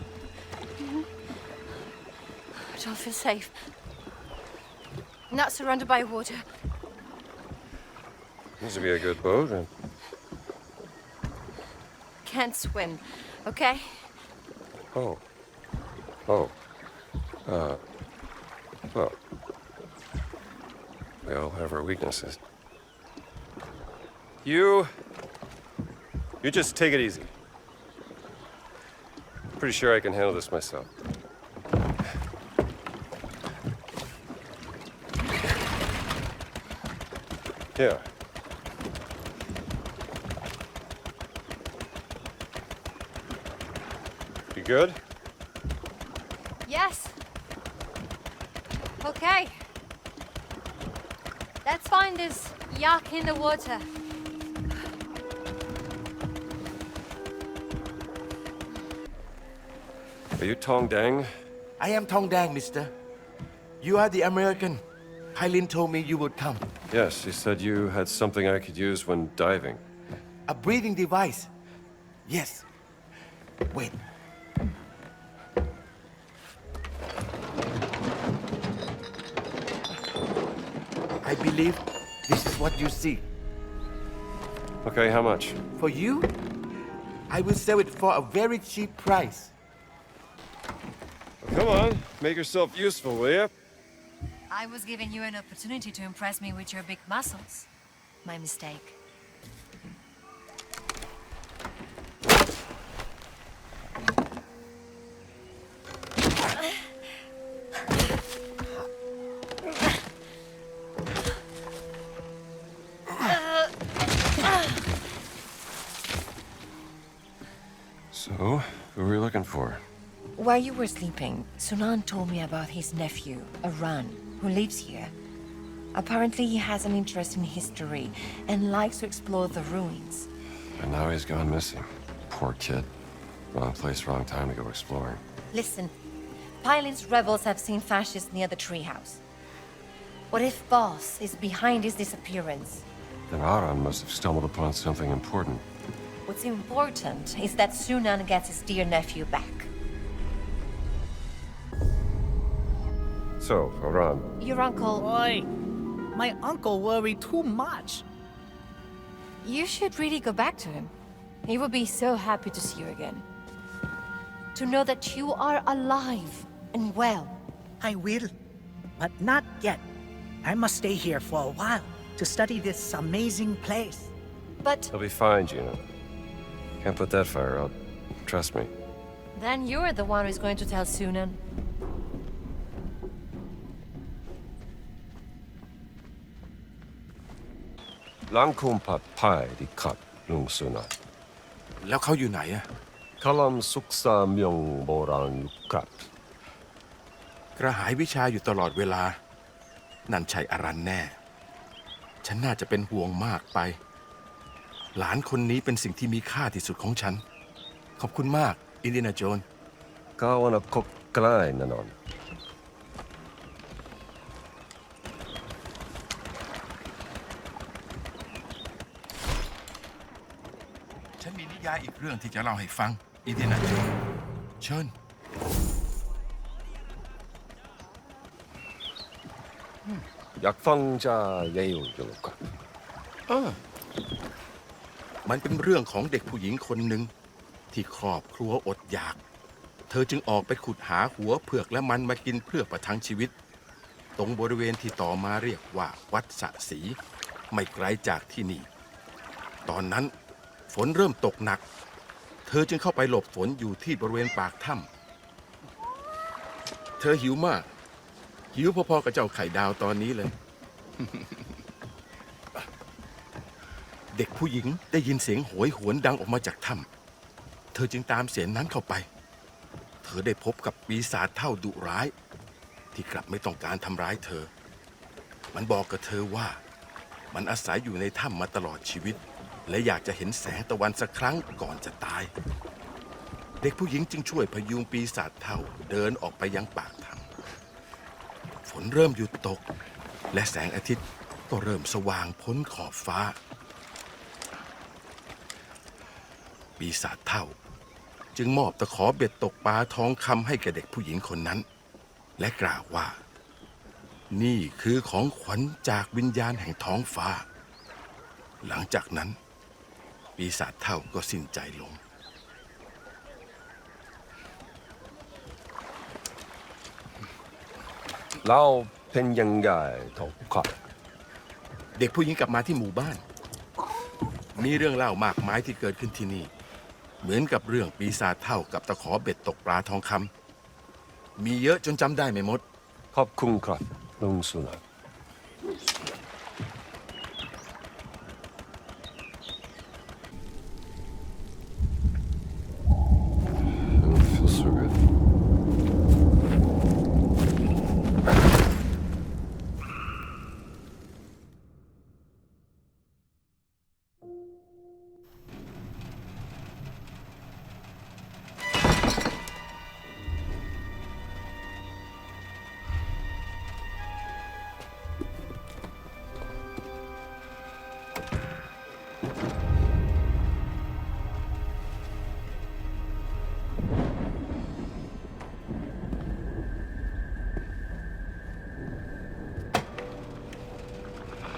I don't feel safe. I'm not surrounded by water. This would be a good boat. And... Can't swim, okay? Oh. Oh. Well, we all have our weaknesses. You just take it easy. Pretty sure I can handle this myself. Yeah. You good? Yes. Okay. Let's find this yak in the water. Are you Tong Dang? I am Tong Dang, mister. You are the American. Hyland told me you would come. Yes, he said you had something I could use when diving. A breathing device. Yes. Wait. I believe this is what you see. Okay, how much? For you, I will sell it for a very cheap price. Well, come on, make yourself useful, will you? I was giving you an opportunity to impress me with your big muscles. My mistake. So, who were you looking for? While you were sleeping, Sunan told me about his nephew, Aran, who lives here. Apparently he has an interest in history and likes to explore the ruins. And now he's gone missing. Poor kid. Wrong place, wrong time to go exploring. Listen, Pylin's rebels have seen fascists near the treehouse. What if Voss is behind his disappearance? Then Aran must have stumbled upon something important. What's important is that Sunan gets his dear nephew back. So, Aran. Your uncle... Boy, my uncle worried too much. You should really go back to him. He would be so happy to see you again. To know that you are alive and well. I will, but not yet. I must stay here for a while to study this amazing place. But... He'll be fine, Gina. Can't put that fire out. Trust me. Then you're the one who's going to tell Sunan. Langkum pat pai di kat lung Sunan. แล้วเขาอยู่ไหนอะ Kalam suksa myong borang lukat. กระหายวิชาอยู่ตลอดเวลา นั่นใช่อารันแน่ ฉันน่าจะเป็นห่วงมากไป หลานคนนี้เป็นสิ่งที่มีค่าที่สุดของฉัน ขอบคุณมาก อินเดียนาโจน Kawana kok klai nanon. ยายอีกเรื่องที่จะเล่าให้ฟังอินเดียนาโจนเชิญ약방자예요가 มันเป็นเรื่องของเด็กผู้หญิงคนหนึ่งที่ครอบครัวอดอยากเธอจึงออกไปขุดหาหัวเผือกและมันมากินเพื่อประทังชีวิตตรงบริเวณที่ต่อมาเรียกว่าวัดสะสีไม่ไกลจากที่นี่ตอนนั้นฝนเริ่มตกหนักเธอจึงเข้าไปหลบฝนอยู่ที่บริเวณปากถ้ำเธอหิวมากหิวพอๆกับเจ้าไข่ดาวตอนนี้เลย เด็กผู้หญิงได้ยินเสียงโหยหวนดังออกมาจากถ้ำเธอจึงตามเสียงนั้นเข้าไปเธอได้พบกับปีศาจเฒ่าดุร้ายที่กลับไม่ต้องการทำร้ายเธอมันบอกกับเธอว่ามันอาศัยอยู่ในถ้ำมาตลอดชีวิตและอยากจะเห็นแสงตะวันสักครั้งก่อนจะตายเด็กผู้หญิงจึงช่วยพยุงปีศาจเฒ่าเดินออกไปยังปากถ้ำฝนเริ่มหยุดตกและแสงอาทิตย์ก็เริ่มสว่างพ้นขอบฟ้าปีศาจเฒ่าจึงมอบตะขอเบ็ดตกปลาทองคำให้แก่เด็กผู้หญิงคนนั้นและกล่าวว่านี่คือของขวัญจากวิญญาณแห่งท้องฟ้าหลังจากนั้นปีศาจเฒ่าก็สิ้นใจลงแล้วเป็นยังไงทุกคนเด็กผู้หญิงกลับมาที่หมู่บ้านมีเรื่องเล่ามากมายที่เกิดขึ้นที่นี่เหมือนกับเรื่องปีศาจเฒ่ากับตะขอเบ็ดตกปลาทองคำมีเยอะจนจำได้ไม่หมดขอบคุณครับลุงสุนัน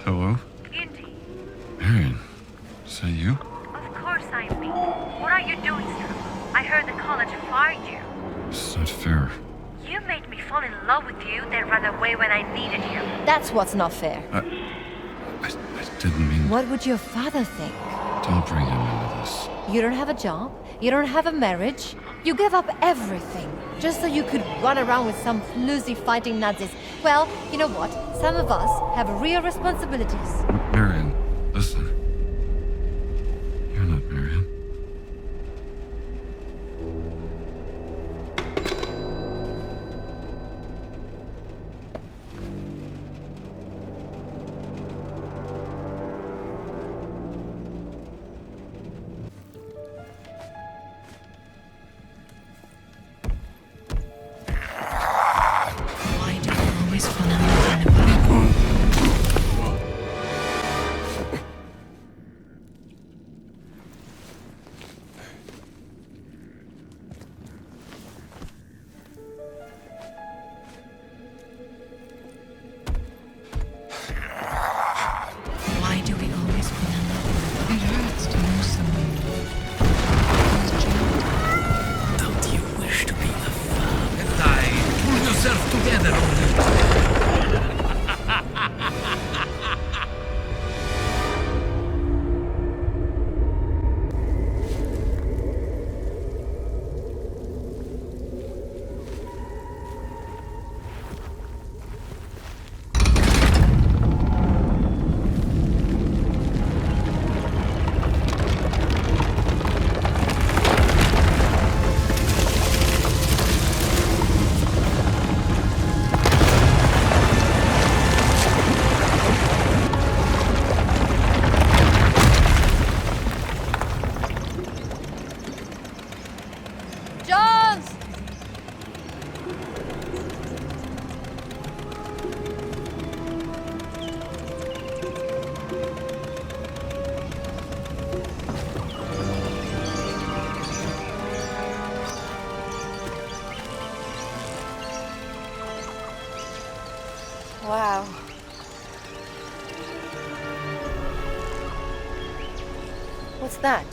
Hello? Indy. Marion, is that you? Of course I'm me. What are you doing, sir? I heard the college fired you. This is not fair. You made me fall in love with you, then run away when I needed you. That's what's not fair. I didn't mean... What would your father think? Don't bring him into this. You don't have a job, you don't have a marriage, you gave up everything just so you could run around with some floozy fighting Nazis. Well, you know what? Some of us have real responsibilities. Marion, listen. You're not Marion. Wow. What's that?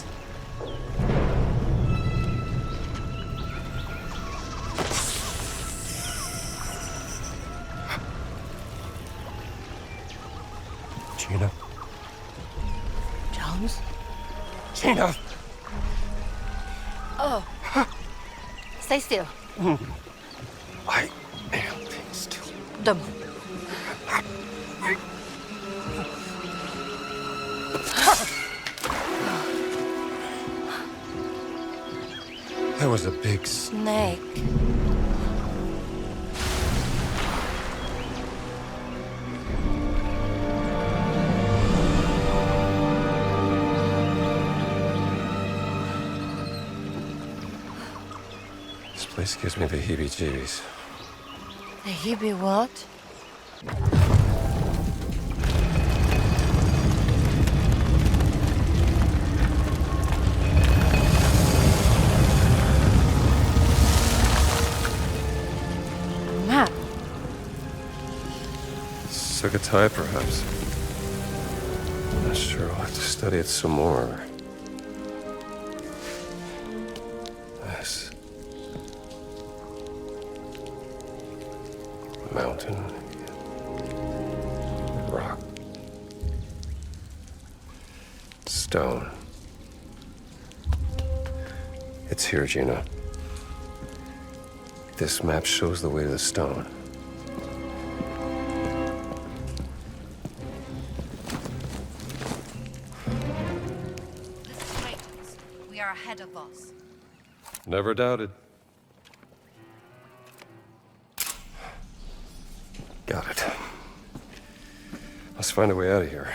Gina. Jones? Gina! Oh. Stay still. I am being still. Don't move. There was a big snake. This place gives me the heebie-jeebies. The heebie what? Map. Sukhothai, perhaps. Not sure. I'll have to study it some more. This. Mountain. Rock. Stone. It's here, Gina. This map shows the way to the stone. We are ahead of Voss. Never doubted. Got it. Let's find a way out of here.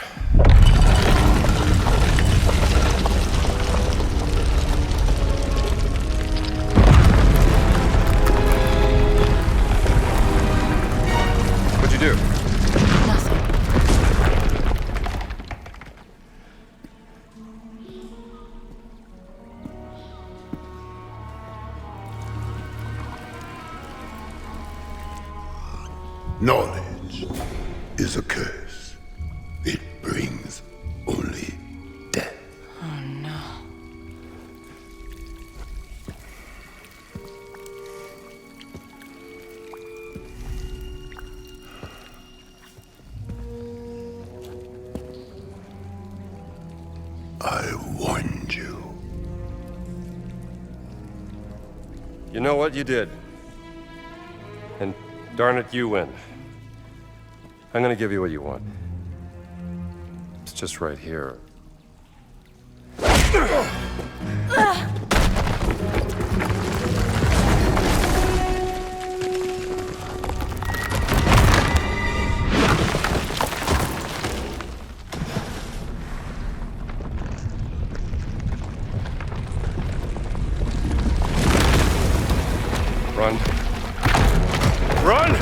What'd you do? Nothing. Knowledge is a curse. It brings only death. Oh no. I warned you. You know what? You did. And darn it, you win. I'm gonna give you what you want. It's just right here. Run. Run!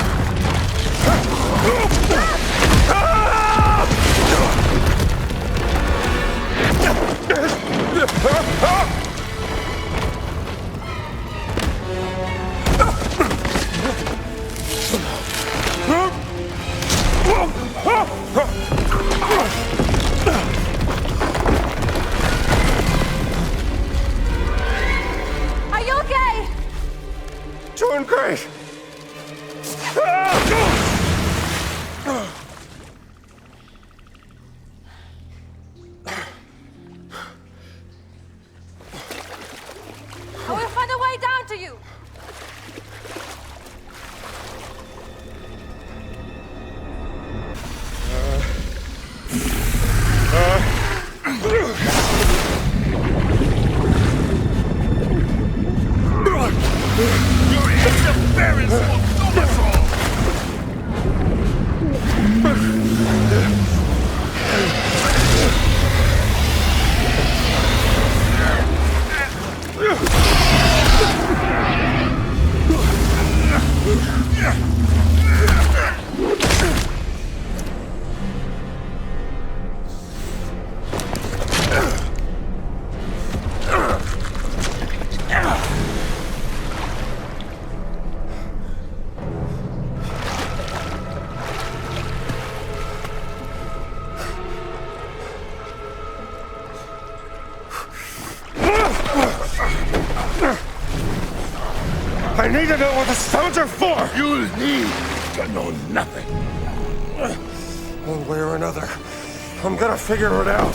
Are you okay? Doing great. I will find a way down to you. Your interference will stop us all! to know what the stones are for! You need to know nothing. One way or another, I'm gonna figure it out.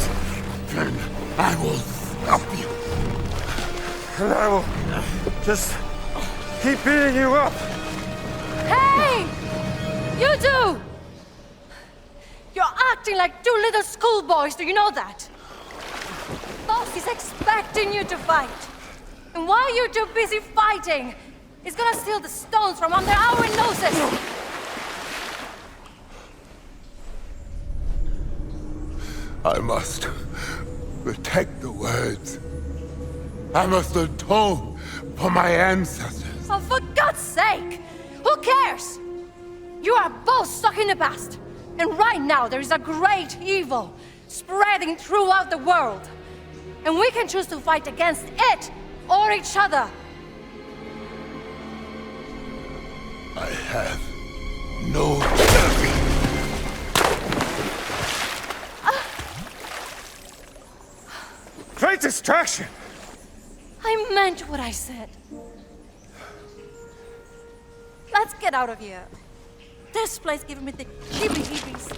Then I will stop you. And I will just keep beating you up. Hey! You two! You're acting like two little schoolboys, do you know that? Boss is expecting you to fight. And while you're too busy fighting, he's gonna steal the stones from under our noses! I must protect the words. I must atone for my ancestors. Oh, for God's sake! Who cares? You are both stuck in the past. And right now there is a great evil spreading throughout the world. And we can choose to fight against it or each other. I have no choice. Great distraction! I meant what I said. Let's get out of here. This place giving me the heebie-jeebies.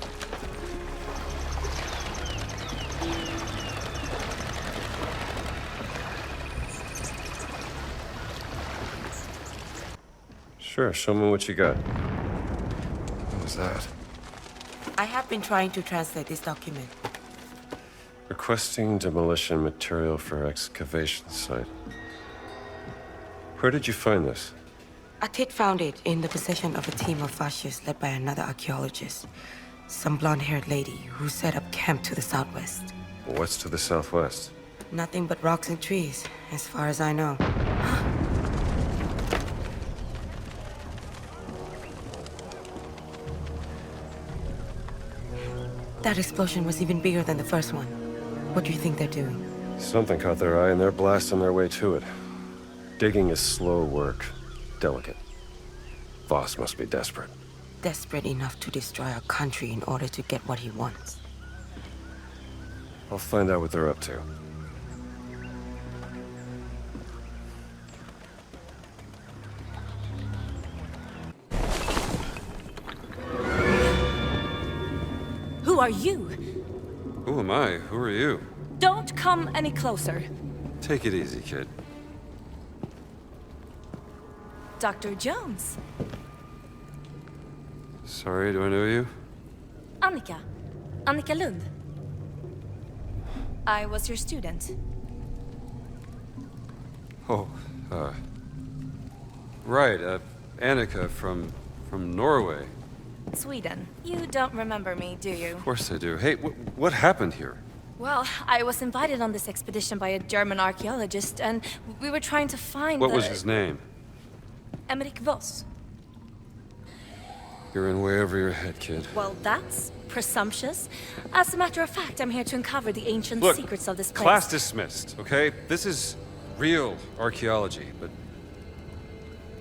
Sure, show me what you got. What was that? I have been trying to translate this document. Requesting demolition material for excavation site. Where did you find this? Atit found it in the possession of a team of fascists led by another archaeologist. Some blonde-haired lady who set up camp to the southwest. What's to the southwest? Nothing but rocks and trees, as far as I know. That explosion was even bigger than the first one. What do you think they're doing? Something caught their eye and they're blasting their way to it. Digging is slow work. Delicate. Voss must be desperate. Desperate enough to destroy our country in order to get what he wants. I'll find out what they're up to. Who are you? Who am I? Who are you? Don't come any closer. Take it easy, kid. Dr. Jones. Sorry, do I know you? Annika. Annika Lund. I was your student. Oh, right, Annika from Norway. Sweden. You don't remember me, do you? Of course I do. Hey, what happened here? Well, I was invited on this expedition by a German archaeologist, and we were trying to find What was his name? Emmerich Voss. You're in way over your head, kid. Well, that's presumptuous. As a matter of fact, I'm here to uncover the ancient Look, secrets of this place. Class dismissed, okay? This is real archaeology, but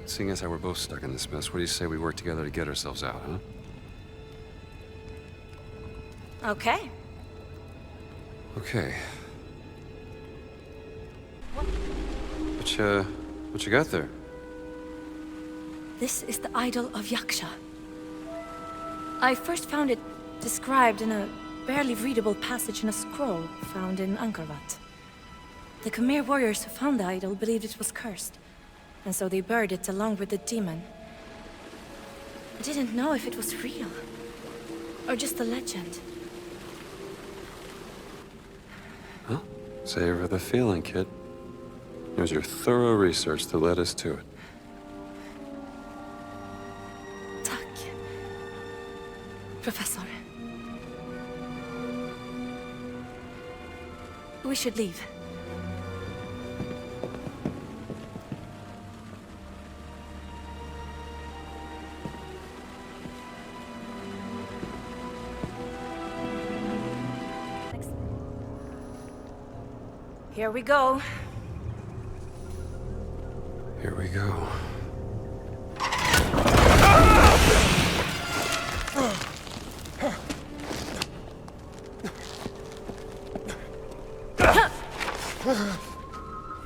seeing as how we're both stuck in this mess, what do you say we work together to get ourselves out, huh? Okay. Okay. What you got there? This is the idol of Yaksha. I first found it described in a barely readable passage in a scroll found in Angkor Wat. The Khmer warriors who found the idol believed it was cursed, and so they buried it along with the demon. I didn't know if it was real, or just a legend. Well, savor the feeling, kid. It was your thorough research that led us to it. Professor. We should leave. Here we go. Here we go.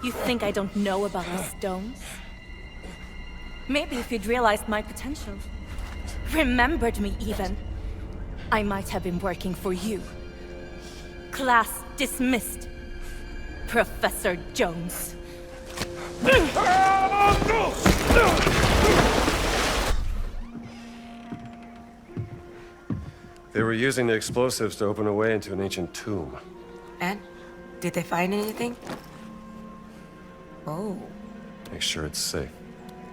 You think I don't know about the stones? Maybe if you'd realized my potential. Remembered me, even. I might have been working for you. Class dismissed. Professor Jones. They were using the explosives to open a way into an ancient tomb. And? Did they find anything? Oh. Make sure it's safe.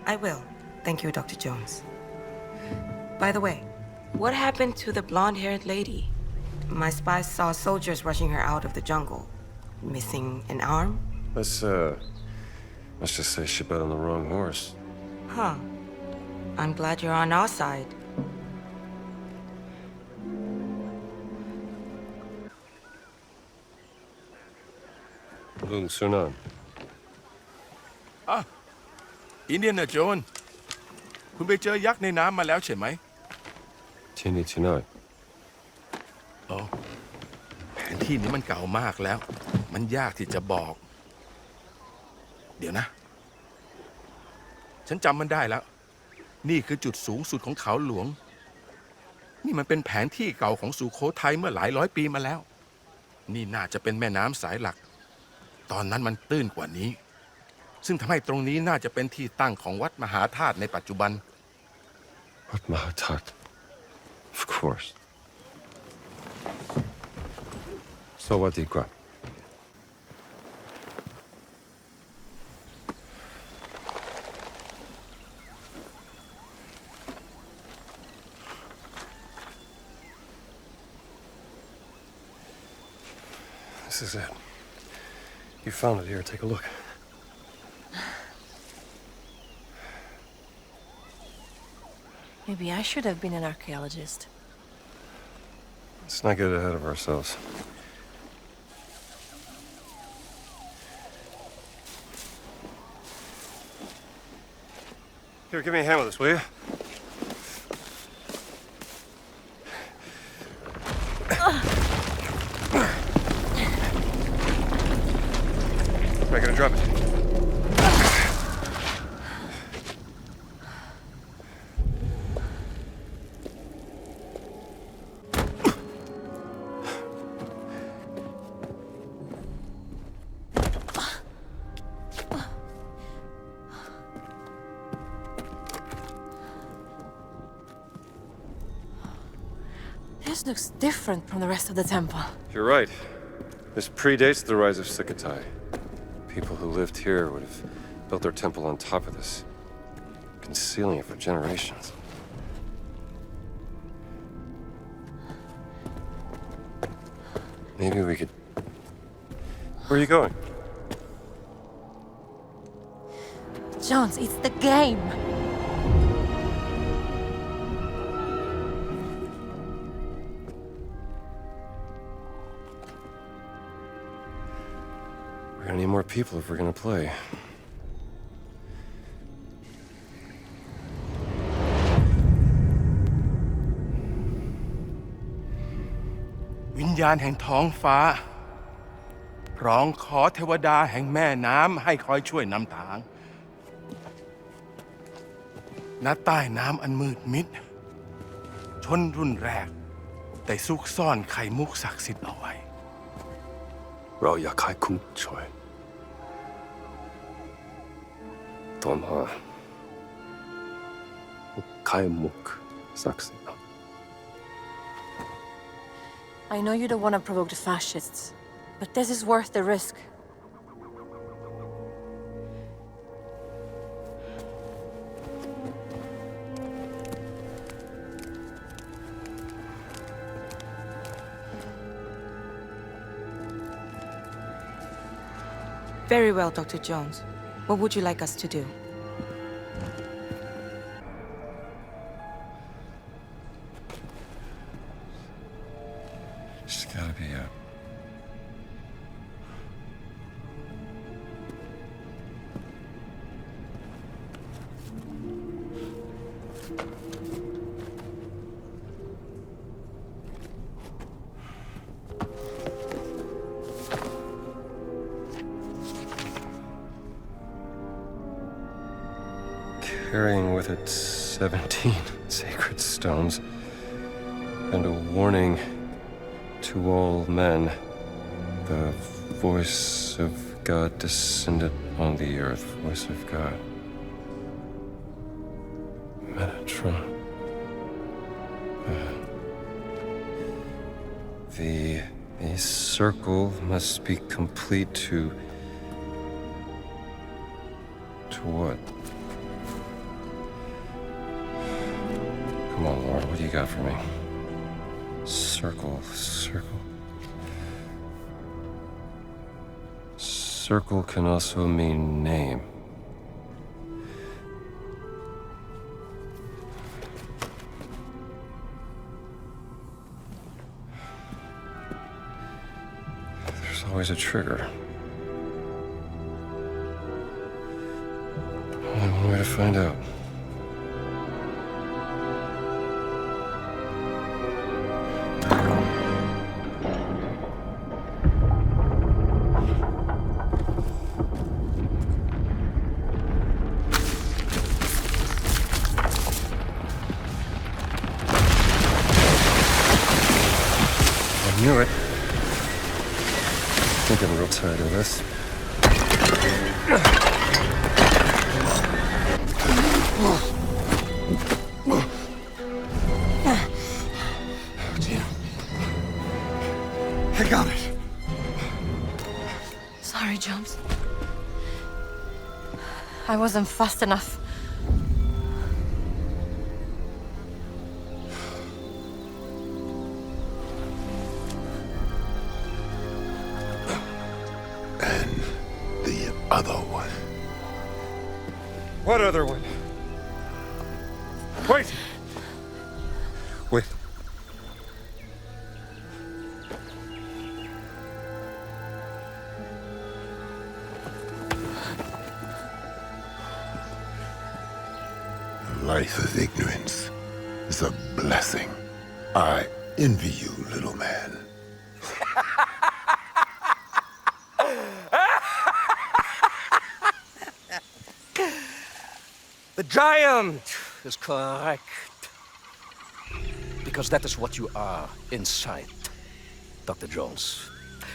I will. Thank you, Dr. Jones. By the way, what happened to the blonde-haired lady? My spies saw soldiers rushing her out of the jungle. Missing an arm? Let's just say she bet on the wrong horse. Huh. I'm glad you're on our side. Lung Sunan. Indian โจนคุณไปเจอยักษ์ในน้ำมาแล้วใช่ไหม Tini Tinai. อ๋อแผนที่นี้มันเก่ามากแล้ว มันยากที่จะบอก เดี๋ยวนะ ฉันจำมันได้แล้ว นี่คือจุดสูงสุดของเขาหลวง นี่มันเป็นแผนที่เก่าของสุโขทัยเมื่อหลายร้อยปีมาแล้ว นี่น่าจะเป็นแม่น้ำสายหลัก ตอนนั้นมันตื้นกว่านี้ ซึ่งทำให้ตรงนี้น่าจะเป็นที่ตั้งของวัดมหาธาตุในปัจจุบัน What Mahatat? Of course. So what do you got? This is it. You found it here. Take a look. Maybe I should have been an archaeologist. Let's not get ahead of ourselves. Here, give me a hand with this, will you? I'm gonna drop it. This looks different from the rest of the temple. You're right. This predates the rise of Sukhothai. People who lived here would have built their temple on top of this, concealing it for generations. Maybe we could... Where are you going? Jones, it's the game! We're gonna need more people if we're gonna play. วิญญาณแห่งท้องฟ้าร้องขอเทวดาแห่งแม่น้ำให้คอยช่วยนำทาง ณ ใต้น้ำอันมืดมิด ชนรุ่นแรกได้ซุกซ่อนไข่มุกศักดิ์สิทธิ์เอาไว้ เราอยากให้คุณช่วยตอนหาไข่มุกศักดิ์สิทธิ์ I know you don't want to provoke the fascists, but this is worth the risk. Very well, Dr. Jones. What would you like us to do? It's gotta be a... carrying with it 17 sacred stones and a warning to all men. The voice of God descended on the earth. Voice of God. Metatron. The circle must be complete to what? Come on, Lord, what do you got for me? Circle. Circle can also mean name. There's always a trigger. Only one way to find out. I knew it. I'm getting real tired of this. Gina. I got it. Sorry, Jones. I wasn't fast enough. Other one. What other one? Wait! Wait. A life of ignorance is a blessing. I envy you, little man. The giant is correct. Because that is what you are inside, Dr. Jones.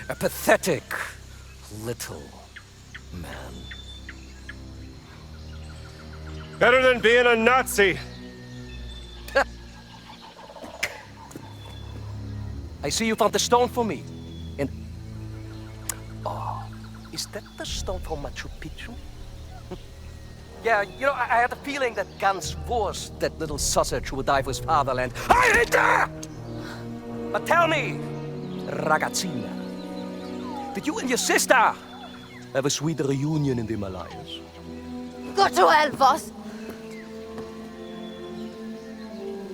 A pathetic little man. Better than being a Nazi. I see you found the stone for me. And oh, is that the stone from Machu Picchu? Yeah, you know, I had a feeling that Gantz was that little sausage who would die for his fatherland. I hate that! But tell me, ragazzina, did you and your sister have a sweet reunion in the Himalayas? Go to hell, Voss!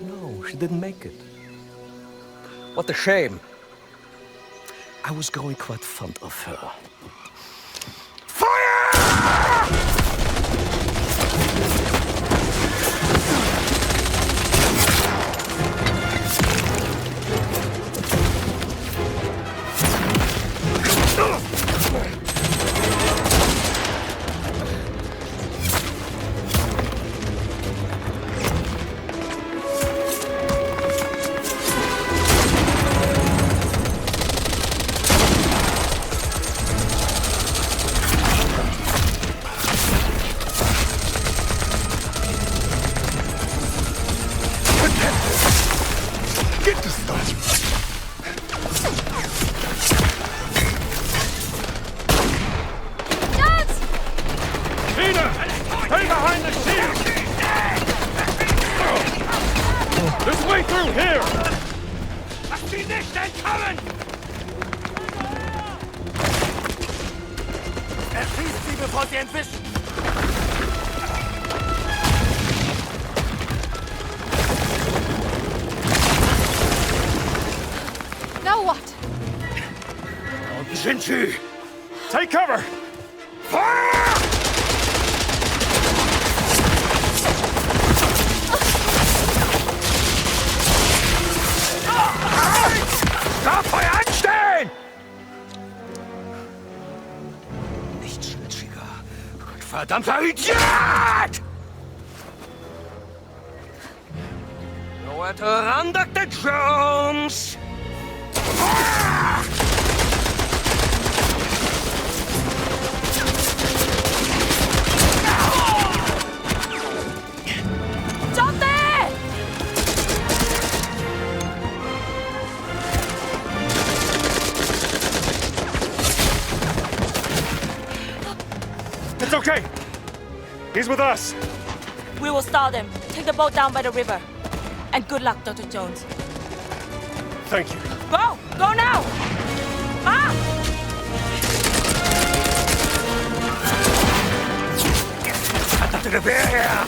No, she didn't make it. What a shame. I was growing quite fond of her. Fire! Take cover! Fire! Darf Feuer anstellen! Nichts nütziger. Verdammter Idiot! Nowhere to run, Dr. Jones! Stop there! It's okay. He's with us. We will stall them. Take the boat down by the river. And good luck, Dr. Jones. Thank you. Go! Go now! Ah! To the bear here!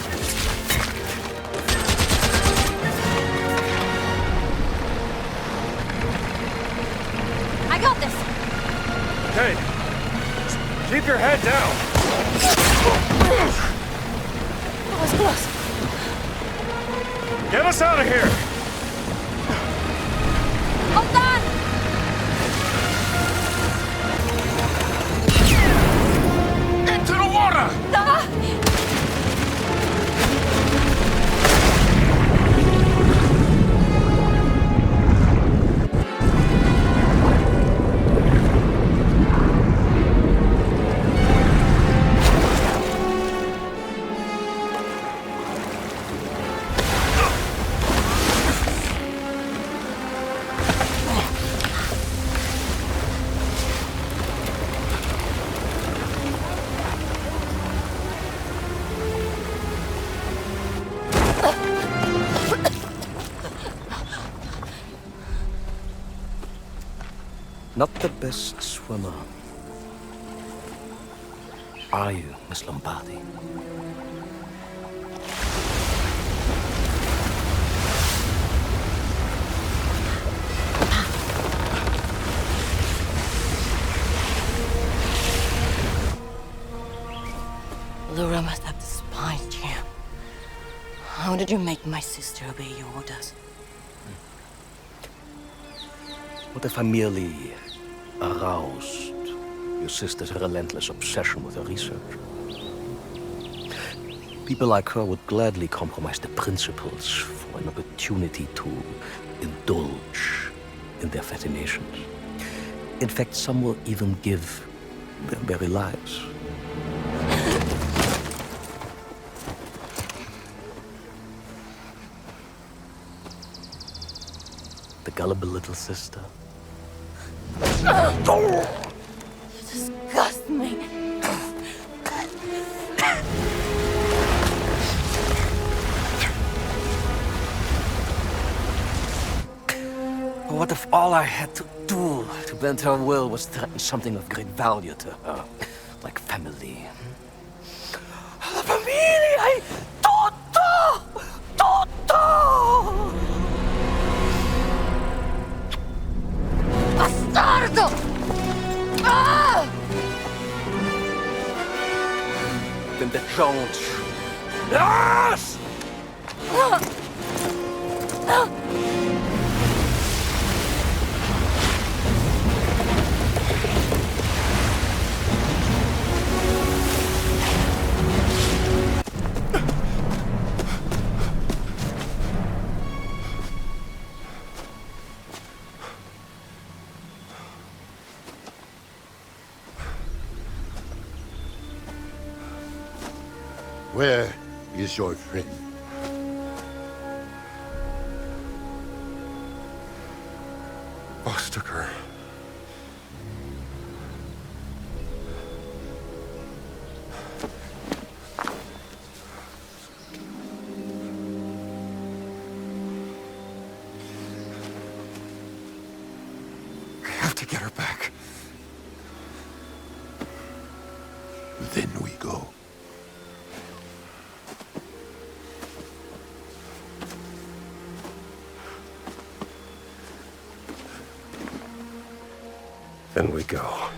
I got this. Hey, just keep your head down. That was close. Get us out of here. All done. Into the water! Not the best swimmer. Are you, Miss Lombardi? Laura must have the spine, Jim. How did you make my sister obey your orders? What if I merely aroused your sister's relentless obsession with her research? People like her would gladly compromise the principles for an opportunity to indulge in their fascinations. In fact, some will even give their very lives. The gullible little sister. You disgust me. What if all I had to do to bend her will was threaten something of great value to her, like family? La familia! Tutto! Tutto! Bastardo! Ah! Then the Jones. Yes! Where is your friend? Voss took her. I have to get her back. Then we go. Then we go.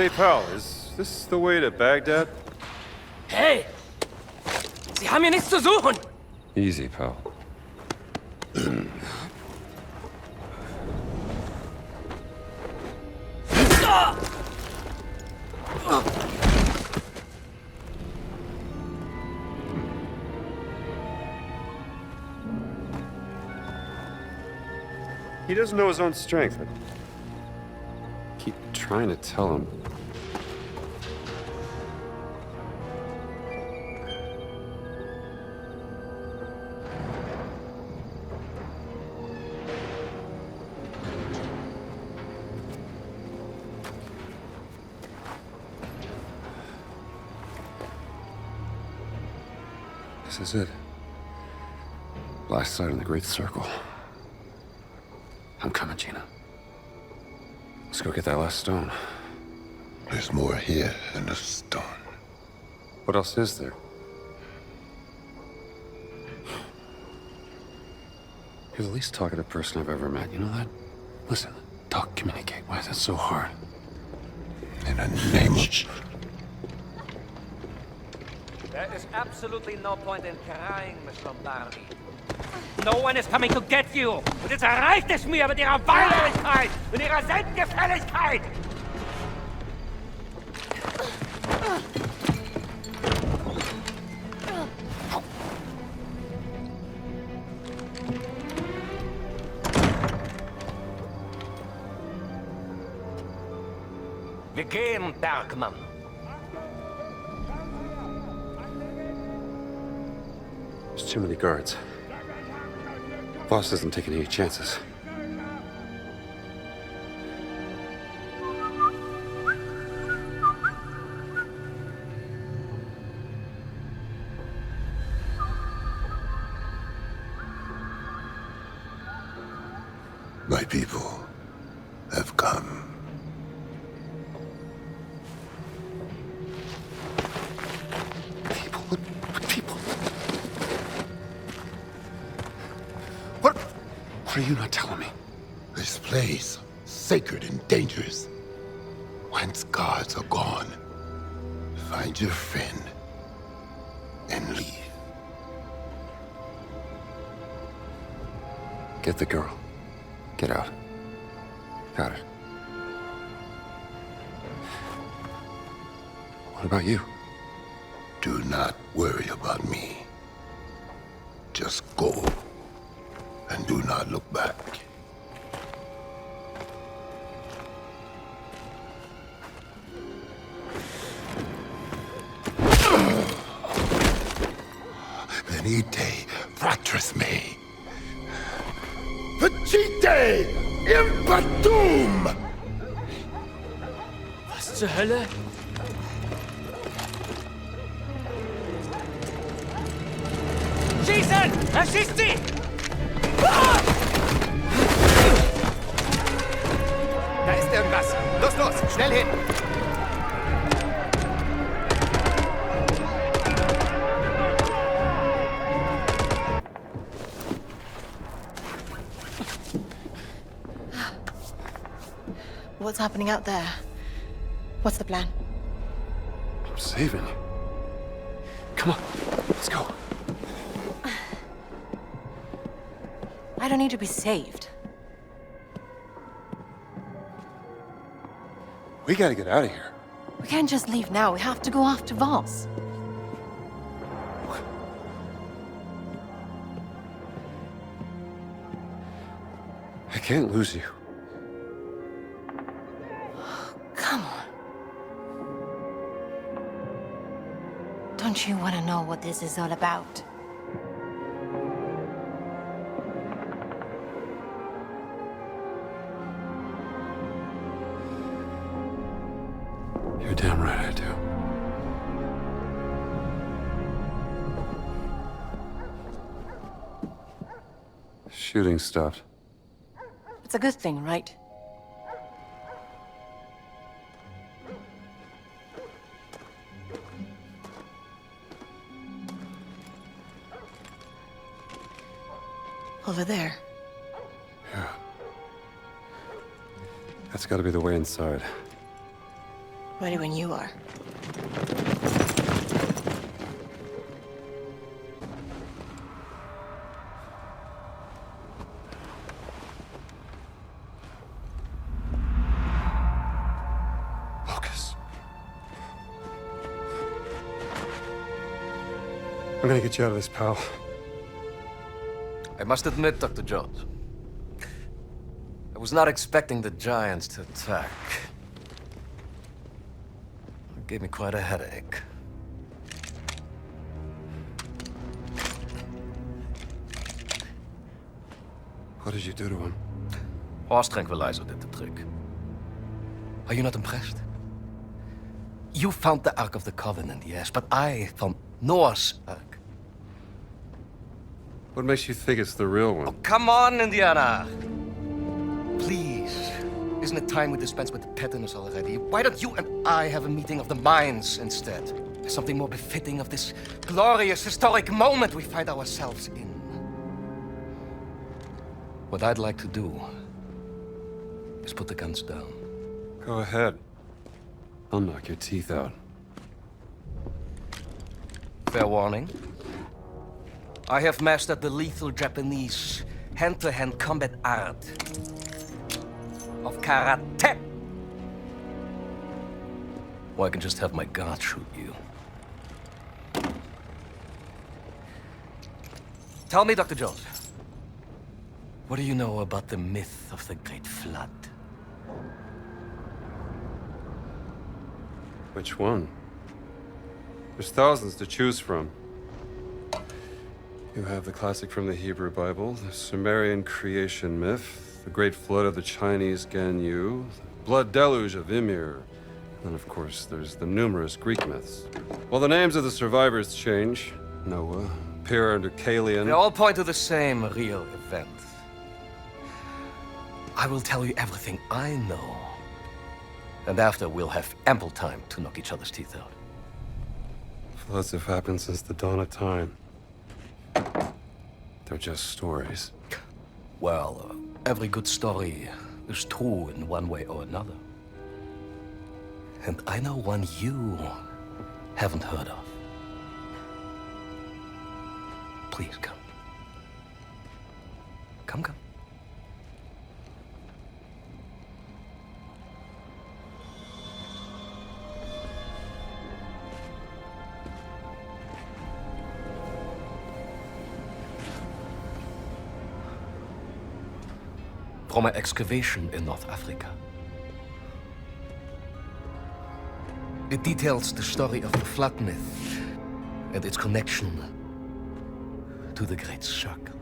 Hey, pal, is this the way to Baghdad? Hey! Sie haben hier nichts zu suchen! Easy, pal. He doesn't know his own strength. I keep trying to tell him. This is it. Last sight in the Great Circle. I'm coming, Gina. Let's go get that last stone. There's more here than a stone. What else is there? You're the least talkative person I've ever met, you know that? Listen, talk, communicate. Why is that so hard? In the name of... There is absolutely no point in crying, Miss Lombardi. No one is coming to get you! Und jetzt erreicht es mir mit ihrer Weinerlichkeit und ihrer Selbstgefälligkeit! Wir gehen, Bergmann. There's too many guards. Voss isn't taking any chances. My people have come. What are you not telling me? This place, sacred and dangerous. Once guards are gone, find your friend and leave. Get the girl. Get out. Got it. What about you? Do not worry about me. Just go. And do not look back. Venite, fratris mei. Facite impatum! Was zur Hölle? Schießen! Erschießt sie! Da ist irgendwas. Los, schnell hin. What's happening out there? What's the plan? I'm saving you. Come on, let's go. I don't need to be saved. We gotta get out of here. We can't just leave now. We have to go after Voss. I can't lose you. Come on. Don't you want to know what this is all about? You're damn right I do. Shooting stopped. It's a good thing, right? Over there. Yeah. That's gotta be the way inside. Ready when you are. Locus. I'm gonna get you out of this, pal. I must admit, Dr. Jones, I was not expecting the Giants to attack. It gave me quite a headache. What did you do to him? Horse tranquilizer did the trick. Are you not impressed? You found the Ark of the Covenant, yes, but I found Noah's Ark. What makes you think it's the real one? Oh, come on, Indiana! Please. Isn't it time we dispense with the pettiness already? Why don't you and I have a meeting of the minds instead? Something more befitting of this glorious, historic moment we find ourselves in. What I'd like to do is put the guns down. Go ahead. I'll knock your teeth out. Fair warning. I have mastered the lethal Japanese hand-to-hand combat art of karate. Or I can just have my guard shoot you. Tell me, Dr. Jones, what do you know about the myth of the Great Flood? Which one? There's thousands to choose from. You have the classic from the Hebrew Bible, the Sumerian creation myth, the Great Flood of the Chinese Ganyu, the Blood Deluge of Ymir, and then, of course, there's the numerous Greek myths. While the names of the survivors change, Noah, Peru and Deucalion... They all point to the same real event. I will tell you everything I know. And after, we'll have ample time to knock each other's teeth out. Floods have happened since the dawn of time. They're just stories. Well, every good story is true in one way or another. And I know one you haven't heard of. Please come. Come. From an excavation in North Africa. It details the story of the flood myth and its connection to the Great Circle.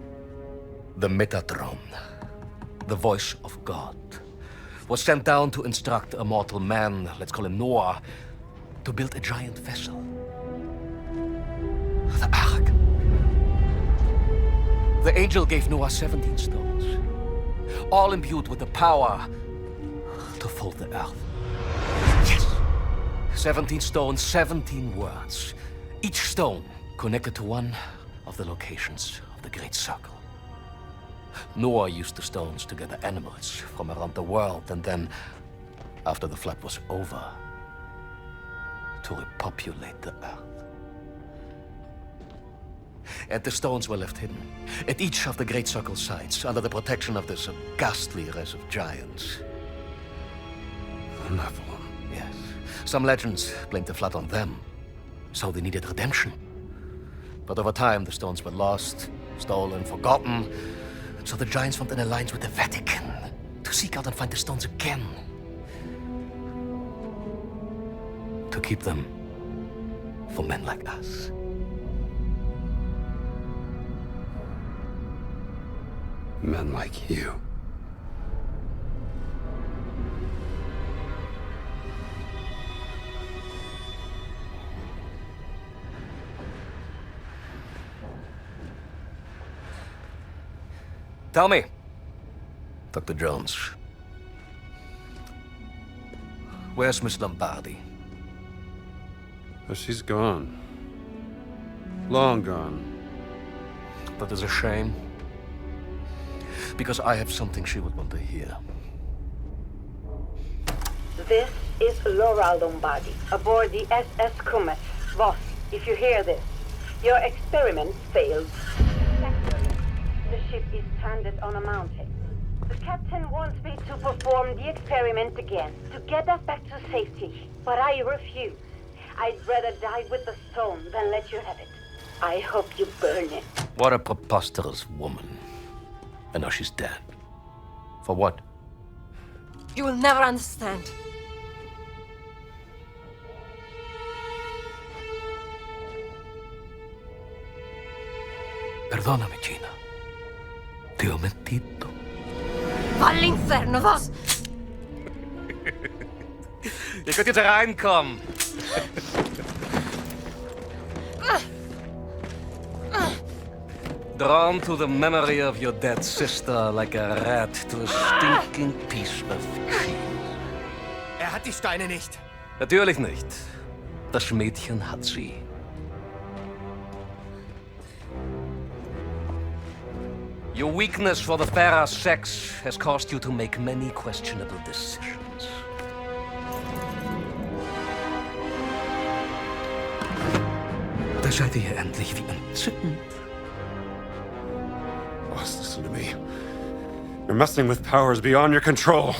The Metatron, the voice of God, was sent down to instruct a mortal man, let's call him Noah, to build a giant vessel. The Ark. The angel gave Noah 17 stones, all imbued with the power to fold the earth. Yes! 17 stones, 17 words. Each stone connected to one of the locations of the Great Circle. Noah used the stones to gather animals from around the world, and then, after the flood was over, to repopulate the earth. And the stones were left hidden at each of the Great Circle sites under the protection of this ghastly race of giants. The Nephilim. Yes. Some legends blamed the flood on them, so they needed redemption. But over time, the stones were lost, stolen, forgotten. So the giants formed an alliance with the Vatican to seek out and find the stones again. To keep them for men like us. Men like you. Tell me, Dr. Jones, where's Miss Lombardi? Oh, she's gone. Long gone. That is a shame. Because I have something she would want to hear. The This is Laurel Lombardi, aboard the SS Comet. Voss, if you hear this, your experiment failed. The ship is stranded on a mountain. The captain wants me to perform the experiment again, to get us back to safety. But I refuse. I'd rather die with the stone than let you have it. I hope you burn it. What a preposterous woman. And now she's dead. For what? You will never understand. Perdóname, Gina. Te ho mentito. All'inferno, Voss! Ihr könnt jetzt reinkommen. Drawn to the memory of your dead sister like a rat to a stinking piece of cheese. Hat die Steine nicht. Natürlich nicht. Das Mädchen hat sie. Your weakness for the fairer sex has caused you to make many questionable decisions. Da seid ihr endlich wie entzückend. Boss, listen to me. You're messing with powers beyond your control.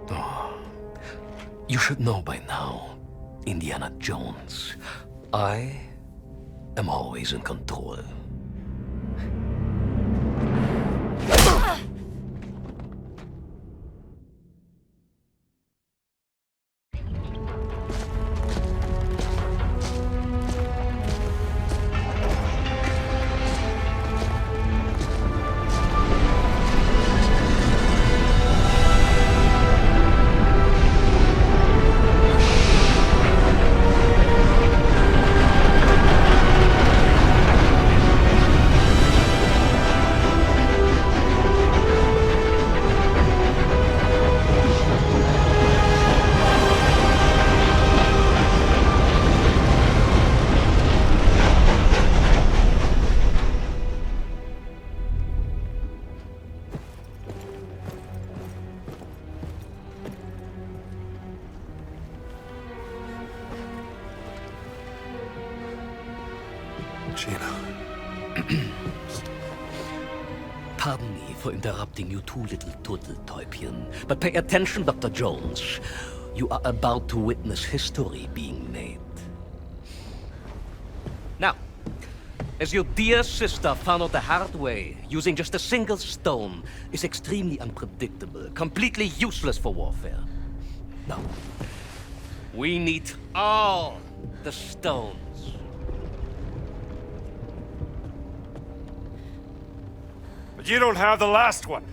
Oh, you should know by now, Indiana Jones. I am always in control. Pardon me for interrupting you two little turtle-täubchen, but pay attention, Dr. Jones. You are about to witness history being made. Now, as your dear sister found out the hard way, using just a single stone is extremely unpredictable, completely useless for warfare. Now, we need all the stones. But you don't have the last one.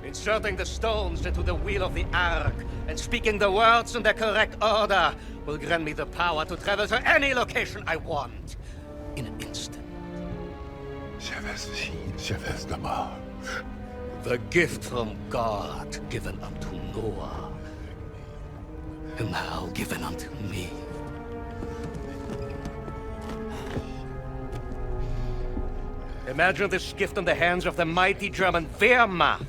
Inserting the stones into the wheel of the Ark and speaking the words in the correct order will grant me the power to travel to any location I want in an instant. The gift from God given unto Noah, and now given unto me. Imagine this gift in the hands of the mighty German Wehrmacht.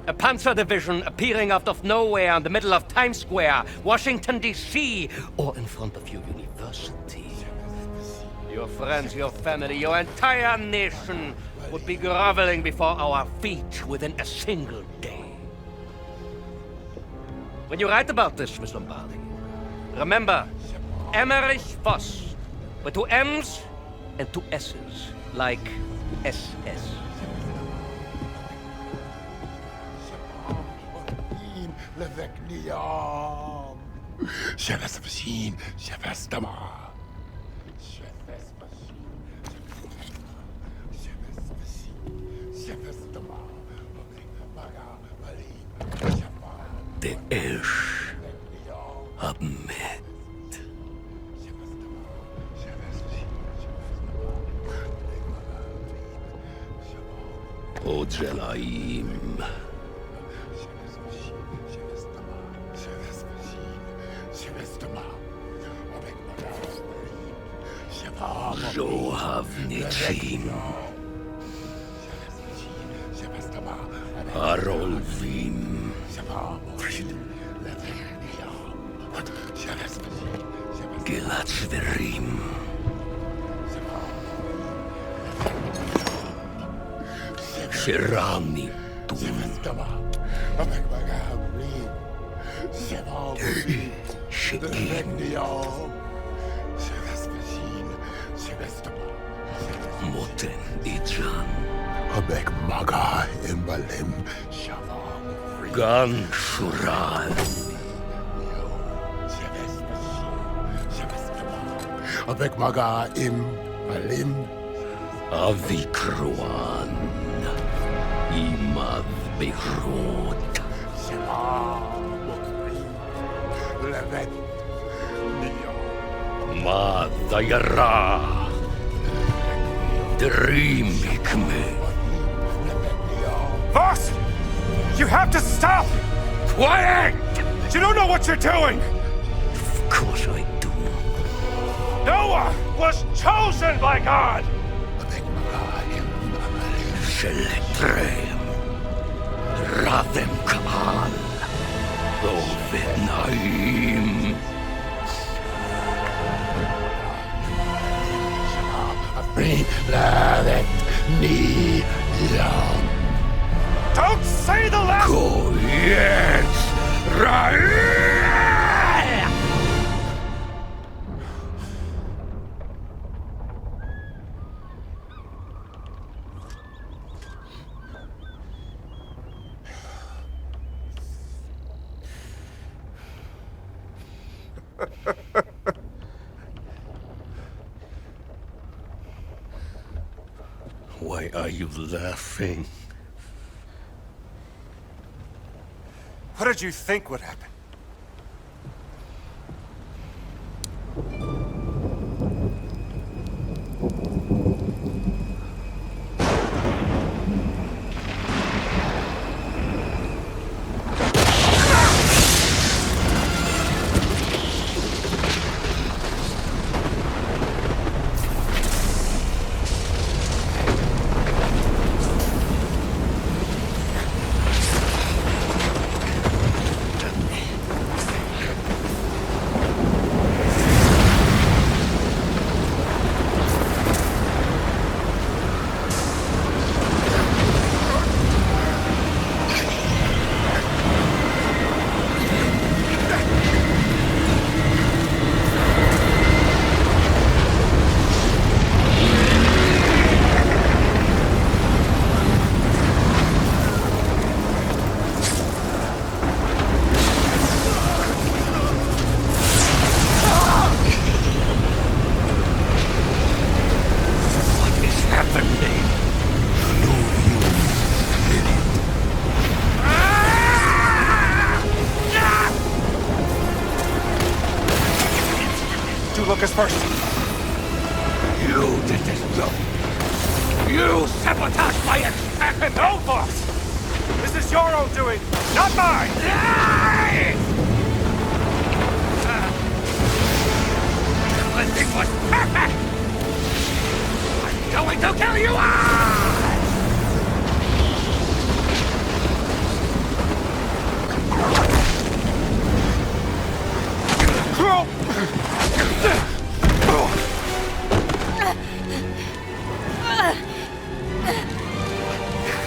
A panzer division appearing out of nowhere in the middle of Times Square, Washington, D.C., or in front of your university. Your friends, your family, your entire nation would be groveling before our feet within a single day. When you write about this, Miss Lombardi, remember, Emmerich Voss, with 2 M's and 2 S's, like SS. Der Elch hab mit. O Jelaim. Zohavnicim. Harolvim. Gilatzverim. Shirani Moten Ijan. Abek Maga Imbalim Gan Shural. Abek Maga Imbalim Avikruan. Imav Beirut. Levet Madayara. Dreamikme. Voss! You have to stop! Quiet! You don't know what you're doing! Of course I do. Noah was chosen by God! Selectrem. Radem Kaal. Ovid Naim. Lavet Niam. Don't say the last... Go, yes! Right! Why are you laughing? What did you think would happen? Locus first. You did this, no. You sabotaged my experiment! No, Voss! This is your own doing, not mine! Everything was perfect! I'm going to kill you all!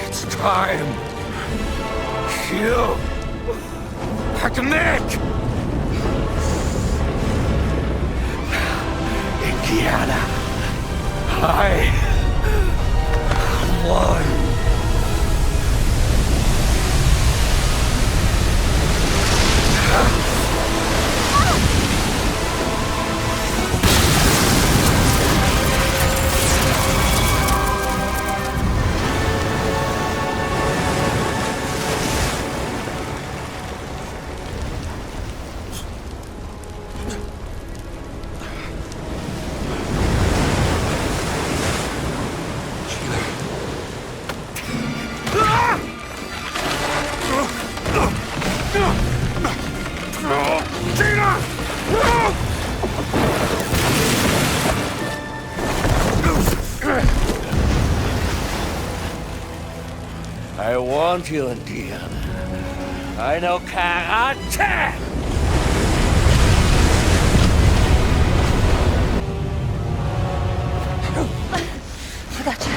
It's time. You admit. Indiana, I won. I warned you, Indiana. I know karate! I got you.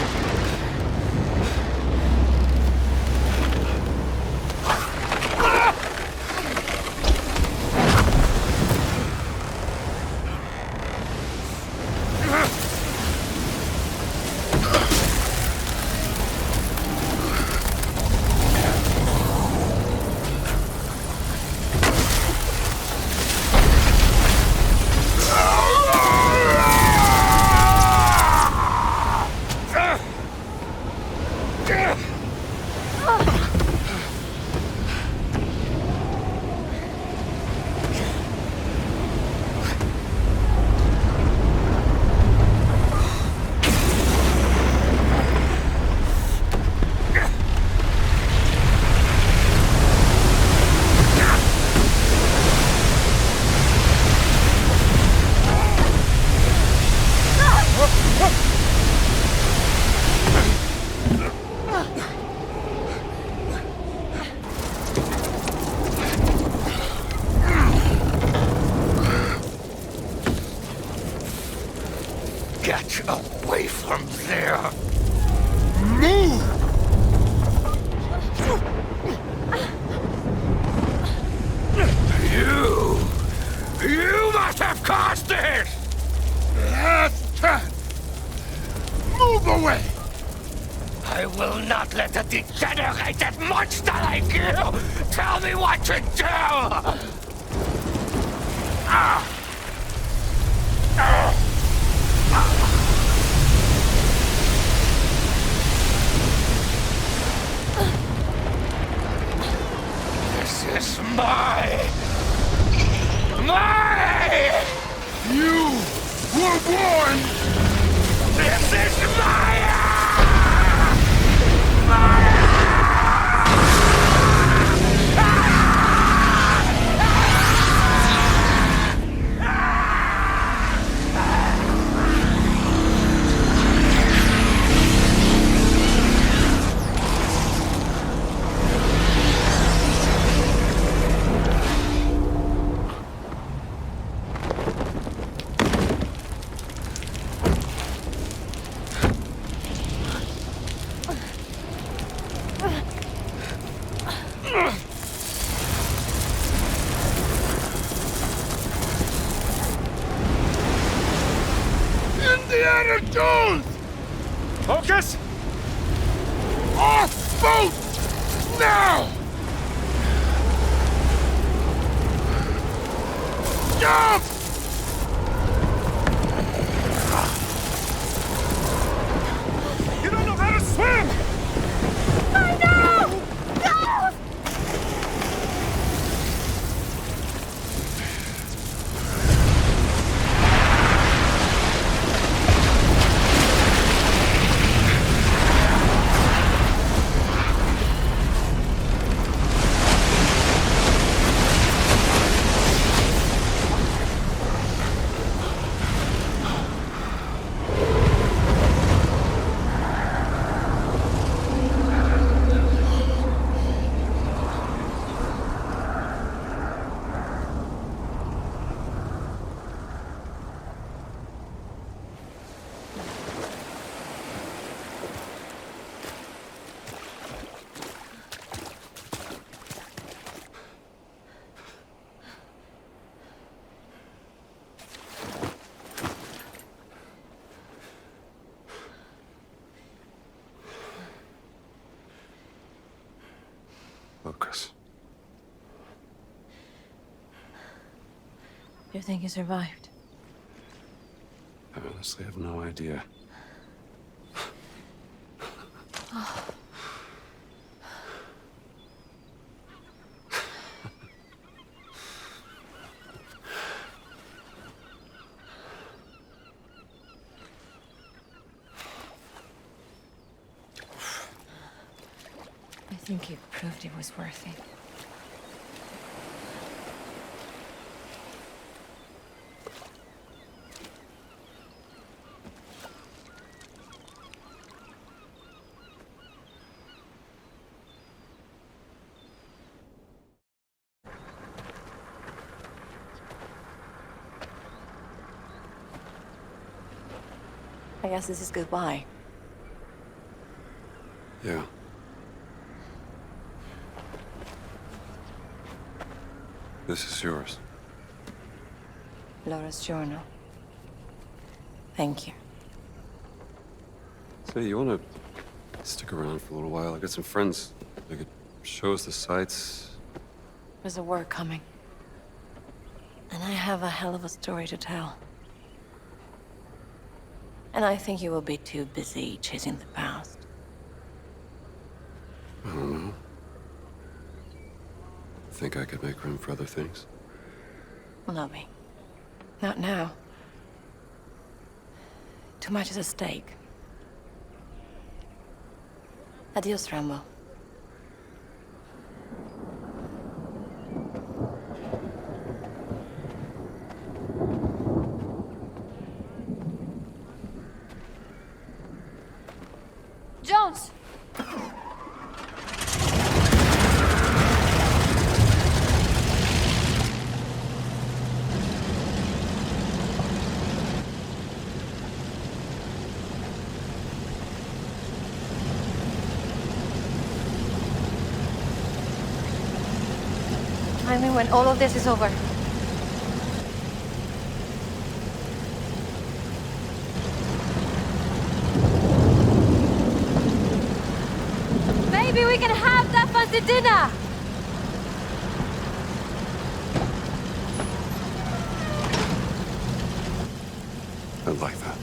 Get away from there! Move! You must have caused this! Last chance! Move away! I will not let a degenerated monster like you tell me what to do! This is my... You were born! This is Maya! Indiana Jones! Locus? Off boat! Now! Jump! You don't know how to swim! I know! No! Locus. You think he survived? I honestly have no idea. I think he proved it was worth it. I guess this is goodbye. Yeah. This is yours. Laura's journal. Thank you. Say, you wanna stick around for a little while? I got some friends. They could show us the sights. There's a war coming. And I have a hell of a story to tell. And I think you will be too busy chasing the past. I don't know. Think I could make room for other things? No, me. Not now. Too much is at stake. Adios, Rambo. Jones! I mean, when all of this is over. Maybe we can have that fancy dinner! I'd like that.